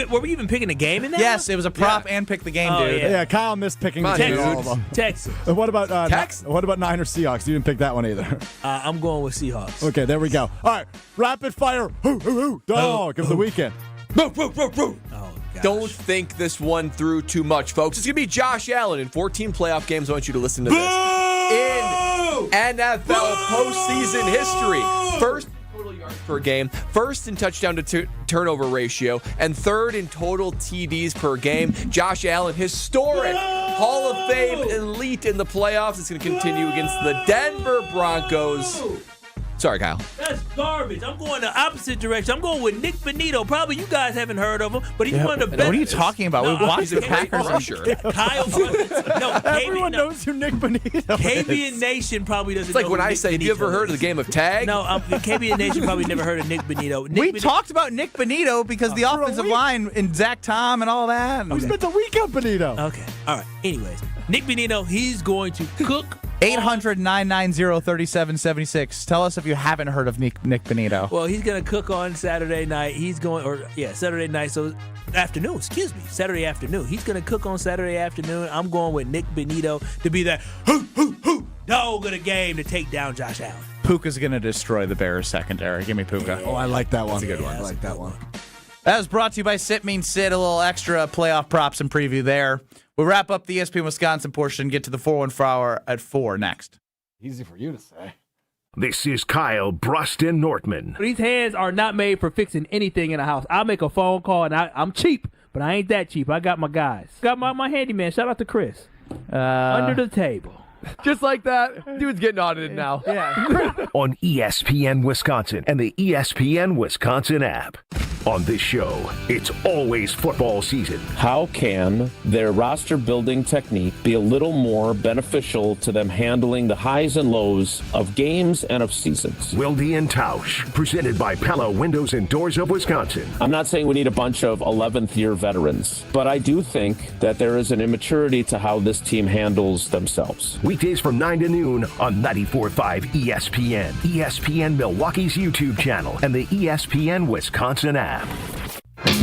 Were we even picking a game in that? Yes, it was a prop and pick the game, dude. Yeah, Kyle missed picking the game. All of them. Texas. What about What about Niners Seahawks? You didn't pick that one either. I'm going with Seahawks. Okay, there we go. All right, rapid fire. Dog of the weekend. Don't think this one through too much, folks. It's going to be Josh Allen in 14 playoff games. I want you to listen to this. In NFL postseason history, first in total yards per game, first in touchdown to turnover ratio, and third in total TDs per game. Josh Allen, historic Hall of Fame elite in the playoffs. It's going to continue against the Denver Broncos. Sorry, Kyle. That's garbage. I'm going the opposite direction. I'm going with Nick Bonito. Probably you guys haven't heard of him, but he's one of the best. What are you talking about? We've watched the Packers. Kyle. Everyone knows who Nick Bonito is. KBN Nation probably doesn't know. It's like when I say, have you ever heard of the game of tag? No, KBN Nation probably never heard of Nick Bonito. We talked about Nick Bonito because the offensive line and Zach Tom and all that. We spent the week on Bonito. Okay. All right. Anyways, Nick Bonito, he's going to cook. 800-990-3776. Tell us if you haven't heard of Nick Bonito. Well, he's going to cook on Saturday night. Saturday night. So afternoon, Saturday afternoon. He's going to cook on Saturday afternoon. I'm going with Nick Bonito to be that dog of the game to take down Josh Allen. Puka's going to destroy the Bears secondary. Give me Puka. Oh, I like that one. That's a good one. I like that one. That was brought to you by Sit Means Sit. A little extra playoff props and preview there. We'll wrap up the ESPN Wisconsin portion and get to the 414 hour at 4 next. Easy for you to say. This is Kyle, Brust, and Nortman. These hands are not made for fixing anything in the house. I'll make a phone call, and I'm cheap, but I ain't that cheap. I got my guys. Got my handyman. Shout out to Chris. Under the table. Just like that, dude's getting audited now. Yeah. On ESPN Wisconsin and the ESPN Wisconsin app. On this show, it's always football season. How can their roster building technique be a little more beneficial to them handling the highs and lows of games and of seasons? Wilde and Tausch, presented by Pella Windows and Doors of Wisconsin. I'm not saying we need a bunch of 11th year veterans, but I do think that there is an immaturity to how this team handles themselves. Weekdays from 9 to noon on 94.5 ESPN, ESPN Milwaukee's YouTube channel, and the ESPN Wisconsin app.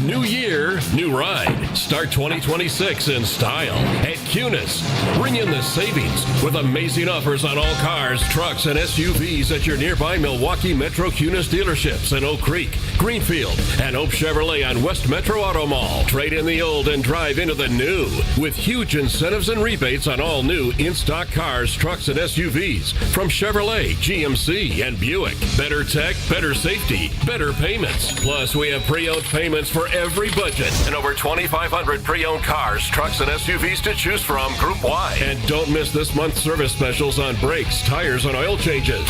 New year, new ride. Start 2026 in style at Cunis. Bring in the savings with amazing offers on all cars, trucks, and SUVs at your nearby Milwaukee Metro Cunis dealerships in Oak Creek, Greenfield, and Oak Chevrolet on West Metro Auto Mall. Trade in the old and drive into the new with huge incentives and rebates on all new in-stock cars, trucks, and SUVs from Chevrolet, GMC, and Buick. Better tech, better safety, better payments. Plus, we have pre-owned payments for every budget and over 2,500 pre-owned cars, trucks, and SUVs to choose from group-wide. And don't miss this month's service specials on brakes, tires, and oil changes.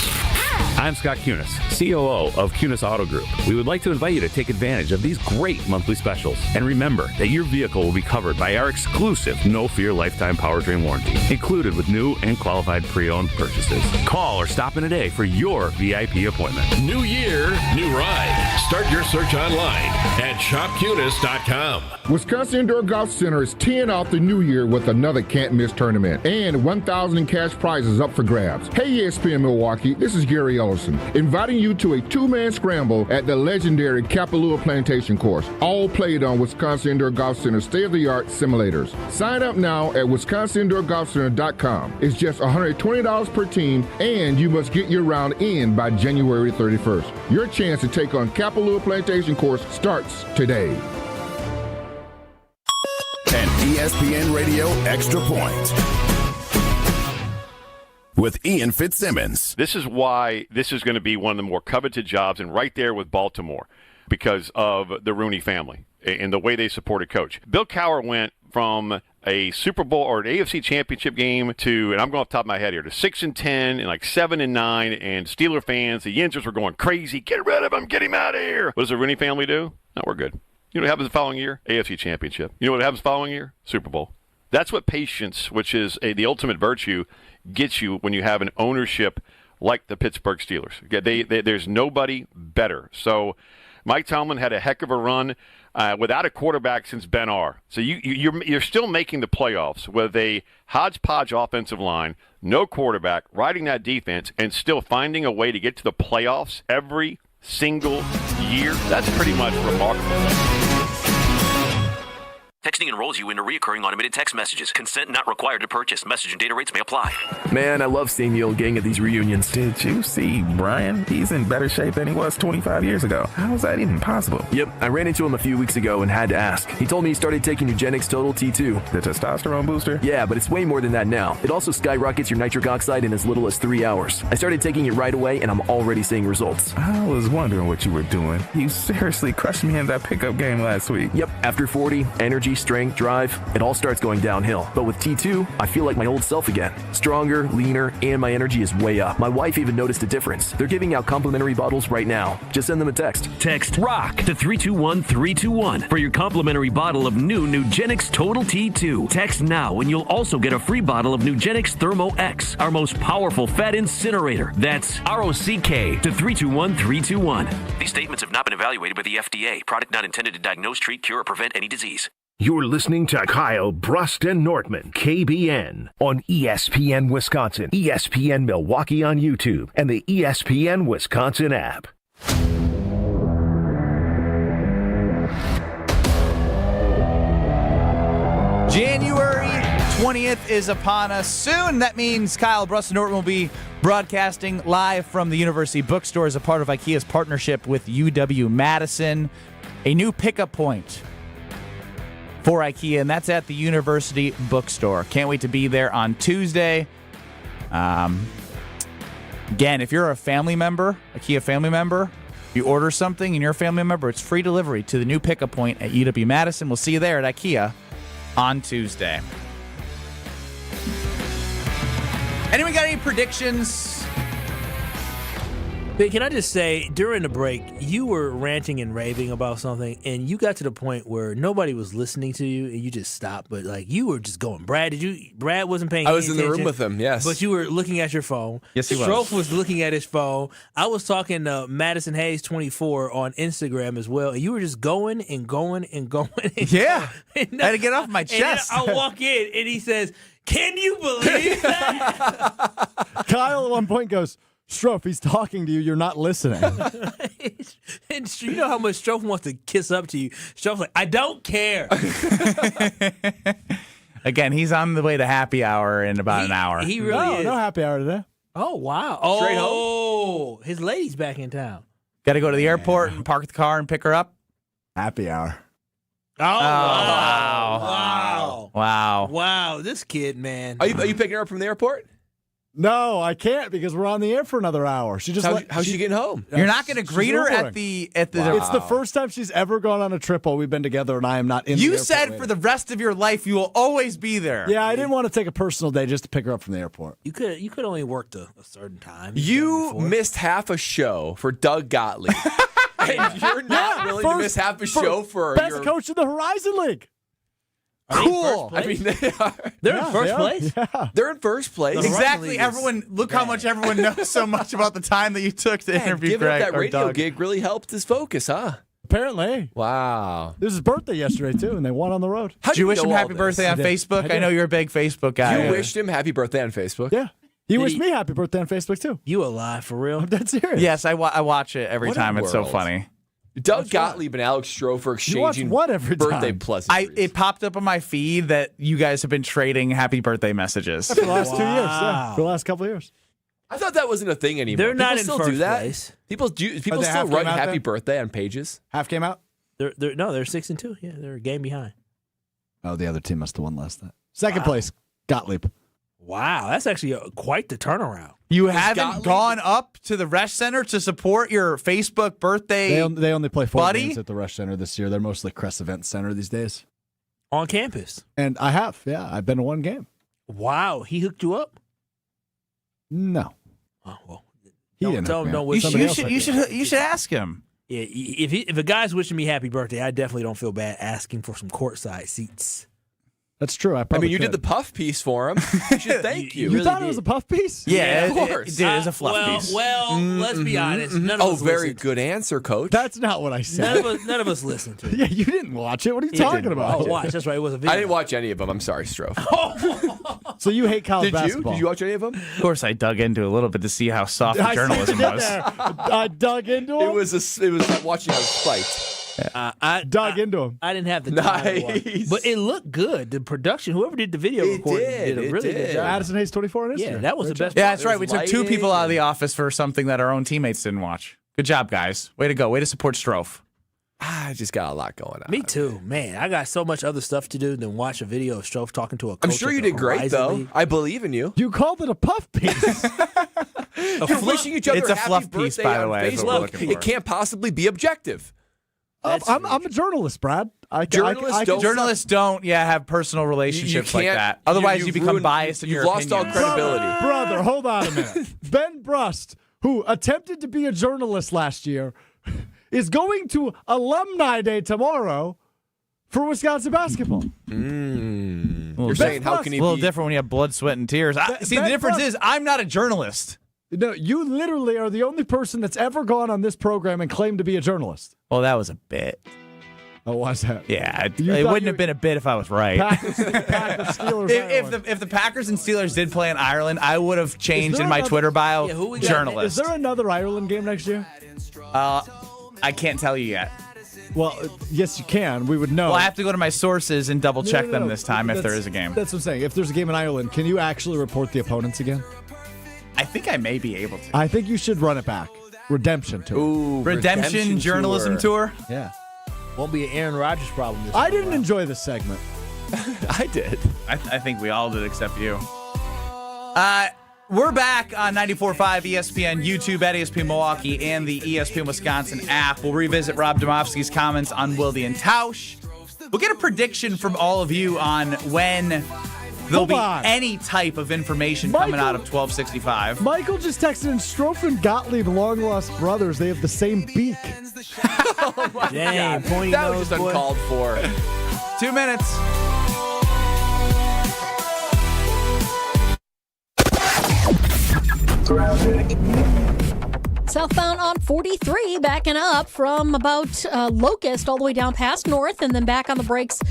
I'm Scott Kunis, COO of Kunis Auto Group. We would like to invite you to take advantage of these great monthly specials. And remember that your vehicle will be covered by our exclusive no-fear lifetime powertrain warranty, included with new and qualified pre-owned purchases. Call or stop in today for your VIP appointment. New year, new ride. Start your search online at shopkunis.com. Wisconsin Indoor Golf Center is teeing off the new year with another can't-miss tournament and 1,000 in cash prizes up for grabs. Hey, ESPN Milwaukee, this is Gary Ellison, inviting you to a two-man scramble at the legendary Kapalua Plantation course, all played on Wisconsin Indoor Golf Center state-of-the-art simulators. Sign up now at wisconsinindoorgolfcenter.com. It's just $120 per team, and you must get your round in by January 31st. Your chance to take on Kapalua Plantation course starts today. An ESPN Radio Extra Point with Ian Fitzsimmons. This is why this is going to be one of the more coveted jobs, and right there with Baltimore, because of the Rooney family and the way they supported Coach. Bill Cowher went from a Super Bowl or an AFC Championship game to, and I'm going off the top of my head here, to 6-10 and like 7-9, and Steeler fans, the Yinzers were going crazy. Get rid of him. Get him out of here. What does the Rooney family do? No, we're good. You know what happens the following year? AFC Championship. You know what happens the following year? Super Bowl. That's what patience, which is the ultimate virtue, gets you when you have an ownership like the Pittsburgh Steelers. There's nobody better. So Mike Tomlin had a heck of a run without a quarterback since Ben R. So you're still making the playoffs with a hodgepodge offensive line, no quarterback, riding that defense, and still finding a way to get to the playoffs every single year. That's pretty much remarkable. Texting enrolls you into recurring automated text messages. Consent not required to purchase. Message and data rates may apply. Man, I love seeing the old gang at these reunions. Did you see Brian? He's in better shape than he was 25 years ago. How is that even possible? Yep, I ran into him a few weeks ago and had to ask. He told me he started taking Nugenix Total T2. The testosterone booster? Yeah, but it's way more than that now. It also skyrockets your nitric oxide in as little as 3 hours. I started taking it right away, and I'm already seeing results. I was wondering what you were doing. You seriously crushed me in that pickup game last week. Yep, after 40, energy, strength, drive, it all starts going downhill. But with T2, I feel like my old self again. Stronger, leaner, and my energy is way up. My wife even noticed a difference. They're giving out complimentary bottles right now. Just send them a text. Text ROCK to 321-321 for your complimentary bottle of new Nugenix Total T2. Text now and you'll also get a free bottle of Nugenix Thermo X, our most powerful fat incinerator. That's ROCK to 321-321. These statements have not been evaluated by the FDA. Product not intended to diagnose, treat, cure, or prevent any disease. You're listening to Kyle, Brust, and Nortman, KBN, on ESPN Wisconsin, ESPN Milwaukee on YouTube, and the ESPN Wisconsin app. January 20th is upon us soon. That means Kyle, Brust, and Nortman will be Broadcasting live from the University Bookstore as a part of IKEA's partnership with UW-Madison. A new pickup point for IKEA, and that's at the University Bookstore. Can't wait to be there on Tuesday. Again, if you're a family member, IKEA family member, you order something and you're a family member, it's free delivery to the new pickup point at UW-Madison. We'll see you there at IKEA on Tuesday. Anyone got any predictions? But can I just say, during the break, you were ranting and raving about something, and you got to the point where nobody was listening to you, and you just stopped. But like you were just going, Brad wasn't paying. I was any in the room attention, with him. Yes, but you were looking at your phone. Yes, he was. Strofe was looking at his phone. I was talking to Madison Hayes 24 on Instagram as well, and you were just going and going and going. And Yeah, going. I had to get off my chest. And I walk in, and he says, "Can you believe that?" Kyle at one point goes, Strofe, he's talking to you. You're not listening. And you know how much Strofe wants to kiss up to you. Strofe's like, I don't care. Again, he's on the way to happy hour in about an hour. He really is. No happy hour today. Oh, wow. Straight home? His lady's back in town. Got to go to the airport and park the car and pick her up. Happy hour. Oh, wow. Wow. Wow, this kid, man. Are you picking her up from the airport? No, I can't because we're on the air for another hour. She just How's she getting home? You're not going to greet her Ubering. at the. Wow. It's the first time she's ever gone on a trip while we've been together, and I am not in the You airport said waiting. for the rest of your life you will always be there. Yeah, I didn't want to take a personal day just to pick her up from the airport. You could only worked a certain time. You missed half a show for Doug Gottlieb. And you're not willing to miss half a show for best your coach in the Horizon League. Cool. I mean, they are. They're in first place? Yeah. They're in first place. Exactly. Everyone, look how much everyone knows so much about the time that you took to interview Giving up Greg that or radio Doug. gig really helped his focus, huh? Apparently. Wow. It was his birthday yesterday, too, and they won on the road. How Did you do wish him know all happy this? birthday on I did. Facebook? I did. I know you're a big Facebook guy. You wished him happy birthday on Facebook? Yeah. He wished he- me happy birthday on Facebook, too. You alive for real? I'm dead serious. Yes, I watch it every What a time. It's so world. funny. Doug Gottlieb and Alex Strofe are exchanging what every birthday time? pleasantries. It popped up on my feed that you guys have been trading happy birthday messages. For the last 2 years, yeah. For the last couple of years. I thought that wasn't a thing anymore. They're not People in still first do that? place. People they still half write game out happy there? birthday on pages. Half came out? They're 6-2. Yeah, they're a game behind. Oh, the other team must have won last night. Second place, Gottlieb. Wow, that's actually quite the turnaround. You haven't Gottlieb- gone up to the Resch Center to support your Facebook birthday. They only play 4 buddy? games at the Rush Center this year. They're mostly Crest Event Center these days. On campus. And I have, yeah. I've been to one game. Wow, he hooked you up? No. Oh, well. He Don't didn't tell hook him me don't up. wish Somebody You else hooked me up. should ask him. Yeah, if a guy's wishing me happy birthday, I definitely don't feel bad asking for some courtside seats. That's true. I I probably mean, you did the could. puff piece for him. You should thank you. You thought it was a puff piece? Yeah, of course. It is a fluff piece. Well, let's be honest. None of us very listened. good answer, Coach. That's not what I said. None of us listened to it. Yeah, you didn't watch it. What are you talking about? Oh, watch. That's right. It was a video. I didn't watch any of them. I'm sorry, Strofe. So you hate college Did you? basketball? Did you watch any of them? Of course, I dug into it a little bit to see how soft the I see journalism what you did was. there. I dug into him. It was like watching how it spiked. I dug into him. I didn't have the time to watch. Nice. But it looked good. The production, whoever did the video It recording, did, a it really did. good job. Addison Hayes 24 on Instagram. Yeah, that was the Great best. Yeah, part. that's right. We took 2 people out of the office for something that our own teammates didn't watch. Good job, guys. Way to go. Way to support Strofe. I just got a lot going on. Me too, man. I got so much other stuff to do than watch a video of Strofe talking to a coach. I'm sure you did great, though. I believe in you. You called it a puff piece. You're wishing each other It's a happy fluff piece, birthday by the on way, is what we're Facebook. looking It for. can't possibly be objective. I'm a journalist, Brad. Journalists don't- have personal relationships like can't- that. Otherwise, you you've become ruined- biased in you've your lost all opinions. credibility. Brother, hold on a minute. Ben Brust, who attempted to be a journalist last year, is going to Alumni Day tomorrow for Wisconsin basketball. You're saying how can he a little be? different when you have blood, sweat, and tears. See, the Ben difference Brust- is I'm not a journalist. No, you literally are the only person that's ever gone on this program and claimed to be a journalist. Well, that was a bit. Oh, why's that? Yeah, You it thought wouldn't you- have been a bit if I was right. Packers, Steelers, If the Packers and Steelers did play in Ireland, I would have changed there in my another- Twitter bio who we got? journalist. Is there another Ireland game next year? I can't tell you yet. Well, yes, you can. We would know. Well, I have to go to my sources and double check No, them no. this time if there That's- is a game. That's what I'm saying. If there's a game in Ireland, can you actually report the opponents again? I think I may be able to. I think you should run it back. Redemption tour. Ooh, Redemption journalism tour. Yeah. Won't be an Aaron Rodgers problem this I time didn't around. enjoy this segment. I did. I think we all did except you. We're back on 94.5 ESPN, YouTube at ESPN Milwaukee, and the ESPN Wisconsin app. We'll revisit Rob Domofsky's comments on Wilde and Tausch. We'll get a prediction from all of you on when there'll be any type of information coming out of 1265. Michael just texted in Strofe and Gottlieb, long-lost brothers. They have the same beak. Oh my Dang, God. pointy That was nose, just boy. uncalled for. 2 minutes. Southbound on 43, backing up from about Locust all the way down past North, and then back on the brakes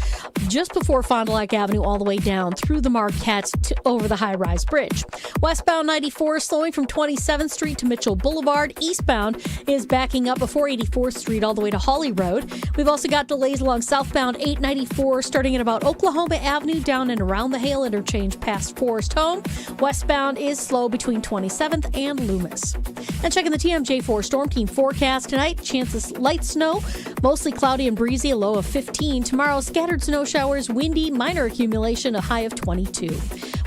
just before Fond du Lac Avenue all the way down through the Marquette to over the high-rise bridge. Westbound 94 slowing from 27th Street to Mitchell Boulevard. Eastbound is backing up before 84th Street all the way to Hawley Road. We've also got delays along southbound 894 starting at about Oklahoma Avenue down and around the Hale interchange past Forest Home. Westbound is slow between 27th and Loomis. And checking the TMJ4 Storm Team forecast tonight, chances light snow, mostly cloudy and breezy, a low of 15. Tomorrow, scattered snow showers, windy, minor accumulation, a high of 22.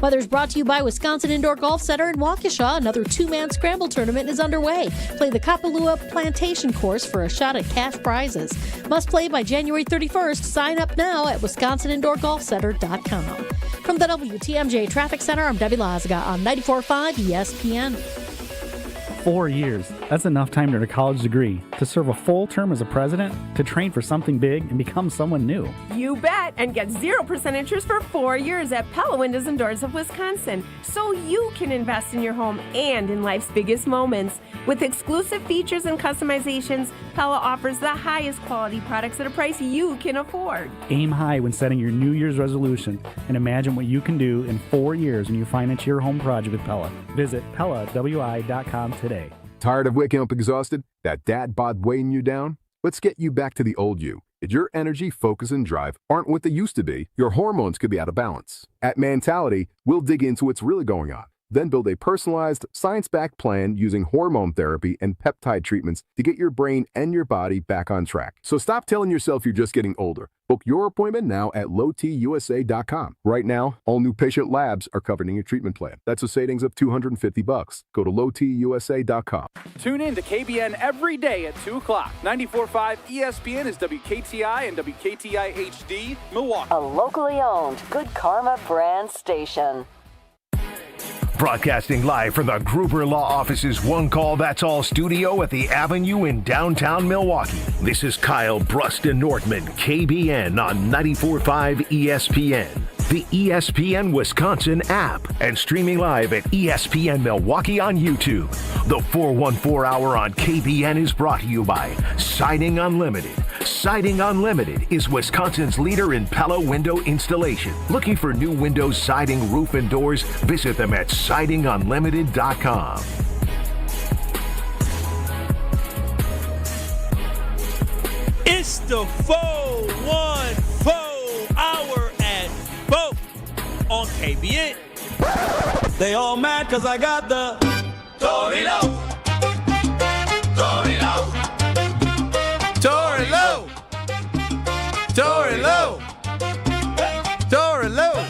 Weather is brought to you by Wisconsin Indoor Golf Center in Waukesha. Another two-man scramble tournament is underway. Play the Kapalua Plantation course for a shot at cash prizes. Must play by January 31st. Sign up now at wisconsinindoorgolfcenter.com. From the WTMJ Traffic Center, I'm Debbie Lazaga on 94.5 ESPN. 4 years. That's enough time to earn a college degree, to serve a full term as a president, to train for something big, and become someone new. You bet, and get 0% interest for 4 years at Pella Windows and Doors of Wisconsin, so you can invest in your home and in life's biggest moments. With exclusive features and customizations, Pella offers the highest quality products at a price you can afford. Aim high when setting your New Year's resolution, and imagine what you can do in 4 years when you finance your home project with Pella. Visit PellaWI.com today. Tired of waking up exhausted? That dad bod weighing you down? Let's get you back to the old you. If your energy, focus, and drive aren't what they used to be, your hormones could be out of balance. At Mentality, we'll dig into what's really going on, then build a personalized, science-backed plan using hormone therapy and peptide treatments to get your brain and your body back on track. So stop telling yourself you're just getting older. Book your appointment now at lowtusa.com. Right now, all new patient labs are covered in your treatment plan. That's a savings of $250. Go to lowtusa.com. Tune in to KBN every day at 2 o'clock. 94.5 ESPN is WKTI and WKTI HD, Milwaukee. A locally owned Good Karma brand station. Broadcasting live from the Gruber Law Office's One Call That's All studio at the Avenue in downtown Milwaukee. This is Kyle, Brust, and Nortman, KBN on 94.5 ESPN, the ESPN Wisconsin app, and streaming live at ESPN Milwaukee on YouTube. The 414 Hour on KBN is brought to you by Siding Unlimited. Siding Unlimited is Wisconsin's leader in Pella window installation. Looking for new windows, siding, roof, and doors? Visit them at sidingunlimited.com. It's the 414 Hour at Boat on KBN. They all mad cause I got the Torilo. Torilo. Torilo. Torilo. Torilo.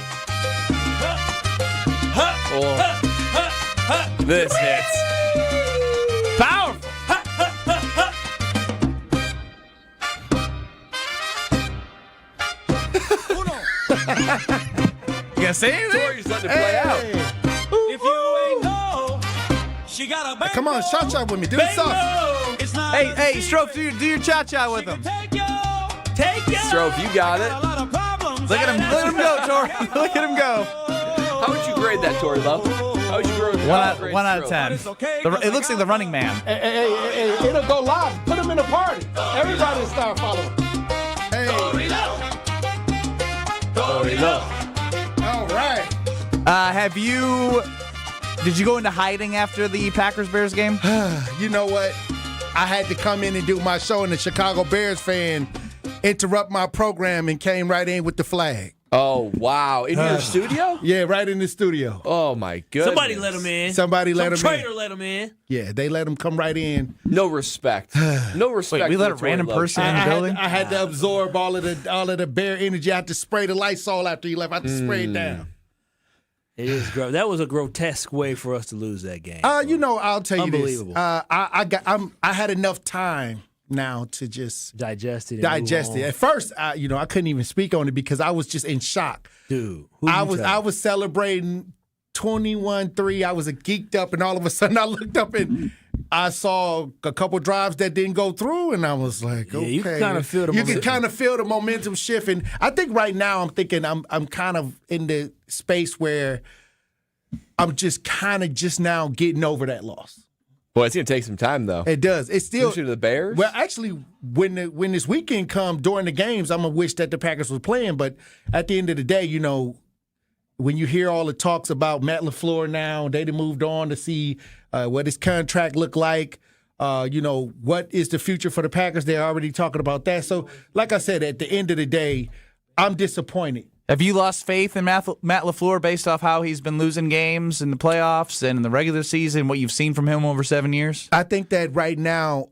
This hits. Powerful. You gonna say anything? Tori's letting it play out. If you ain't know, she got a bang. Come on, cha-cha with me. Do the sauce. Hey, Strofe, do your cha-cha with him. Take you. Strofe, you got it. Look at him go, Tori. Look at him go. How would you grade that, Tori Love? How would you grade that? 1 out of 10. It looks like the Running Man. Hey, it'll go live. Put him in a party. Everybody start following. Hey. Torilo. All right. Did you go into hiding after the Packers-Bears game? You know what? I had to come in and do my show, and the Chicago Bears fan interrupt my program and came right in with the flag. Oh, wow. In your studio? Yeah, right in the studio. Oh, my goodness. Somebody let him in. Somebody let him in. Some traitor let him in. Yeah, they let him come right in. No respect. No respect. Wait, we let a for random Tory person Love. in the building? I had to absorb all of the bear energy. I had to spray the Lysol after he left. I had to spray it down. It is that was a grotesque way for us to lose that game. I'll tell you this. Unbelievable. I had enough time now to just digest it. At first, I couldn't even speak on it because I was just in shock. Dude, I was celebrating 21-3. I was geeked up, and all of a sudden I looked up and I saw a couple drives that didn't go through, and I was like, okay. You can kind of feel the momentum. You can kind of feel the momentum shift. And I think right now I'm thinking I'm kind of in the space where I'm just kind of just now getting over that loss. Boy, it's going to take some time, though. It does. It's still to the Bears. Well, actually, when this weekend comes during the games, I'm gonna wish that the Packers was playing. But at the end of the day, when you hear all the talks about Matt LaFleur now, they moved on to see what his contract looked like. What is the future for the Packers? They're already talking about that. So, like I said, at the end of the day, I'm disappointed. Have you lost faith in Matt LaFleur based off how he's been losing games in the playoffs and in the regular season, what you've seen from him over 7 years? I think that right now,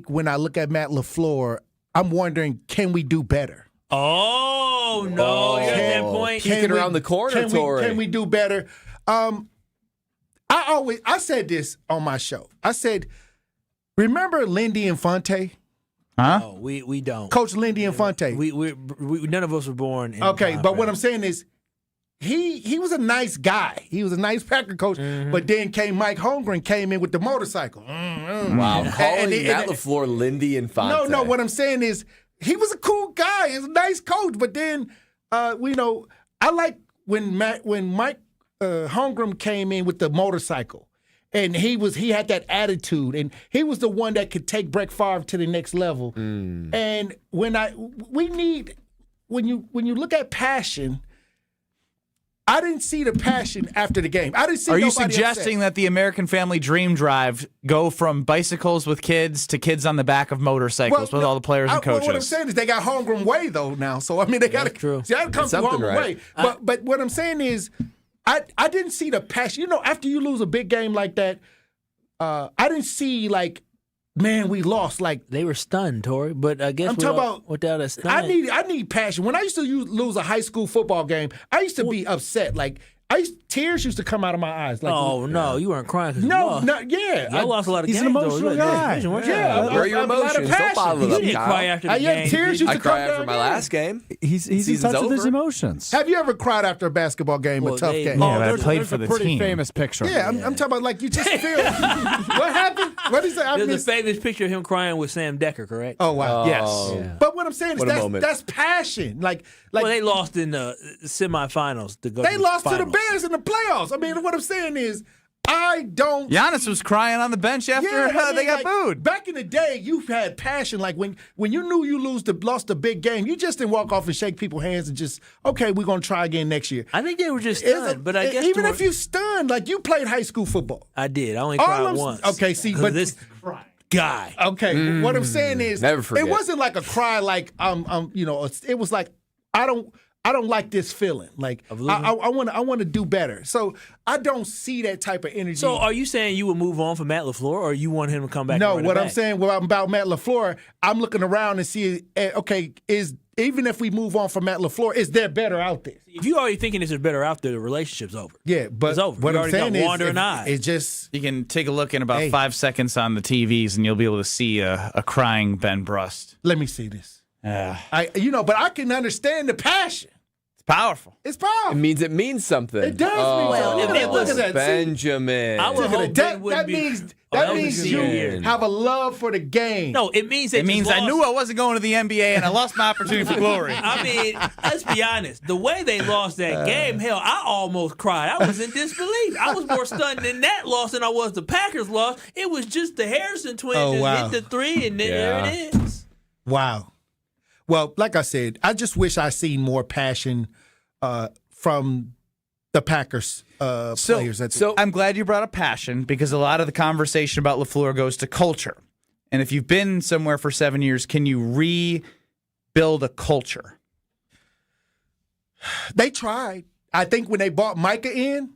when I look at Matt LaFleur, I'm wondering, can we do better? Oh, no. You're at that point. Kicking around the corner, Tory. Can we do better? I said this on my show. I said, remember Lindy Infante? Huh? No, we don't. Coach Lindy Infante. We none of us were born in okay, but what I'm saying is he was a nice guy. He was a nice Packer coach, but then Mike Holmgren came in with the motorcycle. Wow. Calling Matt LaFleur Lindy Infante. No, what I'm saying is he was a cool guy. He was a nice coach, but then I like when Mike Holmgren came in with the motorcycle. And he had that attitude, and he was the one that could take Brett Favre to the next level. And when you look at passion, I didn't see the passion after the game. I didn't see. Are you nobody suggesting upset. that the American Family Dream Drive go from bicycles with kids to kids on the back of motorcycles with all the players and coaches? What I'm saying is they got Holmgren way though now. So I mean they got to come through Holmgren way. But what I'm saying is. I didn't see the passion. After you lose a big game like that, I didn't see man, we lost. They were stunned, Tory. But I guess without a stun. I need passion. When I used to lose a high school football game, I used to be upset. Tears used to come out of my eyes. No, you weren't crying. No, yeah. I lost a lot of games. He's an emotional guy. Yeah, where are your emotions? Don't bother them. You didn't cry after the game. Tears used to come I cried after my last game. He's in touch with his emotions. Have you ever cried after a basketball game, a tough game? Yeah, but I played for the pretty team. Famous picture. Yeah, I'm talking about you just feel. What happened? What is that? There's a famous picture of him crying with Sam Decker, correct? Oh wow. Yes. Yeah. But what I'm saying is that's passion. Well, they lost in the semifinals to go. They to lost the to the Bears in the playoffs. I mean, what I'm saying is, I don't. Giannis was crying on the bench after they got booed. Back in the day, you had passion. When you knew you lost a big game, you just didn't walk off and shake people's hands and just, okay, we're gonna try again next year. I think they were just stunned, but I guess even if you stunned, you played high school football. I did. I only cried once. Okay, see, but this guy. Okay, what I'm saying is, never forget. It wasn't like a cry. It was like I don't like this feeling. I want to do better. So I don't see that type of energy. So are you saying you would move on from Matt LaFleur, or you want him to come back? No, what I'm saying about Matt LaFleur, I'm looking around and see, even if we move on from Matt LaFleur, is there better out there? If you already thinking there's better out there, the relationship's over. Yeah, but it's over. What you I'm saying is, wandering eyes. It's just you can take a look in about 5 seconds on the TVs, and you'll be able to see a crying Ben Brust. Let me see this. But I can understand the passion. Powerful. It's powerful. It means something. It does mean something. If it was Benjamin. I would hope that means you have a love for the game. No, it means I knew I wasn't going to the NBA and I lost my opportunity for glory. I mean, let's be honest. The way they lost that game, hell, I almost cried. I was in disbelief. I was more stunned in that loss than I was the Packers loss. It was just the Harrison twins hit the three, and then there it is. Wow. Well, like I said, I just wish I seen more passion from the Packers players. So I'm glad you brought up passion, because a lot of the conversation about LaFleur goes to culture. And if you've been somewhere for 7 years, can you rebuild a culture? They tried. I think when they bought Micah in,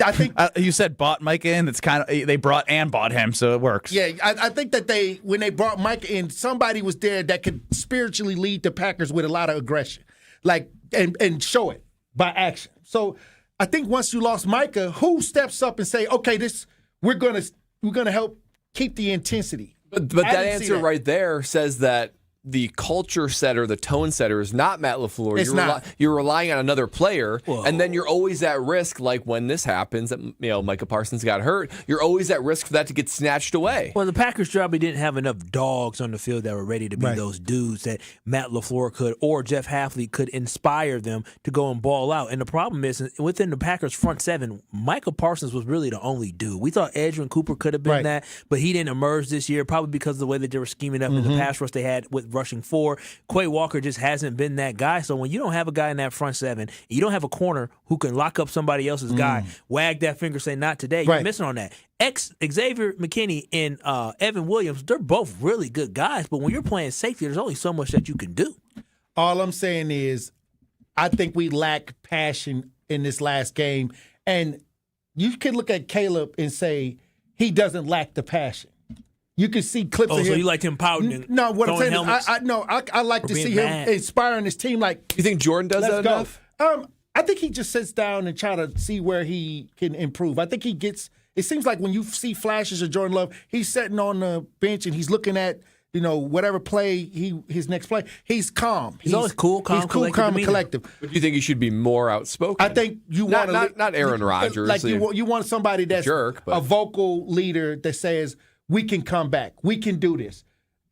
I think you said bought Micah in. That's kind of they brought and bought him, so it works. Yeah, I think that when they brought Micah in, somebody was there that could spiritually lead the Packers with a lot of aggression, and show it by action. So I think once you lost Micah, who steps up and say, okay, we're gonna help keep the intensity. But that answer right there says that the culture setter, the tone setter, is not Matt LaFleur. It's not. You're relying on another player, and then you're always at risk. Like when this happens, that Micah Parsons got hurt, you're always at risk for that to get snatched away. Well, the Packers probably didn't have enough dogs on the field that were ready to be those dudes that Matt LaFleur could or Jeff Hafley could inspire them to go and ball out. And the problem is, within the Packers' front seven, Micah Parsons was really the only dude. We thought Edgerrin Cooper could have been that, but he didn't emerge this year, probably because of the way that they were scheming up in the pass rush they had with rushing 4. Quay Walker just hasn't been that guy. So when you don't have a guy in that front seven, you don't have a corner who can lock up somebody else's guy, wag that finger, say not today, you're missing on that. Xavier McKinney and Evan Williams, they're both really good guys, but when you're playing safety, there's only so much that you can do. All I'm saying is I think we lack passion in this last game. And you can look at Caleb and say he doesn't lack the passion. You can see clips of him. So you liked him pouting? No, what I'm saying is I like to see him inspiring his team. Like, you think Jordan does that enough? I think he just sits down and try to see where he can improve. I think he gets – it seems like when you see flashes of Jordan Love, he's sitting on the bench and he's looking at, whatever play, his next play. He's calm. He's always cool, calm, and collective. But do you think he should be more outspoken? I think you want – Not Aaron Rodgers. Like you want somebody that's a vocal leader that says – we can come back. We can do this.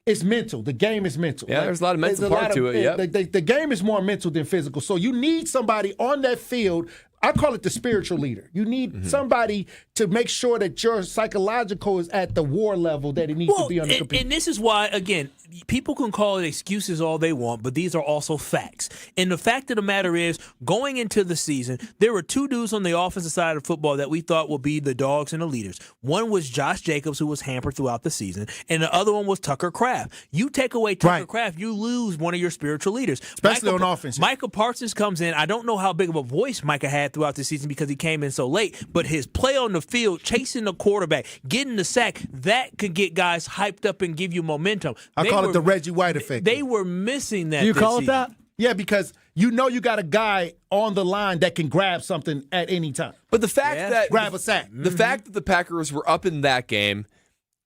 It's mental. The game is mental. Yeah, there's a lot of mental part to it. Yep. The game is more mental than physical. So you need somebody on that field. I call it the spiritual leader. You need somebody to make sure that your psychological is at the war level that it needs to be on the computer. And this is why, again, people can call it excuses all they want, but these are also facts. And the fact of the matter is, going into the season, there were two dudes on the offensive side of football that we thought would be the dogs and the leaders. One was Josh Jacobs, who was hampered throughout the season, and the other one was Tucker Kraft. You take away Tucker Kraft, you lose one of your spiritual leaders. Especially on offense. Micah Parsons comes in. I don't know how big of a voice Micah had throughout the season because he came in so late, but his play on the field, chasing the quarterback, getting the sack, that could get guys hyped up and give you momentum. I call it the Reggie White effect. They were missing that. Do you call it season. that? Yeah, because you got a guy on the line that can grab something at any time. But the fact that grab a sack. The fact that the Packers were up in that game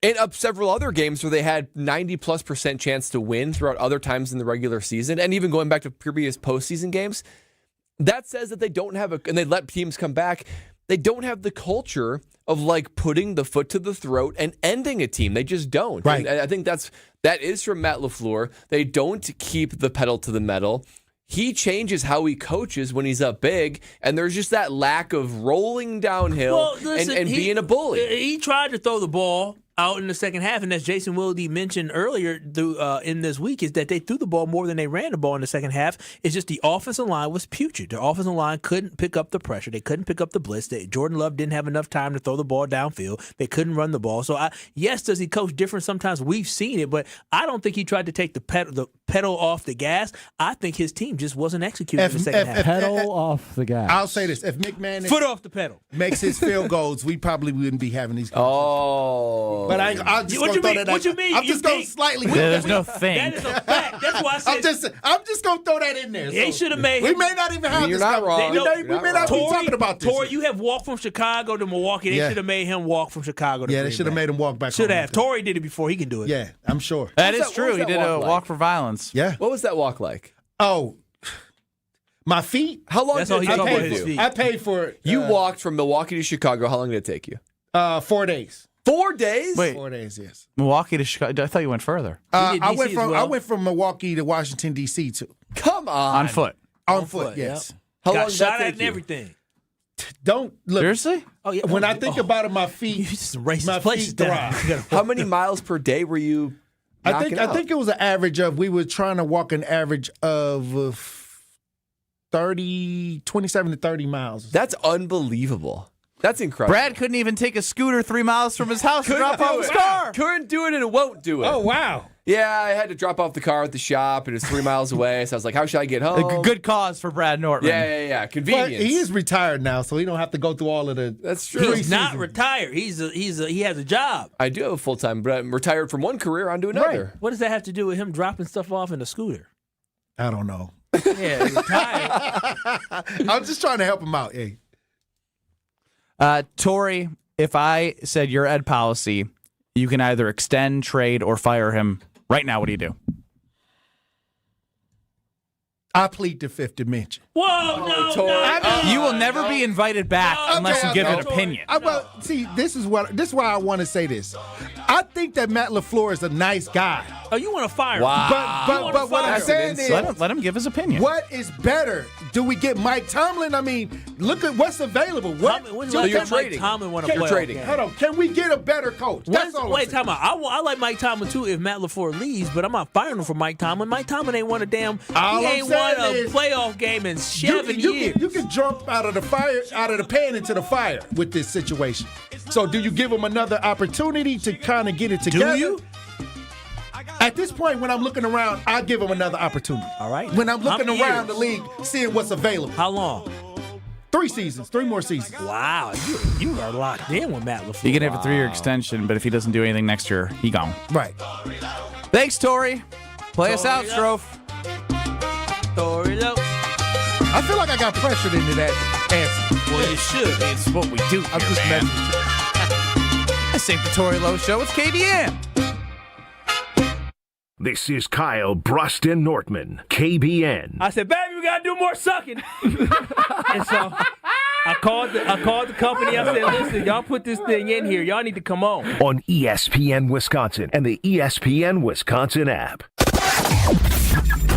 and up several other games where they had 90+% chance to win throughout other times in the regular season, and even going back to previous postseason games, that says that they don't have and they let teams come back. They don't have the culture of putting the foot to the throat and ending a team. They just don't. Right. And I think that is from Matt LaFleur. They don't keep the pedal to the metal. He changes how he coaches when he's up big, and there's just that lack of rolling downhill and being a bully. He tried to throw the ball out in the second half, and as Jason Wilde mentioned earlier in this week, is that they threw the ball more than they ran the ball in the second half. It's just the offensive line was putrid. The offensive line couldn't pick up the pressure. They couldn't pick up the blitz. Jordan Love didn't have enough time to throw the ball downfield. They couldn't run the ball. So, yes, does he coach different? Sometimes we've seen it, but I don't think he tried to take the pedal off the gas. I think his team just wasn't executing in the second half. Pedal off the gas. I'll say this. If McMahon foot off the pedal makes his field goals, we probably wouldn't be having these conversations. But I'm just going to throw that. What you mean? I'm just going to slightly. There's no thing. That is a fact. That's why I said. I'm just going to throw that in there. They should have made. We may not even have You're this. Not wrong. We may not be talking about this. Torrey, you have walked from Chicago to Milwaukee. They should have made him walk from Chicago to Green Bay. They should have made him walk back. Should have. Torrey did it before. He can do it. Yeah, I'm sure. That is true. He did a walk for violence. Yeah. What was that walk like? Oh, my feet. How long did it take you? I paid for it. You walked from Milwaukee to Chicago. How long did it take you? 4 days. 4 days? Wait. 4 days, yes. Milwaukee to Chicago. I thought you went further. I went from Milwaukee to Washington, D.C. too. Come on. On foot. On foot, yes. Yep. How Got long did shot that at take and you? everything. Don't look. Seriously? Oh, yeah. When I think about it, my feet. You just racist my places feet down. thrive. How many miles per day were you knocking out? I think it was an average of, we were trying to walk an average of 27 to 30 miles. That's unbelievable. That's incredible. Brad couldn't even take a scooter 3 miles from his house to drop off his car. Couldn't do it and won't do it. Oh, wow. Yeah, I had to drop off the car at the shop, and it's 3 miles away. So I was like, how should I get home? A good cause for Brad Nortman. Yeah. Convenience. But he is retired now, so he don't have to go through all of the. That's true. He's not retired. He has a job. I do have a full-time, but I'm retired from one career onto another. What does that have to do with him dropping stuff off in a scooter? I don't know. Yeah, retired. I'm just trying to help him out. Hey. Tori, if I said your Ed policy, you can either extend, trade, or fire him right now, what do you do? I plead the fifth dimension. Whoa, no. You will never be invited back unless you give an opinion. Well, see, this is why I want to say this. I think that Matt LaFleur is a nice guy. Oh, you want to fire him? Wow. But what I'm saying is, let him give his opinion. What is better? Do we get Mike Tomlin? I mean, look at what's available. You're trading. Tomlin want to play trading. Hold on. Can we get a better coach? That's all. Wait, time out. I like Mike Tomlin too if Matt LaFleur leaves, but I'm not firing him for Mike Tomlin. Mike Tomlin ain't won a damn. He ain't won a playoff game in 7 years. You can jump out of the pan into the fire with this situation. So do you give him another opportunity to kind of get it together? Do you? At this point, when I'm looking around, I give him another opportunity. All right. When I'm looking around the league, seeing what's available. How long? 3 seasons. 3 more seasons. Wow. You are locked in with Matt LaFleur. You can have a 3-year extension, but if he doesn't do anything next year, he gone. Right. Thanks, Tori. Play us out, Strofe. Tori, I feel like I got pressured into that answer. Well, you should. It's what we do. I'm just messing with you. This ain't the Tori Lowe Show. It's KBN. This is Kyle, Brust, and Nortman, KBN. I said, baby, we got to do more sucking. And so I called the company. I said, listen, y'all put this thing in here. Y'all need to come on. On ESPN Wisconsin and the ESPN Wisconsin app.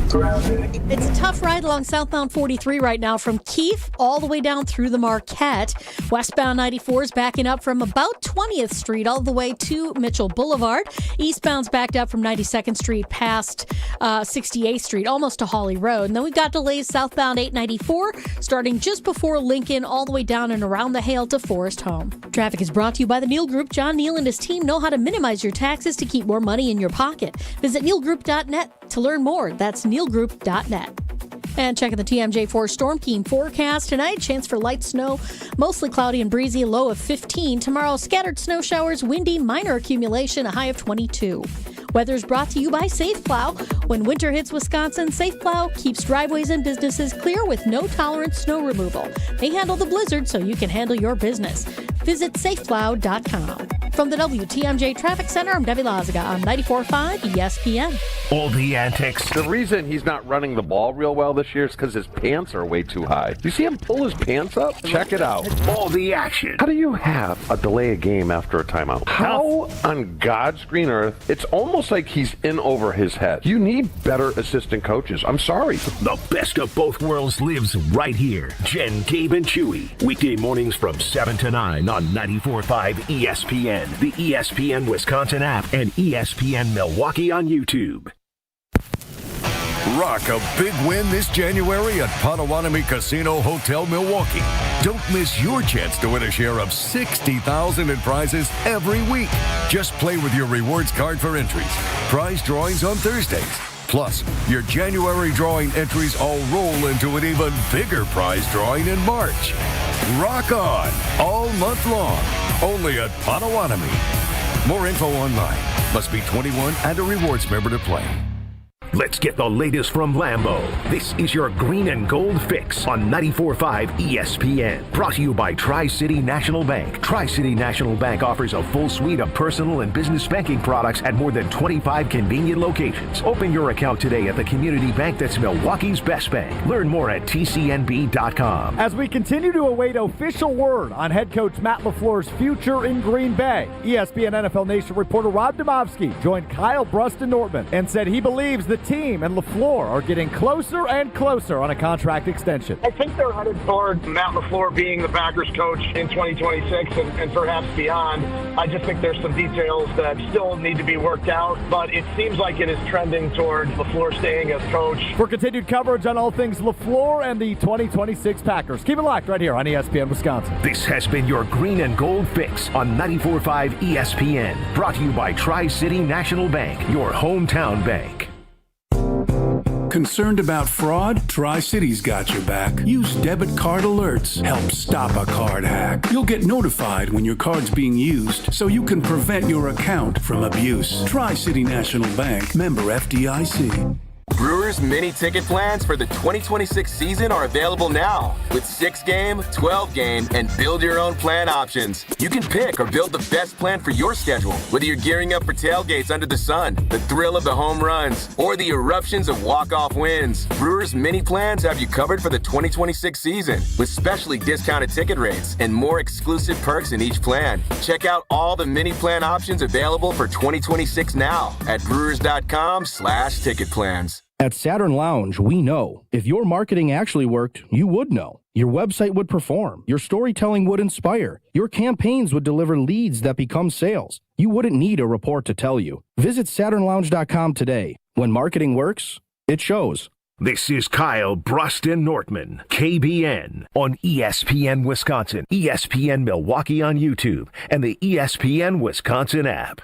It's a tough ride along southbound 43 right now from Keefe all the way down through the Marquette. Westbound 94 is backing up from about 20th Street all the way to Mitchell Boulevard. Eastbound's backed up from 92nd Street past 68th Street, almost to Hawley Road. And then we've got delays southbound 894 starting just before Lincoln all the way down and around the Hale to Forest Home. Traffic is brought to you by the Neal Group. John Neal and his team know how to minimize your taxes to keep more money in your pocket. Visit nealgroup.net to learn more. That's nealgroup.net. And checking the TMJ4 Storm Team forecast tonight, chance for light snow, mostly cloudy and breezy, a low of 15. Tomorrow, scattered snow showers, windy, minor accumulation, a high of 22. Weather's brought to you by Safe Plow. When winter hits Wisconsin, Safe Plow keeps driveways and businesses clear with no-tolerance snow removal. They handle the blizzard so you can handle your business. Visit safeplow.com. From the WTMJ Traffic Center, I'm Debbie Lazaga on 94.5 ESPN. All the antics. The reason he's not running the ball real well this year is because his pants are way too high. You see him pull his pants up? Check it out. All the action. How do you have a delay a game after a timeout? How on God's green earth? It's almost like he's in over his head. You need better assistant coaches. I'm sorry. The best of both worlds lives right here. Jen, Gabe, and Chewy. Weekday mornings from 7 to 9 on 94.5 ESPN, the ESPN Wisconsin app, and ESPN Milwaukee on YouTube. Rock a big win this January at Potawatomi Casino Hotel Milwaukee. Don't miss your chance to win a share of $60,000 in prizes every week. Just play with your rewards card for entries. Prize drawings on Thursdays. Plus, your January drawing entries all roll into an even bigger prize drawing in March. Rock on all month long, only at Potawatomi. More info online. Must be 21 and a rewards member to play. Let's get the latest from Lambeau. This is your green and gold fix on 94.5 ESPN. Brought to you by Tri-City National Bank. Tri-City National Bank offers a full suite of personal and business banking products at more than 25 convenient locations. Open your account today at the community bank that's Milwaukee's best bank. Learn more at tcnb.com. As we continue to await official word on head coach Matt LaFleur's future in Green Bay, ESPN NFL Nation reporter Rob Demovsky joined Kyle, Brust, and Nortman and said he believes the the team and LaFleur are getting closer and closer on a contract extension. I think they're headed toward Matt LaFleur being the Packers coach in 2026 and perhaps beyond. I just think there's some details that still need to be worked out, but it seems like it is trending toward LaFleur staying as coach. For continued coverage on all things LaFleur and the 2026 Packers, keep it locked right here on ESPN Wisconsin. This has been your Green and Gold Fix on 94.5 ESPN. Brought to you by Tri-City National Bank, your hometown bank. Concerned about fraud? Tri-City's got your back. Use debit card alerts. Help stop a card hack. You'll get notified when your card's being used so you can prevent your account from abuse. Tri-City National Bank, member FDIC. Brewers mini ticket plans for the 2026 season are available now with 6-game, 12-game, and build your own plan options. You can pick or build the best plan for your schedule, whether you're gearing up for tailgates under the sun, the thrill of the home runs, or the eruptions of walk-off wins. Brewers mini plans have you covered for the 2026 season with specially discounted ticket rates and more exclusive perks in each plan. Check out all the mini plan options available for 2026 now at brewers.com/ticket plans. At Saturn Lounge, we know if your marketing actually worked, you would know. Your website would perform. Your storytelling would inspire. Your campaigns would deliver leads that become sales. You wouldn't need a report to tell you. Visit SaturnLounge.com today. When marketing works, it shows. This is Kyle, Brust, and Nortman, KBN, on ESPN Wisconsin, ESPN Milwaukee on YouTube, and the ESPN Wisconsin app.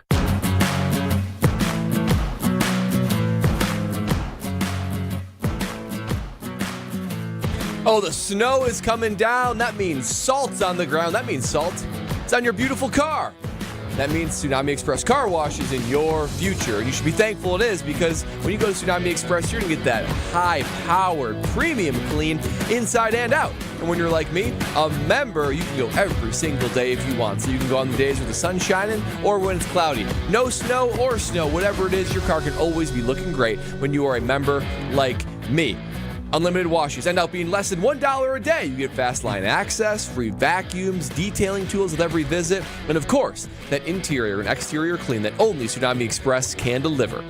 Oh, the snow is coming down. That means salt's on the ground. That means salt. It's on your beautiful car. That means Tsunami Express Car Wash is in your future. You should be thankful it is, because when you go to Tsunami Express, you're going to get that high-powered premium clean inside and out. And when you're like me, a member, you can go every single day if you want. So you can go on the days where the sun's shining or when it's cloudy. No snow or snow, whatever it is, your car can always be looking great when you are a member like me. Unlimited washes end up being less than $1 a day. You get fast line access, free vacuums, detailing tools with every visit, and of course, that interior and exterior clean that only Tsunami Express can deliver.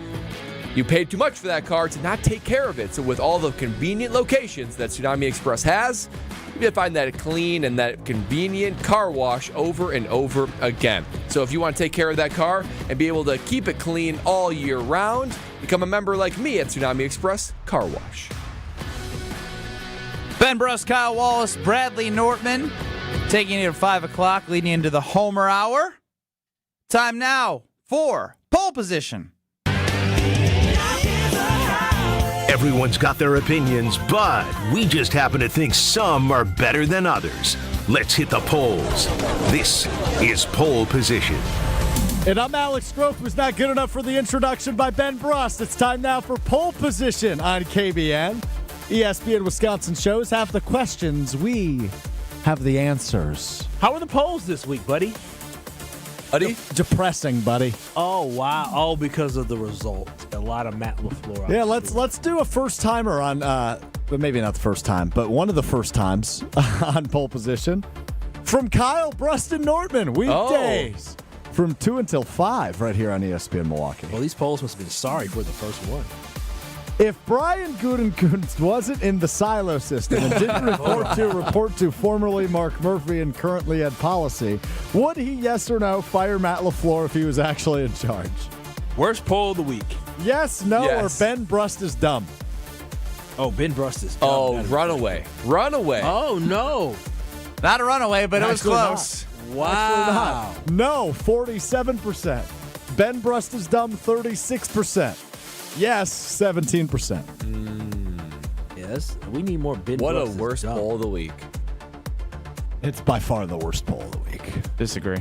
You paid too much for that car to not take care of it, so with all the convenient locations that Tsunami Express has, you can find that clean and that convenient car wash over and over again. So if you want to take care of that car and be able to keep it clean all year round, become a member like me at Tsunami Express Car Wash. Ben Brust, Kyle Wallace, Bradley Nortman, taking you to 5 o'clock, leading into the Homer Hour. Time now for pole position. Everyone's got their opinions, but we just happen to think some are better than others. Let's hit the polls. This is Pole Position. And I'm Alex Groth, was not good enough for the introduction by Ben Brust. It's time now for pole position on KBN. ESPN Wisconsin shows have the questions. We have the answers. How are the polls this week, buddy? Buddy? Depressing, buddy. Oh, wow. Oh, because of the result. A lot of Matt LaFleur. Yeah, let's do a first-timer on, but maybe not the first time, but one of the first times on pole position. From Kyle, Brust, and Nortman, weekdays. From 2 until 5 right here on ESPN Milwaukee. Well, these polls must have been sorry for the first one. If Brian Gutekunst wasn't in the silo system and didn't report to formerly Mark Murphy and currently Ed Policy, would he, yes or no, fire Matt LaFleur if he was actually in charge? Worst poll of the week. Yes, no, yes. Or Ben Brust is dumb. Oh, Ben Brust is dumb. Oh, runaway. Runaway. Oh, no. Not a runaway, but it was close. Not. Wow. No, 47%. Ben Brust is dumb, 36%. Yes, 17%. Yes, we need more Ben What Brust a worst poll of the week. It's by far the worst poll of the week. Disagree.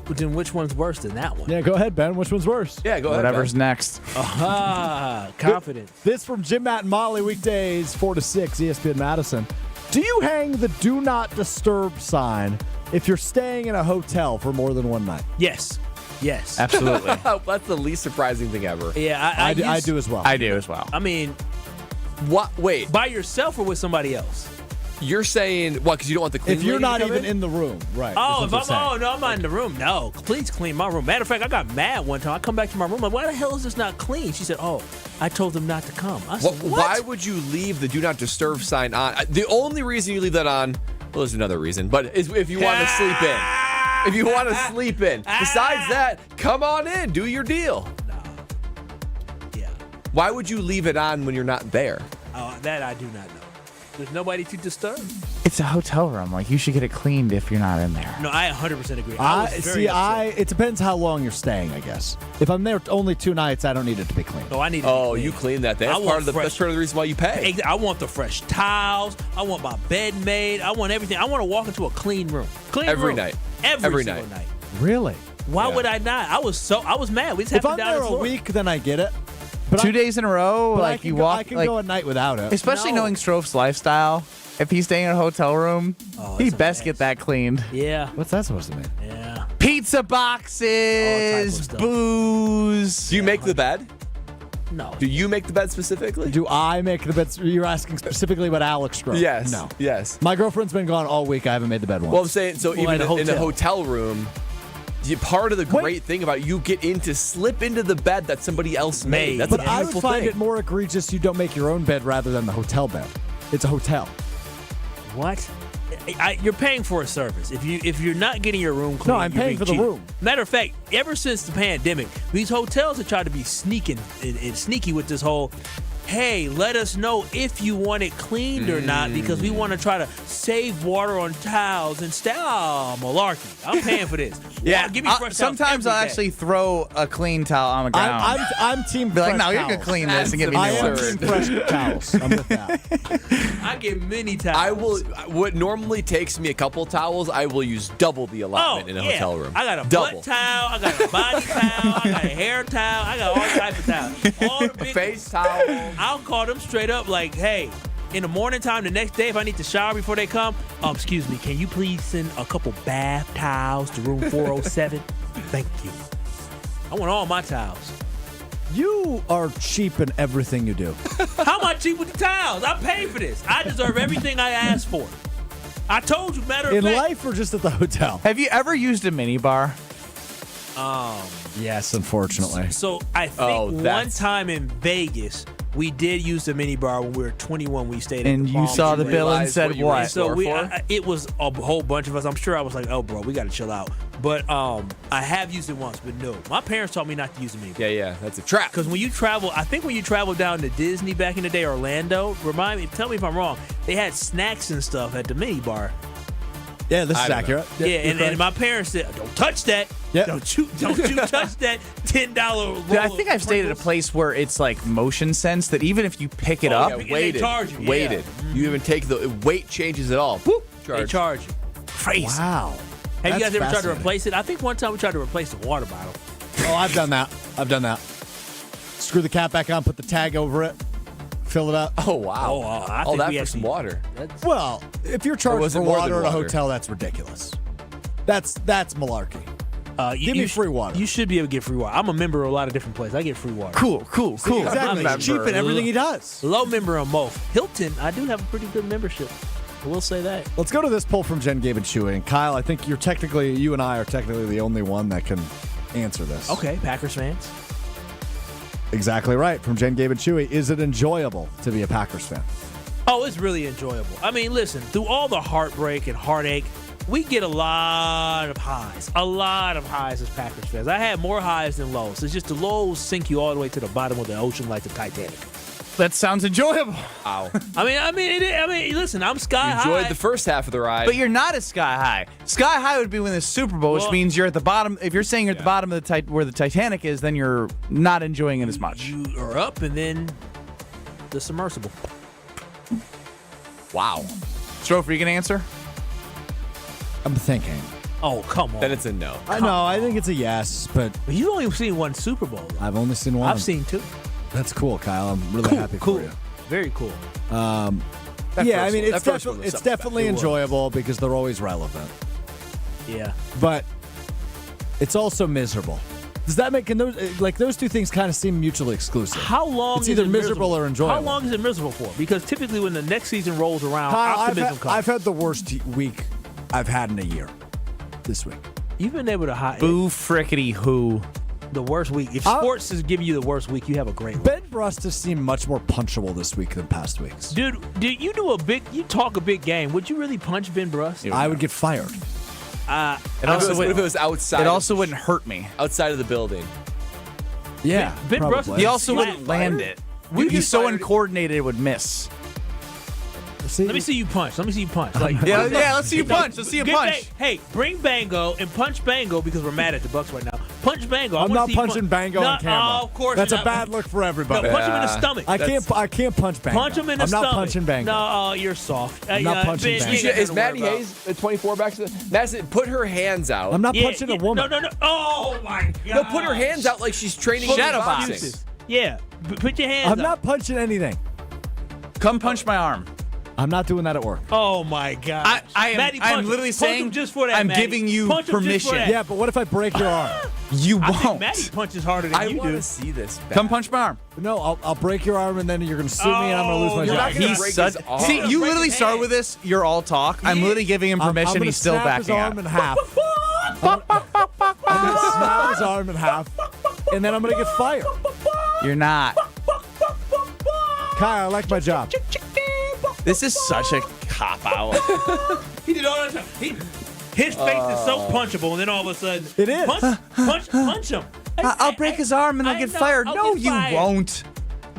Then which one's worse than that one? Yeah, go ahead, Ben. Which one's worse? Yeah, go ahead. Whatever's next. Confidence. This from Jim, Matt, and Molly, weekdays 4 to 6, ESPN Madison. Do you hang the Do Not Disturb sign if you're staying in a hotel for more than one night? Yes. Yes. Absolutely. That's the least surprising thing ever. Yeah, I do as well. I do as well. I mean, what? Wait. By yourself or with somebody else? You're saying what? Because you don't want the clean. If you're lady to not come even in the room, right? Oh, is what they're saying. I'm not in the room. No, please clean my room. Matter of fact, I got mad one time. I come back to my room. Like, why the hell is this not clean? She said, "Oh, I told them not to come." I said, "What? Why would you leave the do not disturb sign on? The only reason you leave that on, well, there's another reason, but is if you want to sleep in. If you want to sleep in. Besides that, come on in, do your deal. No. Yeah. Why would you leave it on when you're not there? That I do not know. There's nobody to disturb. It's a hotel room. Like, you should get it cleaned if you're not in there. No, I 100% agree. It depends how long you're staying, I guess. If I'm there only 2 nights, I don't need it to be cleaned. No, I need it to be clean. You clean that. That's part of the reason why you pay. I want the fresh towels. I want my bed made. I want everything. I want to walk into a clean room. Every night. Every single night. Really? Why would I not? I was mad. We just if have I'm to down there the a floor. week, then I get it. But 2 days in a row, but like I you walk. I can like, go a night without it. Especially knowing Stroph's lifestyle. If he's staying in a hotel room, he best get that cleaned. Yeah. What's that supposed to mean? Yeah. Pizza boxes, booze. Do you make the bed? No. Do you make the bed specifically? Do I make the bed? You're asking specifically about Alex Stroh? Yes. No. Yes. My girlfriend's been gone all week. I haven't made the bed once. Well, I'm saying, so even in a hotel room, part of the Wait. great thing about you get in to slip into the bed that somebody else made. That's but a beautiful I would find thing. it more egregious you don't make your own bed rather than the hotel bed. It's a hotel. What? You're paying for a service. If you're not getting your room clean, No, I'm paying for the room. Matter of fact, ever since the pandemic, these hotels have tried to be sneaky with this whole, hey, let us know if you want it cleaned or not, because we want to try to save water on towels and stuff. Oh, malarkey. I'm paying for this. Yeah, give me fresh towels sometimes every I'll day. actually throw a clean towel on the ground. I'm team Be like, fresh no, you towels. can clean this and give me I new am ones. team fresh towels. I'm with that. I get many towels. I will. What normally takes me a couple towels, I will use double the allotment in a hotel room. I got a double. butt towel, I got a body towel, I got a hair towel, I got all types of towels. All the big face towel. I'll call them straight up like, hey, in the morning time the next day, if I need to shower before they come, excuse me, can you please send a couple bath towels to room 407? Thank you. I want all my towels. You are cheap in everything you do. How am I cheap with the towels? I paid for this. I deserve everything I asked for. I told you, matter of In fact. life or just at the hotel? Have you ever used a mini bar? Yes, unfortunately. So I think one time in Vegas, we did use the mini bar when we were 21. We stayed And at the you Palm saw the Beach. bill and said what? So it was a whole bunch of us. I'm sure I was like, oh, bro, we got to chill out. But I have used it once, but no. My parents taught me not to use the mini bar. Yeah, that's a trap. Because when you travel, I think when you travel down to Disney back in the day, Orlando, tell me if I'm wrong, they had snacks and stuff at the mini bar. Yeah, this is accurate. Yeah, and my parents said, don't touch that. Yep. Don't you touch that $10 roll. Dude, I think I've stayed at a place where it's like motion sense that even if you pick it up, they charge you. Weighted. Yeah. You even take the weight changes at all. Boop, They charge you. Crazy. Wow. Have you That's guys ever tried to fascinating. replace it? I think one time we tried to replace the water bottle. Oh, I've done that. Screw the cap back on, put the tag over it, fill it up. Oh, wow. I All think that we for some water. Well, if you're Or charged was for it more water than at a water? hotel, that's ridiculous. That's malarkey. Give me free water. You should be able to get free water. I'm a member of a lot of different places. I get free water. cool. Exactly. He's cheap in everything he does. Low member on both. Hilton, I do have a pretty good membership. I will say that. Let's go to this poll from Jen, Gabe, and Chewy. And Kyle, I think you and I are technically the only one that can answer this. Okay, Packers fans. Exactly right. From Jen, Gabe, and Chewy. Is it enjoyable to be a Packers fan? Oh, it's really enjoyable. I mean, listen, through all the heartbreak and heartache, we get a lot of highs. A lot of highs as Packers fans. I had more highs than lows. It's just the lows sink you all the way to the bottom of the ocean like the Titanic. That sounds enjoyable. Wow. I mean, listen, I'm sky high. Enjoyed the first half of the ride. But you're not at sky high. Sky high would be winning the Super Bowl, which means you're at the bottom. If you're saying you're at the bottom of the where the Titanic is, then you're not enjoying it as much. You are up and then the submersible. Wow. Strofer, you can answer? I'm thinking. Oh, come on. Then it's a no. I know. I think it's a yes, but You've only seen one Super Bowl. Though. I've only seen one. I've seen two. That's cool, Kyle. I'm really happy for you. Very cool. That Yeah, I first mean, one- it's that first one was it's something definitely special. enjoyable because they're always relevant. Yeah. But it's also miserable. Does that make those two things kind of seem mutually exclusive? How long it's is either it miserable or enjoyable? How long is it miserable for? Because typically when the next season rolls around, Kyle, optimism comes. I've had the worst week I've had in a year this week. You've been able to Boo frickety who. The worst week. If sports is giving you the worst week, you have a great week. Ben Brust has seemed much more punchable this week than past weeks. Dude, you talk a big game. Would you really punch Ben Brust? I would get fired. What if it was outside? It also wouldn't hurt me. Outside of the building. Yeah. Ben Brust. He also wouldn't land it. He's so uncoordinated it would miss. Let me see you punch. Like, let's see you punch. Let's see you punch. Hey, bring Bango and punch Bango because we're mad at the Bucks right now. Punch Bango. I'm not punching Bango on camera. Oh, of course That's not. a bad look for everybody. No, punch him in the stomach. I can't punch Bango. Punch him in the stomach. I'm not punching Bango. No, you're soft. I'm not punching Bango. Is Maddie Hayes at 24 back to the Madison? Put her hands out. I'm not punching a woman. No. Oh my God. No, put her hands out like she's training Shadow boxing. boxing. Yeah, put your hands. I'm not punching anything. Come punch my arm. I'm not doing that at work. Oh my God! I'm literally saying just for that, I'm Maddie. giving you Punch him just permission. for that. Yeah, but what if I break your arm? You I think won't. Maddie punches harder than I you want do. to see this. Come punch my arm. No, I'll break your arm and then you're going to sue me and I'm going to lose my you're job. not gonna He's break such. his arm. See, you literally start with this. You're all talk. I'm literally giving him permission. I'm He's still snap his backing arm out. in half. I'm going to snap his arm in half, and then I'm going to get fired. You're not. Kyle, I like my job. This is such a cop out. He did all that time. His face is so punchable, and then all of a sudden, it is. Punch him. I'll break his arm and I'll get fired. No, you won't.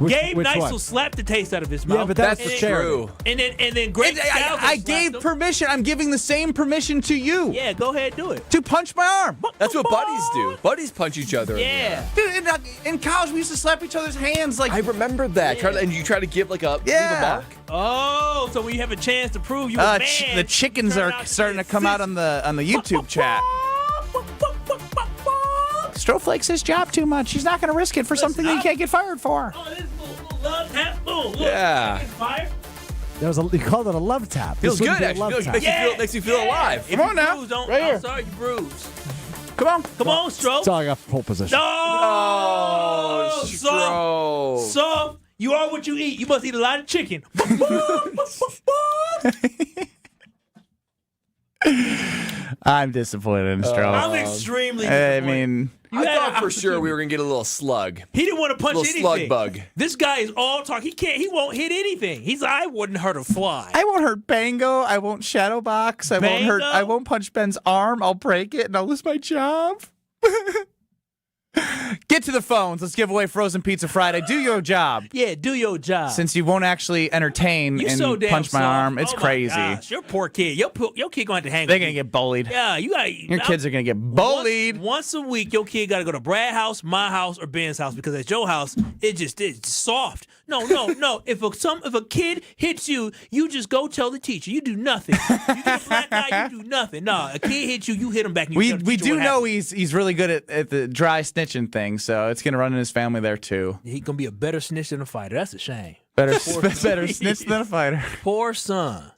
Gabe Nice will slap the taste out of his mouth. Yeah, but that's true. And then Greg I gave permission. I'm giving the same permission to you. Yeah, go ahead, do it. To punch my arm. That's what buddies do. Buddies punch each other. Yeah. Dude, in college we used to slap each other's hands like. I remember that. Yeah. And you try to give like a leave a mark. Oh, so when you have a chance to prove you a man, the chickens are starting to come out on the YouTube chat. Stroflake's his job too much. He's not going to risk it for something that he can't get fired for. Oh, this little love tap. Look, Yeah. fire. You called it a love tap. Feels This good, wouldn't be a actually. love tap. Makes you feel alive. If Come on you now. bruise, Right here. I'm sorry, you bruise. Come on. Come on, Stro. That's all I got for pole position. No. Stro. So, you are what you eat. You must eat a lot of chicken. I'm disappointed in Stroh. I'm extremely I disappointed. mean, I thought for sure we were gonna get a little slug. He didn't want to punch Little anything. slug bug. This guy is all talk. He won't hit anything. He's like, I wouldn't hurt a fly. I won't hurt Bango. I won't shadow box. I won't punch Ben's arm. I'll break it and I'll lose my job. Get to the phones. Let's give away Frozen Pizza Friday. Do your job. Yeah, do your job. Since you won't actually entertain You're and so damn punch my soft. arm, it's Oh my crazy. gosh, your poor kid. Your kid going to hang. They're with gonna you. get bullied. Yeah, you got. Your kids are gonna get bullied. Once a week, your kid got to go to Brad's house, my house, or Ben's house because at your house, it's soft. No. If a kid hits you, you just go tell the teacher. You do nothing. You get a black eye, you do nothing. No, a kid hits you, you hit him back. And you tell the We teacher do what know happened. he's really good at the dry snitching thing, so it's gonna run in his family there too. He's gonna be a better snitch than a fighter. That's a shame. Better snitch than a fighter. Poor son.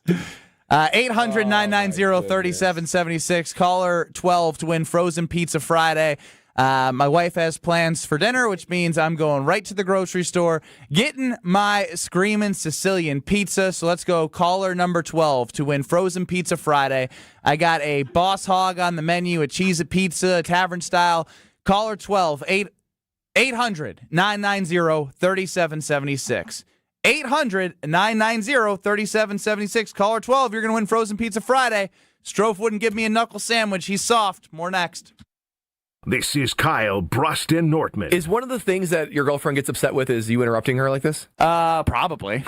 800-990-3776. Caller 12 to win Frozen Pizza Friday. My wife has plans for dinner, which means I'm going right to the grocery store, getting my Screamin' Sicilian pizza. So let's go caller number 12 to win Frozen Pizza Friday. I got a Boss Hog on the menu, a cheese pizza, tavern style. Caller 12, 800-990-3776. 800-990-3776. Caller 12, you're going to win Frozen Pizza Friday. Strofe wouldn't give me a knuckle sandwich. He's soft. More next. This is Kyle, Brust, and Nortman. Is one of the things that your girlfriend gets upset with is you interrupting her like this? Probably.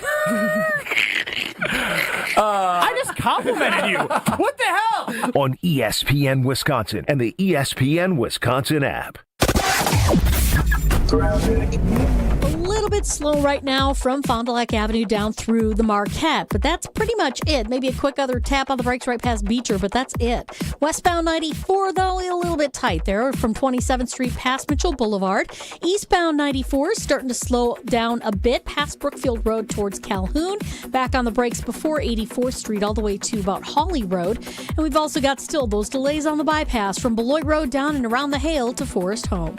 I just complimented you. What the hell? On ESPN Wisconsin and the ESPN Wisconsin app. A little bit slow right now from Fond du Lac Avenue down through the Marquette, but that's pretty much it. Maybe a quick other tap on the brakes right past Beecher, but that's it. Westbound 94, though, a little bit tight there from 27th Street past Mitchell Boulevard. Eastbound 94 is starting to slow down a bit past Brookfield Road towards Calhoun. Back on the brakes before 84th Street all the way to about Hawley Road. And we've also got still those delays on the bypass from Beloit Road down and around the Hale to Forest Home.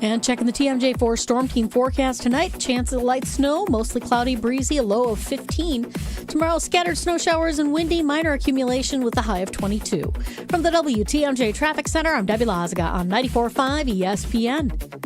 And checking the TMJ4 Storm Team forecast tonight, chance of light snow, mostly cloudy, breezy, a low of 15. Tomorrow, scattered snow showers and windy, minor accumulation with a high of 22. From the WTMJ Traffic Center, I'm Debbie Lazaga on 94.5 ESPN.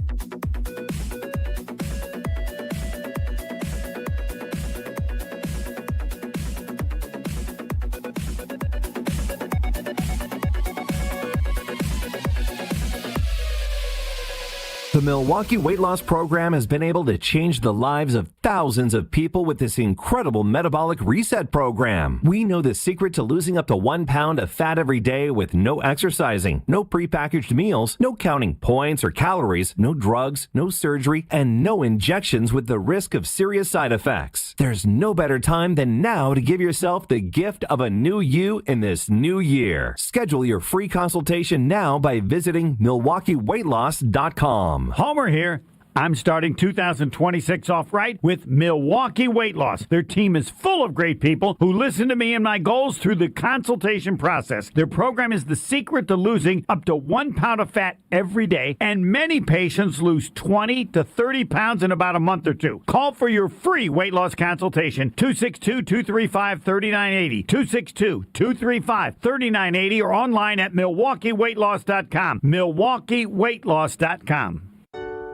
The Milwaukee Weight Loss Program has been able to change the lives of thousands of people with this incredible metabolic reset program. We know the secret to losing up to 1 pound of fat every day with no exercising, no prepackaged meals, no counting points or calories, no drugs, no surgery, and no injections with the risk of serious side effects. There's no better time than now to give yourself the gift of a new you in this new year. Schedule your free consultation now by visiting MilwaukeeWeightLoss.com. Homer here. I'm starting 2026 off right with Milwaukee Weight Loss. Their team is full of great people who listen to me and my goals through the consultation process. Their program is the secret to losing up to 1 pound of fat every day, and many patients lose 20 to 30 pounds in about a month or two. Call for your free weight loss consultation, 262-235-3980, 262-235-3980, or online at MilwaukeeWeightLoss.com, MilwaukeeWeightLoss.com.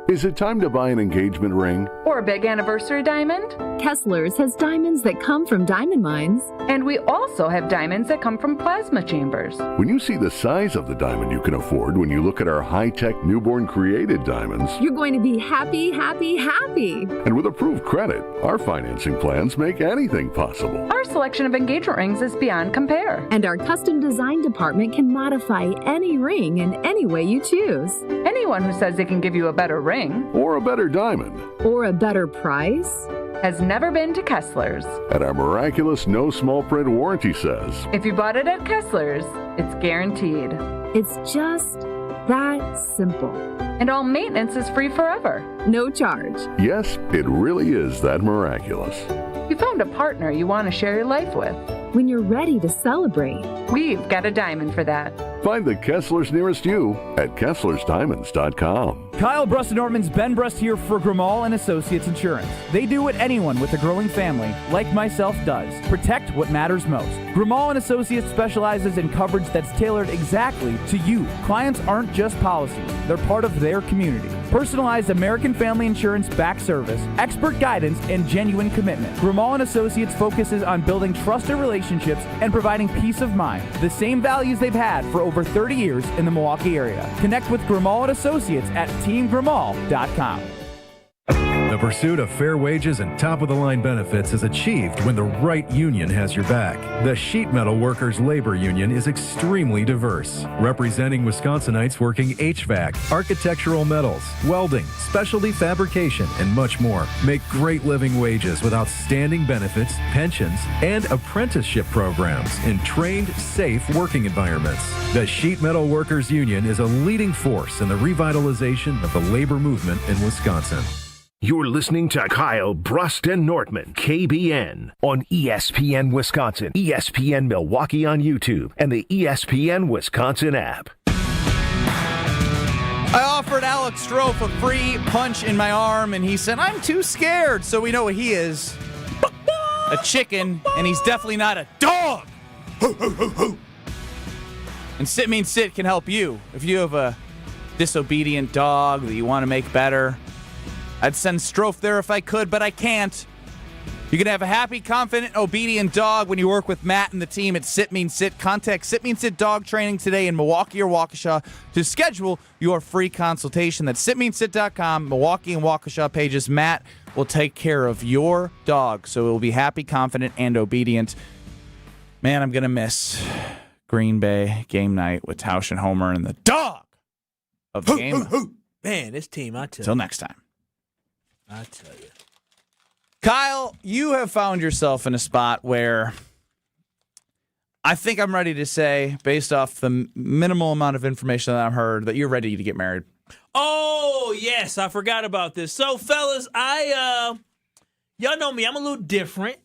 Is it time to buy an engagement ring? Or a big anniversary diamond? Kessler's has diamonds that come from diamond mines. And we also have diamonds that come from plasma chambers. When you see the size of the diamond you can afford when you look at our high-tech newborn created diamonds, you're going to be happy, happy, happy. And with approved credit, our financing plans make anything possible. Our selection of engagement rings is beyond compare. And our custom design department can modify any ring in any way you choose. Anyone who says they can give you a better ring or a better diamond or a better price has never been to Kessler's. And our miraculous no small print warranty says, if you bought it at Kessler's, it's guaranteed. It's just that simple. And all maintenance is free forever. No charge. Yes, it really is that miraculous. You found a partner you want to share your life with. When you're ready to celebrate, we've got a diamond for that. Find the Kesslers nearest you at KesslersDiamonds.com. Kyle Brust and Nortman's Ben Brust here for Grimal and Associates Insurance. They do what anyone with a growing family, like myself, does. Protect what matters most. Grimal and Associates specializes in coverage that's tailored exactly to you. Clients aren't just policies, they're part of their community. Personalized American Family Insurance back service, expert guidance, and genuine commitment. Grimal and Associates focuses on building trusted relationships and providing peace of mind. The same values they've had for over 30 years in the Milwaukee area. Connect with Grimal and Associates at teamgrimal.com. The pursuit of fair wages and top-of-the-line benefits is achieved when the right union has your back. The Sheet Metal Workers Labor Union is extremely diverse, representing Wisconsinites working HVAC, architectural metals, welding, specialty fabrication, and much more. Make great living wages with outstanding benefits, pensions, and apprenticeship programs in trained, safe working environments. The Sheet Metal Workers Union is a leading force in the revitalization of the labor movement in Wisconsin. You're listening to Kyle Brust and Nortman, KBN, on ESPN Wisconsin, ESPN Milwaukee on YouTube, and the ESPN Wisconsin app. I offered Alex Strofe a free punch in my arm, and he said, I'm too scared. So we know what he is. A chicken, and he's definitely not a dog. And Sit Means Sit can help you. If you have a disobedient dog that you want to make better, I'd send Strofe there if I could, but I can't. You can have a happy, confident, obedient dog when you work with Matt and the team at Sit Means Sit. Contact Sit Means Sit Dog Training today in Milwaukee or Waukesha to schedule your free consultation. That's sitmeansit.com, Milwaukee and Waukesha pages. Matt will take care of your dog, so it will be happy, confident, and obedient. Man, I'm going to miss Green Bay game night with Tausch and Homer and the dog of the game. Man, this team, I tell you. Till next time. I tell you. Kyle, you have found yourself in a spot where I think I'm ready to say, based off the minimal amount of information that I've heard, that you're ready to get married. Oh, yes, I forgot about this. So, fellas, y'all know me, I'm a little different.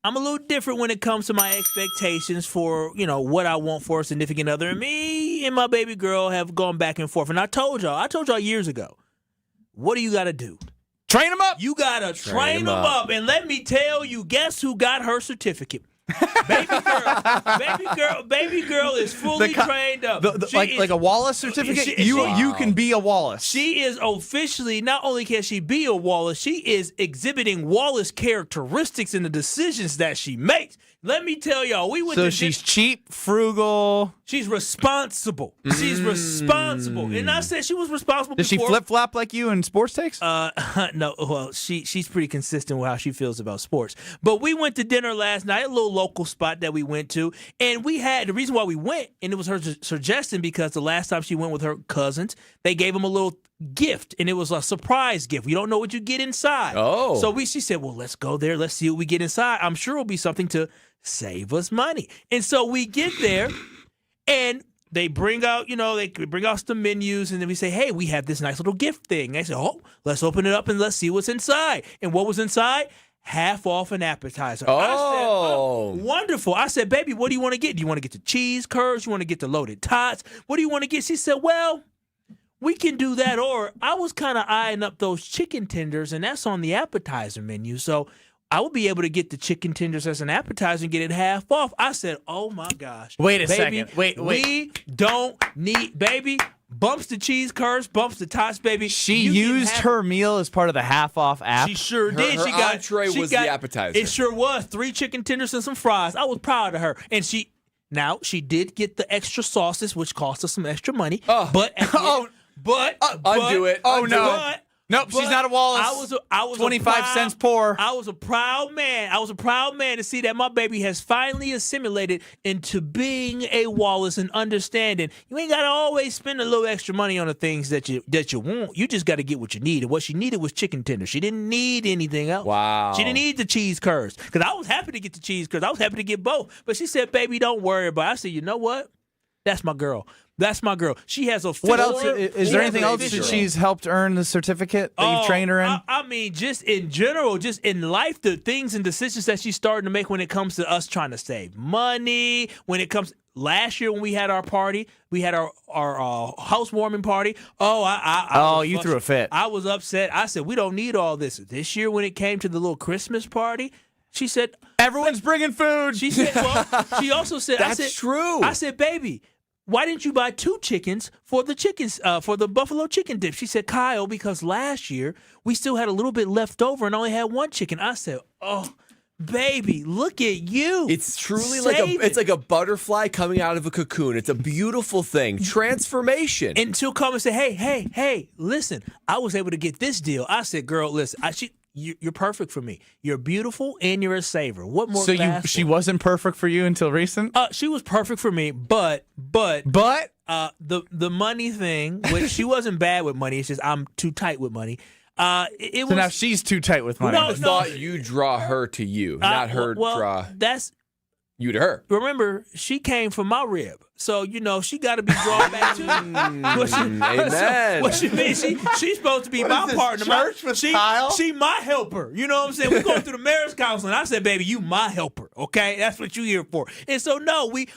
I'm a little different when it comes to my expectations for, what I want for a significant other. And me and my baby girl have gone back and forth. And I told y'all years ago, what do you got to do? Train them up. You got to train them up. And let me tell you, guess who got her certificate? Baby girl is fully trained up. Like a Wallace certificate? You can be a Wallace. She is officially, not only can she be a Wallace, she is exhibiting Wallace characteristics in the decisions that she makes. Let me tell y'all, we went So she's cheap, frugal. She's responsible. She's responsible. And I said she was responsible Does before. she flip-flop like you in sports takes? No. Well, she's pretty consistent with how she feels about sports. But we went to dinner last night, a little local spot that we went to. And we had, the reason why we went, and it was her suggestion because the last time she went with her cousins, they gave them a little gift, and it was a surprise gift. We don't know what you get inside. Oh. So she said, well, let's go there. Let's see what we get inside. I'm sure it'll be something to save us money. And so we get there, and they bring out, they bring out some menus, and then we say, hey, we have this nice little gift thing. They say, oh, let's open it up and let's see what's inside. And what was inside? Half off an appetizer. Oh. I said, oh, wonderful. I said, baby, what do you want to get? Do you want to get the cheese curds? You want to get the loaded tots? What do you want to get? She said, well, we can do that. Or I was kind of eyeing up those chicken tenders, and that's on the appetizer menu. So I will be able to get the chicken tenders as an appetizer and get it half off. I said, oh, my gosh. Wait a baby, second. Wait. We don't need, baby, bumps the cheese curds, bumps the tots, baby. She used her meal as part of the half-off app. She sure did. Her entree was the appetizer. It sure was. 3 chicken tenders and some fries. I was proud of her. And she did get the extra sauces, which cost us some extra money. But undo it. Oh, no. Nope, she's not a Wallace. I was 25 cents poor. I was a proud man. I was a proud man to see that my baby has finally assimilated into being a Wallace and understanding. You ain't got to always spend a little extra money on the things that you want. You just got to get what you need. And what she needed was chicken tenders. She didn't need anything else. Wow. She didn't need the cheese curds. Because I was happy to get the cheese curds. I was happy to get both. But she said, baby, don't worry about it. I said, you know what? That's my girl. That's my girl. She has a What else? Is there anything else that she's helped earn the certificate that you've trained her in? I mean, just in general, just in life, the things and decisions that she's starting to make when it comes to us trying to save money, when it comes last year when we had our party, we had our housewarming party. You threw a fit. I was upset. I said, we don't need all this. This year when it came to the little Christmas party, she said, everyone's bringing food. She said, well, she also said, that's true. I said, baby, why didn't you buy 2 chickens for the buffalo chicken dip? She said, Kyle, because last year we still had a little bit left over and only had 1 chicken. I said, oh, baby, look at you. It's truly it's like a butterfly coming out of a cocoon. It's a beautiful thing. Transformation. And she'll come and say, hey, listen, I was able to get this deal. I said, girl, listen, you're perfect for me. You're beautiful and you're a saver. What more? So she wasn't perfect for you until recent? She was perfect for me, but the money thing, which she wasn't bad with money. It's just I'm too tight with money. So now she's too tight with money. I thought you draw her to you, not her draw you to her. Remember, she came from my rib. So, she got to be drawn back to Amen. What she mean? She's supposed to be my partner. She my helper. You know what I'm saying? We're going through the marriage counseling. I said, baby, you my helper. Okay? That's what you here for. And so, no, we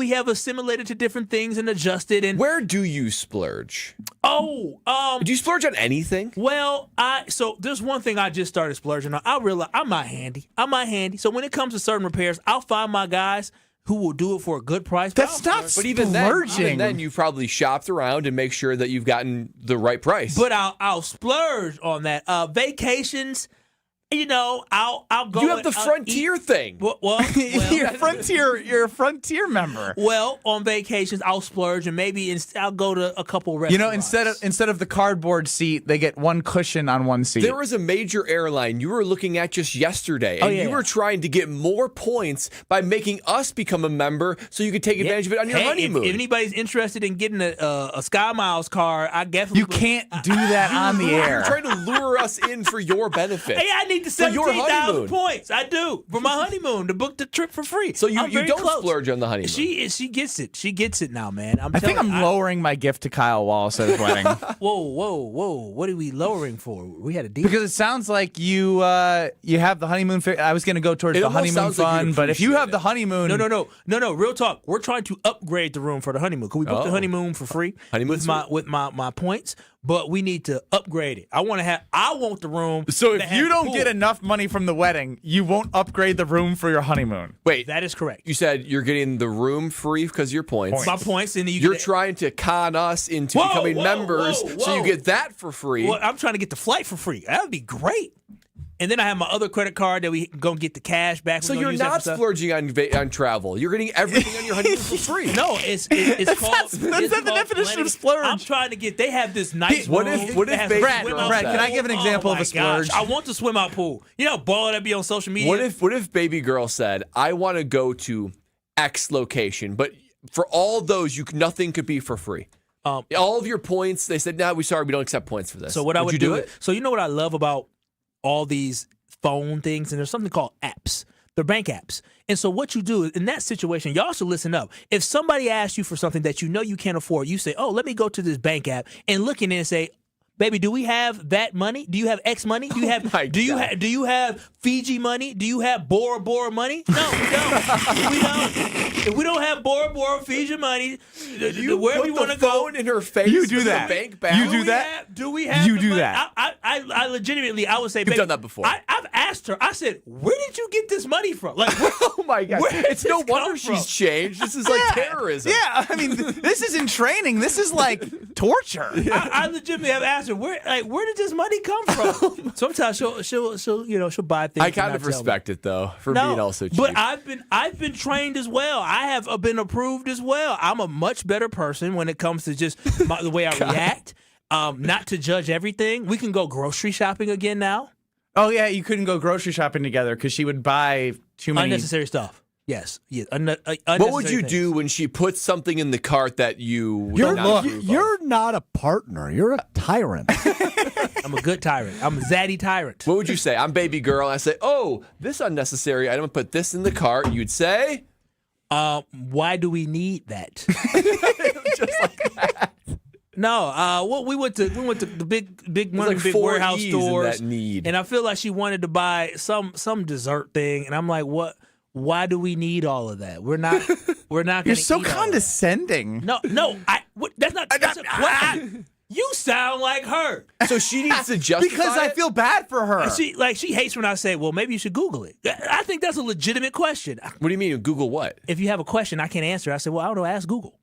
have assimilated to different things and adjusted. And where do you splurge? Do you splurge on anything? Well, so there's one thing I just started splurging on. I realize I'm not handy. So when it comes to certain repairs, I'll find my guys who will do it for a good price. That's not But even then, you've probably shopped around and make sure that you've gotten the right price. But I'll splurge on that. Vacations, I'll go. You have the Frontier thing. Well, you're a Frontier member. Well, on vacations, I'll splurge and maybe I'll go to a couple restaurants. Instead of the cardboard seat, they get 1 cushion on 1 seat. There was a major airline you were looking at just yesterday, and you were trying to get more points by making us become a member so you could take advantage of it on your honeymoon. If anybody's interested in getting a Sky Miles card, I definitely. You can't do that on the air. You're trying to lure us in for your benefit. Hey, I need need the For your 17,000 honeymoon. points. I do for my honeymoon to book the trip for free. So you I'm very don't close. splurge on the honeymoon. She gets it. She gets it now, man. I think I'm lowering my gift to Kyle Wallace at his wedding. Whoa! What are we lowering for? We had a deal. Because it sounds like you have the honeymoon. I was going to go towards the honeymoon fund, but if you have the honeymoon, no. Real talk. We're trying to upgrade the room for the honeymoon. Can we book the honeymoon for free? Honeymoon with my points, but we need to upgrade it. I want the room. So that if has you the don't pool. get enough money from the wedding, you won't upgrade the room for your honeymoon. Wait, that is correct. You said you're getting the room free because of your points. My points, and then you're trying to con us into becoming members, so you get that for free. Well, I'm trying to get the flight for free. That would be great. And then I have my other credit card that we go get the cash back. So you're not splurging on travel. You're getting everything on your honeymoon for free. No, it's called. That's not the definition of splurge. I'm trying to get. They have this nice. What room if that has Baby a Brad, swim out Brad, pool. can I give an example Oh of my a splurge? gosh, I want the swim out pool. You know how baller that be on social media. What if baby girl said, "I want to go to X location, but for all those, nothing could be for free." All of your points, they said, "No, we don't accept points for this." So what I would you do it? So you know what I love about all these phone things, and there's something called apps. They're bank apps. And so what you do in that situation, y'all should listen up. If somebody asks you for something that you know you can't afford, you say, "Oh, let me go to this bank app," and look in it and say, "Baby, do we have that money? Do you have X money? Do you have do you have Fiji money? Do you have Bora Bora money?" No, we don't. We don't. If we don't have Bora Bora Fiji money, wherever you want to go, in her face. You do that. Bank back. You do that. Do we have? You the do money? that. I legitimately, I would say, You've baby, done that before. I've asked her. I said, "Where did you get this money from?" Like, Oh my God! It's no wonder from? she's changed. This is like terrorism. Yeah, I mean, this isn't training. This is like torture. I legitimately have asked her, where did this money come from? Sometimes she'll buy things. I kind of respect it though for being also cheap. But I've been trained as well. I have been approved as well. I'm a much better person when it comes to just the way I react. Not to judge everything. We can go grocery shopping again now. Oh yeah, you couldn't go grocery shopping together because she would buy too many unnecessary stuff. Yes. What would you do when she puts something in the cart that you're not a partner. You're a tyrant. I'm a good tyrant. I'm a zaddy tyrant. What would you say? I'm baby girl. I say, "Oh, this unnecessary item. Put this in the cart." You'd say, "Why do we need that?" Just like that. No, we went to the big one of the big warehouse stores, and I feel like she wanted to buy some dessert thing, and I'm like, what? Why do we need all of that? We're not. You're so condescending. No, that's not. You sound like her. So she needs to justify because I feel bad for her. She hates when I say, "Well, maybe you should Google it." I think that's a legitimate question. What do you mean Google what? If you have a question I can't answer, I say, "Well, I don't know. Ask Google."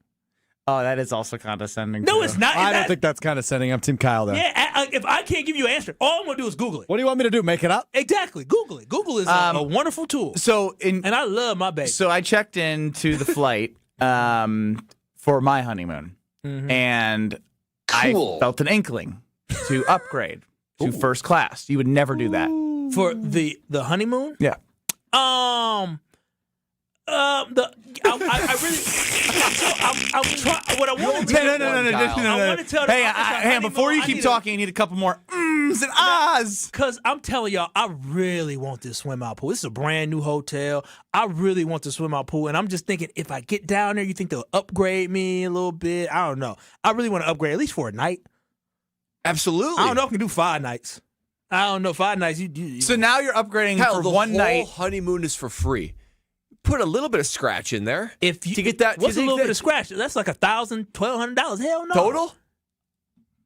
Oh, that is also condescending. No, too. it's not. I don't think that's condescending. I'm Team Kyle there. Yeah, if I can't give you an answer, all I'm going to do is Google it. What do you want me to do? Make it up? Exactly. Google it. Google is a wonderful tool. And I love my baby. So I checked into the flight for my honeymoon, and I felt an inkling to upgrade to first class. You would never do that for the honeymoon. Yeah. I'm trying. What I want to do. No. Hey, before you keep talking, you need a couple more ums and ahs. Because I'm telling y'all, I really want this swim out pool. This is a brand new hotel. I really want the swim out pool. And I'm just thinking, if I get down there, you think they'll upgrade me a little bit? I don't know. I really want to upgrade, at least for a night. Absolutely. I don't know if I can do 5 nights. I don't know. 5 nights. So now you're upgrading for one night. The whole honeymoon is for free. Put a little bit of scratch in there to get that. What's a little bit of scratch? That's like $1,000, $1,200. Hell no. Total?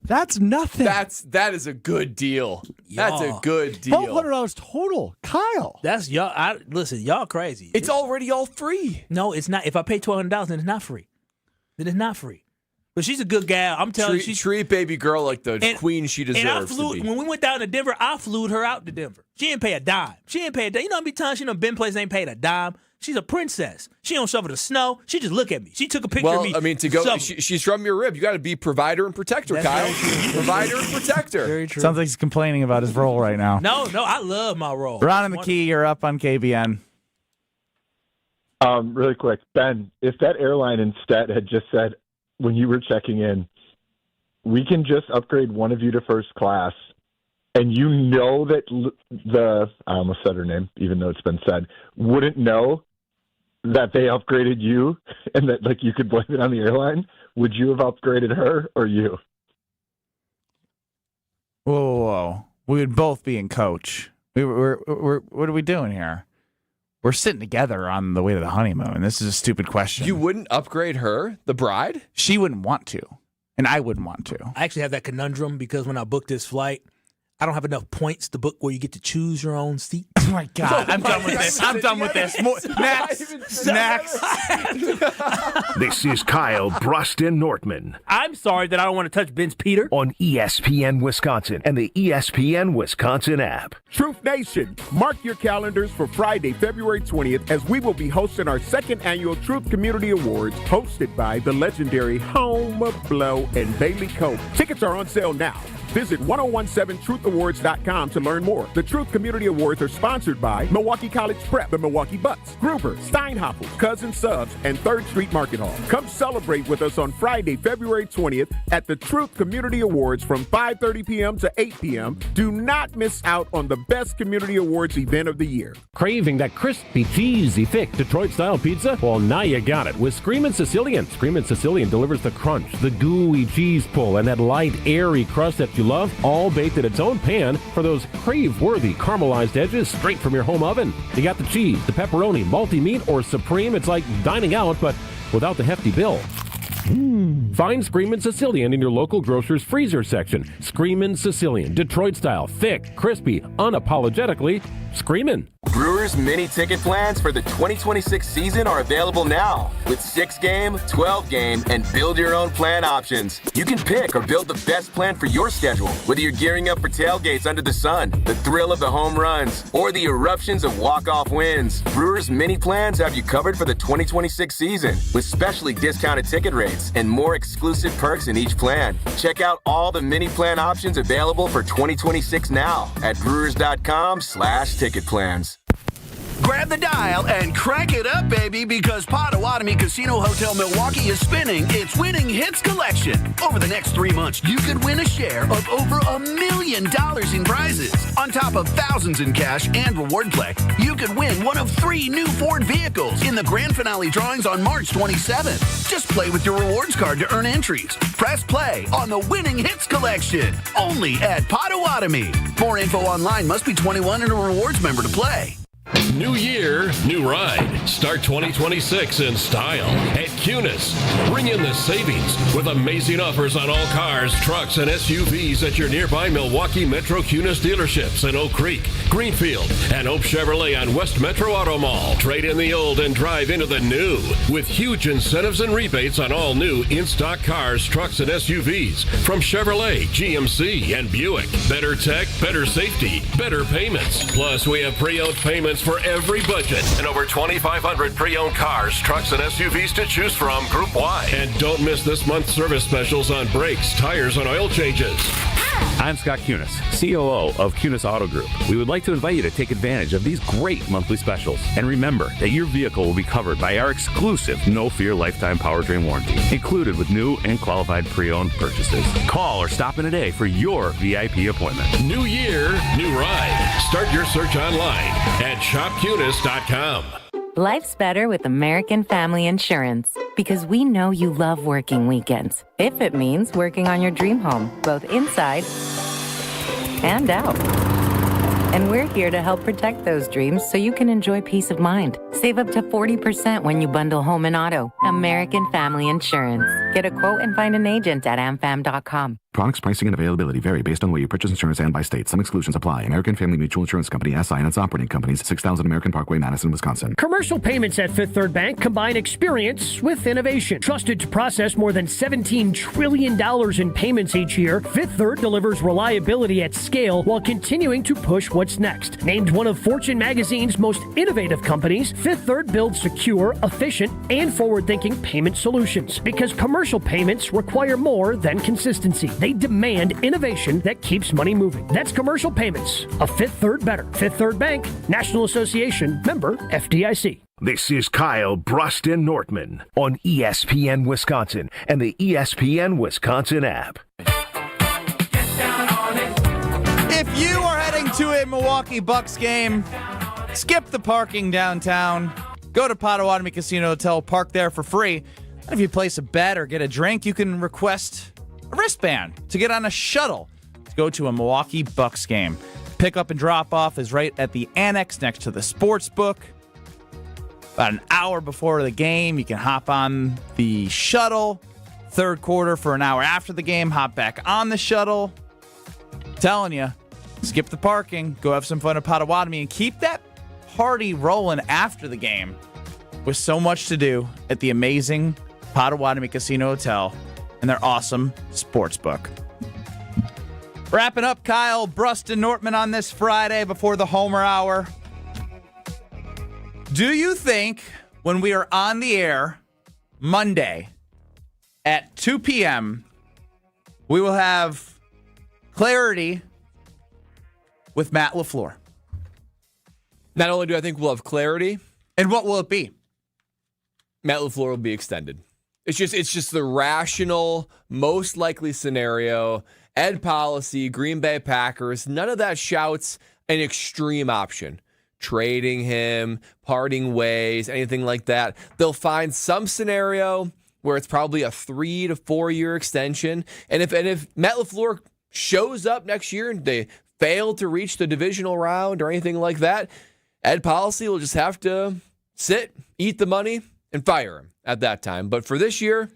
That's nothing. That is a good deal. That's a good deal. $1,200 total, Kyle. That's y'all. Listen, y'all crazy. It's already all free. No, it's not. If I pay $1,200, then it's not free. Then it's not free. But she's a good gal. I'm telling you, treat baby girl like the queen she deserves. And I flew to be. when we went down to Denver. I flew her out to Denver. She didn't pay a dime. You know how many times she done been places ain't paid a dime. She's a princess. She don't shovel the snow. She just look at me. She took a picture of me. Well, I mean, she's from your rib. You got to be provider and protector, Kyle. Provider and protector. Very true. Sounds like he's complaining about his role right now. No, I love my role. Ron and the Key, you're up on KBN. Really quick, Ben, if that airline instead had just said, when you were checking in, we can just upgrade one of you to first class, and you know that I almost said her name, even though it's been said, wouldn't know that they upgraded you and that like you could blame it on the airline, would you have upgraded her or you? Whoa. We would both be in coach. We're what are we doing here? We're sitting together on the way to the honeymoon. This is a stupid question. You wouldn't upgrade her, the bride? She wouldn't want to, and I wouldn't want to. I actually have that conundrum because when I booked this flight, I don't have enough points to book where you get to choose your own seat. Oh, my God. I'm done with this. I'm done with this. Next. This is Kyle, Brust, and Nortman I'm sorry that I don't want to touch Ben's Peter. on ESPN Wisconsin and the ESPN Wisconsin app. Truth Nation, mark your calendars for Friday, February 20th, as we will be hosting our second annual Truth Community Awards, hosted by the legendary Home Blow and Bailey Cope. Tickets are on sale now. Visit 1017truthawards.com to learn more. The Truth Community Awards are sponsored by Milwaukee College Prep, the Milwaukee Bucks, Gruber, Steinhoffel, Cousin Subs, and 3rd Street Market Hall. Come celebrate with us on Friday, February 20th at the Truth Community Awards from 5:30 p.m. to 8 p.m. Do not miss out on the best community awards event of the year. Craving that crispy, cheesy, thick Detroit-style pizza? Well, now you got it with Screamin' Sicilian. Screamin' Sicilian delivers the crunch, the gooey cheese pull, and that light, airy crust that you love, all baked in its own pan for those crave-worthy caramelized edges straight from your home oven. You got the cheese, the pepperoni, multi-meat, or supreme. It's like dining out, but without the hefty bill. Find Screamin' Sicilian in your local grocer's freezer section. Screamin' Sicilian, Detroit-style, thick, crispy, unapologetically screamin'. Brewers mini ticket plans for the 2026 season are available now with 6-game, 12-game, and build-your-own plan options. You can pick or build the best plan for your schedule, whether you're gearing up for tailgates under the sun, the thrill of the home runs, or the eruptions of walk-off wins. Brewers mini plans have you covered for the 2026 season with specially discounted ticket rates and more exclusive perks in each plan. Check out all the mini plan options available for 2026 now at brewers.com/ticket plans. Grab the dial and crank it up, baby, because Potawatomi Casino Hotel Milwaukee is spinning its Winning Hits collection. Over the next 3 months, you could win a share of over $1 million in prizes. On top of thousands in cash and reward play, you could win one of 3 new Ford vehicles in the grand finale drawings on March 27th. Just play with your rewards card to earn entries. Press play on the Winning Hits collection, only at Potawatomi. More info online. Must be 21 and a rewards member to play. New year, new ride. Start 2026 in style at Cunis. Bring in the savings with amazing offers on all cars, trucks, and SUVs at your nearby Milwaukee Metro Cunis dealerships in Oak Creek, Greenfield, and Oak Chevrolet on West Metro Auto Mall. Trade in the old and drive into the new with huge incentives and rebates on all new in-stock cars, trucks, and SUVs from Chevrolet, GMC, and Buick. Better tech, better safety, better payments. Plus, we have pre-owned payments for every budget and over 2,500 pre-owned cars, trucks, and SUVs to choose from group-wide. And don't miss this month's service specials on brakes, tires, and oil changes. I'm Scott Kunis, COO of Kunis Auto Group. We would like to invite you to take advantage of these great monthly specials. And remember that your vehicle will be covered by our exclusive No Fear Lifetime Powertrain Warranty, included with new and qualified pre-owned purchases. Call or stop in today for your VIP appointment. New year, new ride. Start your search online at shopkunis.com. Life's better with American Family Insurance because we know you love working weekends. If it means working on your dream home, both inside and out. And we're here to help protect those dreams so you can enjoy peace of mind. Save up to 40% when you bundle home and auto. American Family Insurance. Get a quote and find an agent at amfam.com. Products, pricing, and availability vary based on where you purchase insurance and by state. Some exclusions apply. American Family Mutual Insurance Company, SI, and its operating companies, 6000 American Parkway, Madison, Wisconsin. Commercial payments at Fifth Third Bank combine experience with innovation. Trusted to process more than $17 trillion in payments each year, Fifth Third delivers reliability at scale while continuing to push what's next. Named one of Fortune magazine's most innovative companies, Fifth Third builds secure, efficient, and forward-thinking payment solutions. Because commercial payments require more than consistency. They demand innovation that keeps money moving. That's commercial payments. A Fifth Third better. Fifth Third Bank, National Association, member FDIC. This is Kyle, Brust, and Nortman on ESPN Wisconsin and the ESPN Wisconsin app. If you to a Milwaukee Bucks game. Skip the parking downtown. Go to Potawatomi Casino Hotel, park there for free. And if you place a bet or get a drink, you can request a wristband to get on a shuttle to go to a Milwaukee Bucks game. Pick up and drop off is right at the annex next to the sports book. About an hour before the game, you can hop on the shuttle. Third quarter for an hour after the game, hop back on the shuttle. Telling you, skip the parking, go have some fun at Potawatomi, and keep that party rolling after the game with so much to do at the amazing Potawatomi Casino Hotel and their awesome sports book. Wrapping up, Kyle, Brust, and Nortman on this Friday before the Homer Hour. Do you think when we are on the air Monday at 2 p.m., we will have clarity with Matt LaFleur? Not only do I think we'll have clarity, and what will it be? Matt LaFleur will be extended. It's just the rational, most likely scenario. Ed policy, Green Bay Packers, none of that shouts an extreme option. Trading him, parting ways, anything like that. They'll find some scenario where it's probably a 3 to 4 year extension. And if Matt LaFleur shows up next year and they fail to reach the divisional round or anything like that, Ed policy will just have to sit, eat the money, and fire him at that time. But for this year,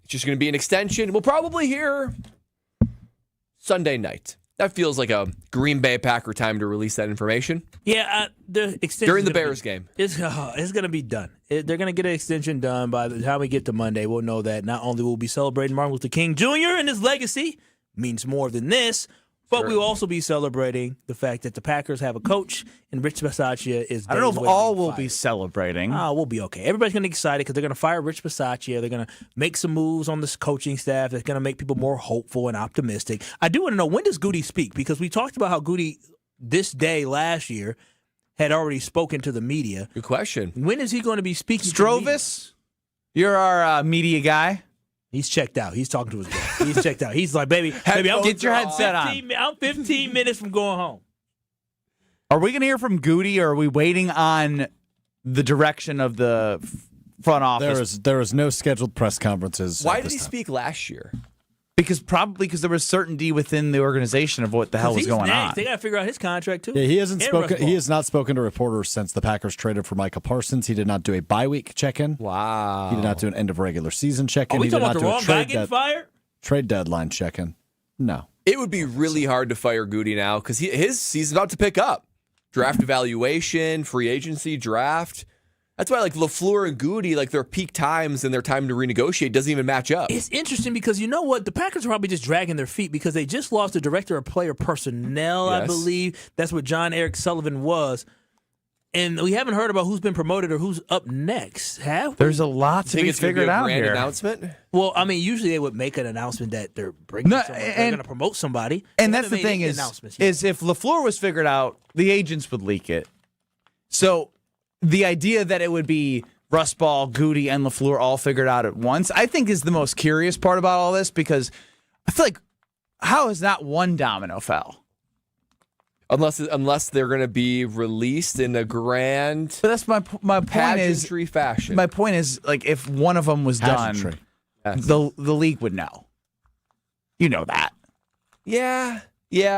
it's just going to be an extension. We'll probably hear Sunday night. That feels like a Green Bay Packer time to release that information. Yeah, the extension during the Bears game. It's going to be done. They're going to get an extension done by the time we get to Monday. We'll know that not only will we be celebrating Martin Luther King Jr. and his legacy, means more than this, but we'll also be celebrating the fact that the Packers have a coach and Rich Bisaccia is. I don't know if all will be celebrating. We'll be okay. Everybody's going to get excited because they're going to fire Rich Bisaccia. They're going to make some moves on this coaching staff that's going to make people more hopeful and optimistic. I do want to know, when does Goody speak? Because we talked about how Goody this day last year had already spoken to the media. Good question. When is he going to be speaking Strovis, you're our media guy. He's checked out. He's talking to his guy. He's checked out. He's like, baby, get your headset on. I'm 15 minutes from going home. Are we going to hear from Goody, or are we waiting on the direction of the front office? There is no scheduled press conferences. Why did he speak last year? Because there was certainty within the organization of what the hell was going on. They got to figure out his contract too. Yeah, he hasn't spoken. He has not spoken to reporters since the Packers traded for Micah Parsons. He did not do a bye week check-in. Wow. He did not do an end of regular season check-in. Are we he did talking not about the do wrong a guy getting fired? Trade deadline check-in. No. It would be really hard to fire Goody now because he's about to pick up draft evaluation, free agency, draft. That's why, like, LaFleur and Goody, like, their peak times and their time to renegotiate doesn't even match up. It's interesting because you know what? The Packers are probably just dragging their feet because they just lost the director of player personnel, Yes. I believe. That's what John Eric Sullivan was. And we haven't heard about who's been promoted or who's up next, have we? There's a lot to be figured out here. Announcement? Well, I mean, usually they would make an announcement that they're bringing someone. They're going to promote somebody. And They that's the haven't made thing any is announcements yet. if LaFleur was figured out, the agents would leak it. So the idea that it would be Rust Ball, Goody, and LaFleur all figured out at once, I think is the most curious part about all this, because I feel like how has not one domino fell? Unless they're going to be released in a grand, but that's my point pageantry fashion. My point is, like, if one of them was done, the league would know. You know that. Yeah,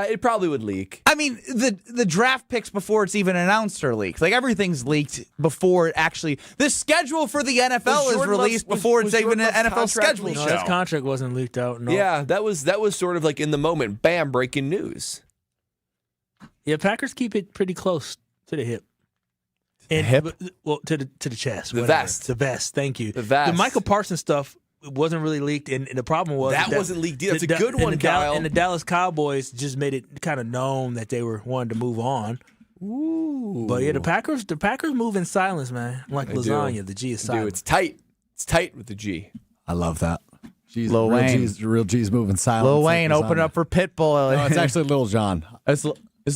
it probably would leak. I mean, the draft picks before it's even announced are leaked. Like, everything's leaked before it actually. The schedule for the NFL is released before it's even an NFL schedule show. His contract wasn't leaked out. No. Yeah, that was sort of like in the moment. Bam, breaking news. Yeah, Packers keep it pretty close to the hip. And hip? Well, to the chest. The whatever. vest. The vest. Thank you. The vest. The Michael Parsons stuff wasn't really leaked, and the problem was that wasn't leaked either. That's a good one, Kyle. And the Dallas Cowboys just made it kind of known that they were wanting to move on. Ooh. But yeah, the Packers move in silence, man. Like lasagna, the G is silent. It's tight. It's tight with the G. I love that. Lil Wayne. Real G's moving silence. Lil Wayne open up for Pitbull. No, it's actually Lil John. It's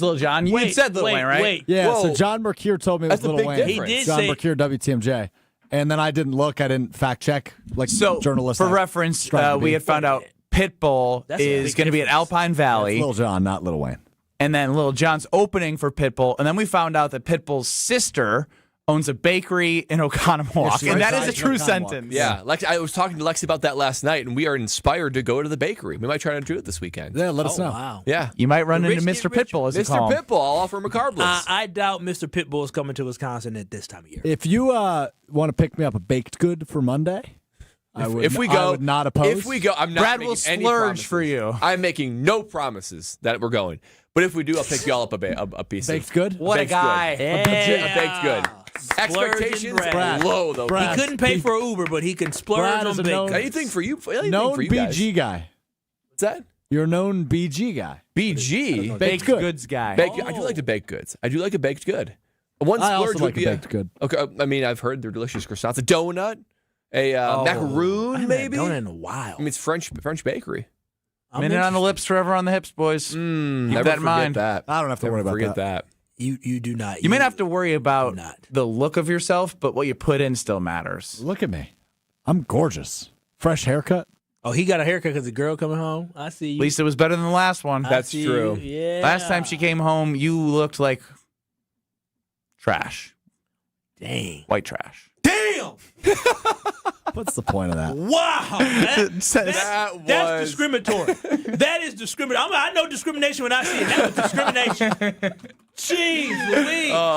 Lil John. You said Lil Wayne, right? Wait. Yeah, Whoa. so John Mercure told me it was That's a Lil big Wayne. difference. He did John say Mercure, WTMJ. And then I didn't look. I didn't fact check. Like, journalists. For reference, we had found out Pitbull That's a is big going to be at difference. Alpine Valley. Lil John, not Lil Wayne. and then Little John's opening for Pitbull, and then we found out that Pitbull's sister owns a bakery in Oconomowoc, and that is a true sentence. Yeah, I was talking to Lexi about that last night, and we are inspired to go to the bakery. We might try to do it this weekend. Yeah, let us know. Wow. Yeah. You might run into Mr. Pitbull, as you call him. Mr. Pitbull, I'll offer him a carbless. I doubt Mr. Pitbull is coming to Wisconsin at this time of year. If you want to pick me up a baked good for Monday, I would not oppose. If we go, I'm not Brad making will any splurge promises. for you. I'm making no promises that we're going. But if we do, I'll pick you all up a piece baked of good. What a baked guy! Good. A baked good. Expectations Brad. low though. He couldn't pay for Uber, but he can splurge Brad on is a baked known- goods. Anything for you? Anything Known for you BG guys? guy. What's that? You're a known BG guy. BG. Baked goods guy. I do like the baked goods. I do like a baked good. One I splurge also would like be a baked good. Okay, I mean I've heard they're delicious croissants. A donut, a macaroon, maybe. Donut in a while. I mean it's French bakery. Minute on the lips, forever on the hips, boys. Never that in mind. That. I don't have to worry about forget that. You do not. You may not have to worry about the look of yourself, but what you put in still matters. Look at me. I'm gorgeous. Fresh haircut. Oh, he got a haircut because the girl coming home. I see you. At least it was better than the last one. That's true. Yeah. Last time she came home, you looked like trash. Dang. White trash. Damn. What's the point of that? Wow. That's discriminatory. That is discriminatory. I know discrimination when I see it. That was discrimination. Jeez Louise.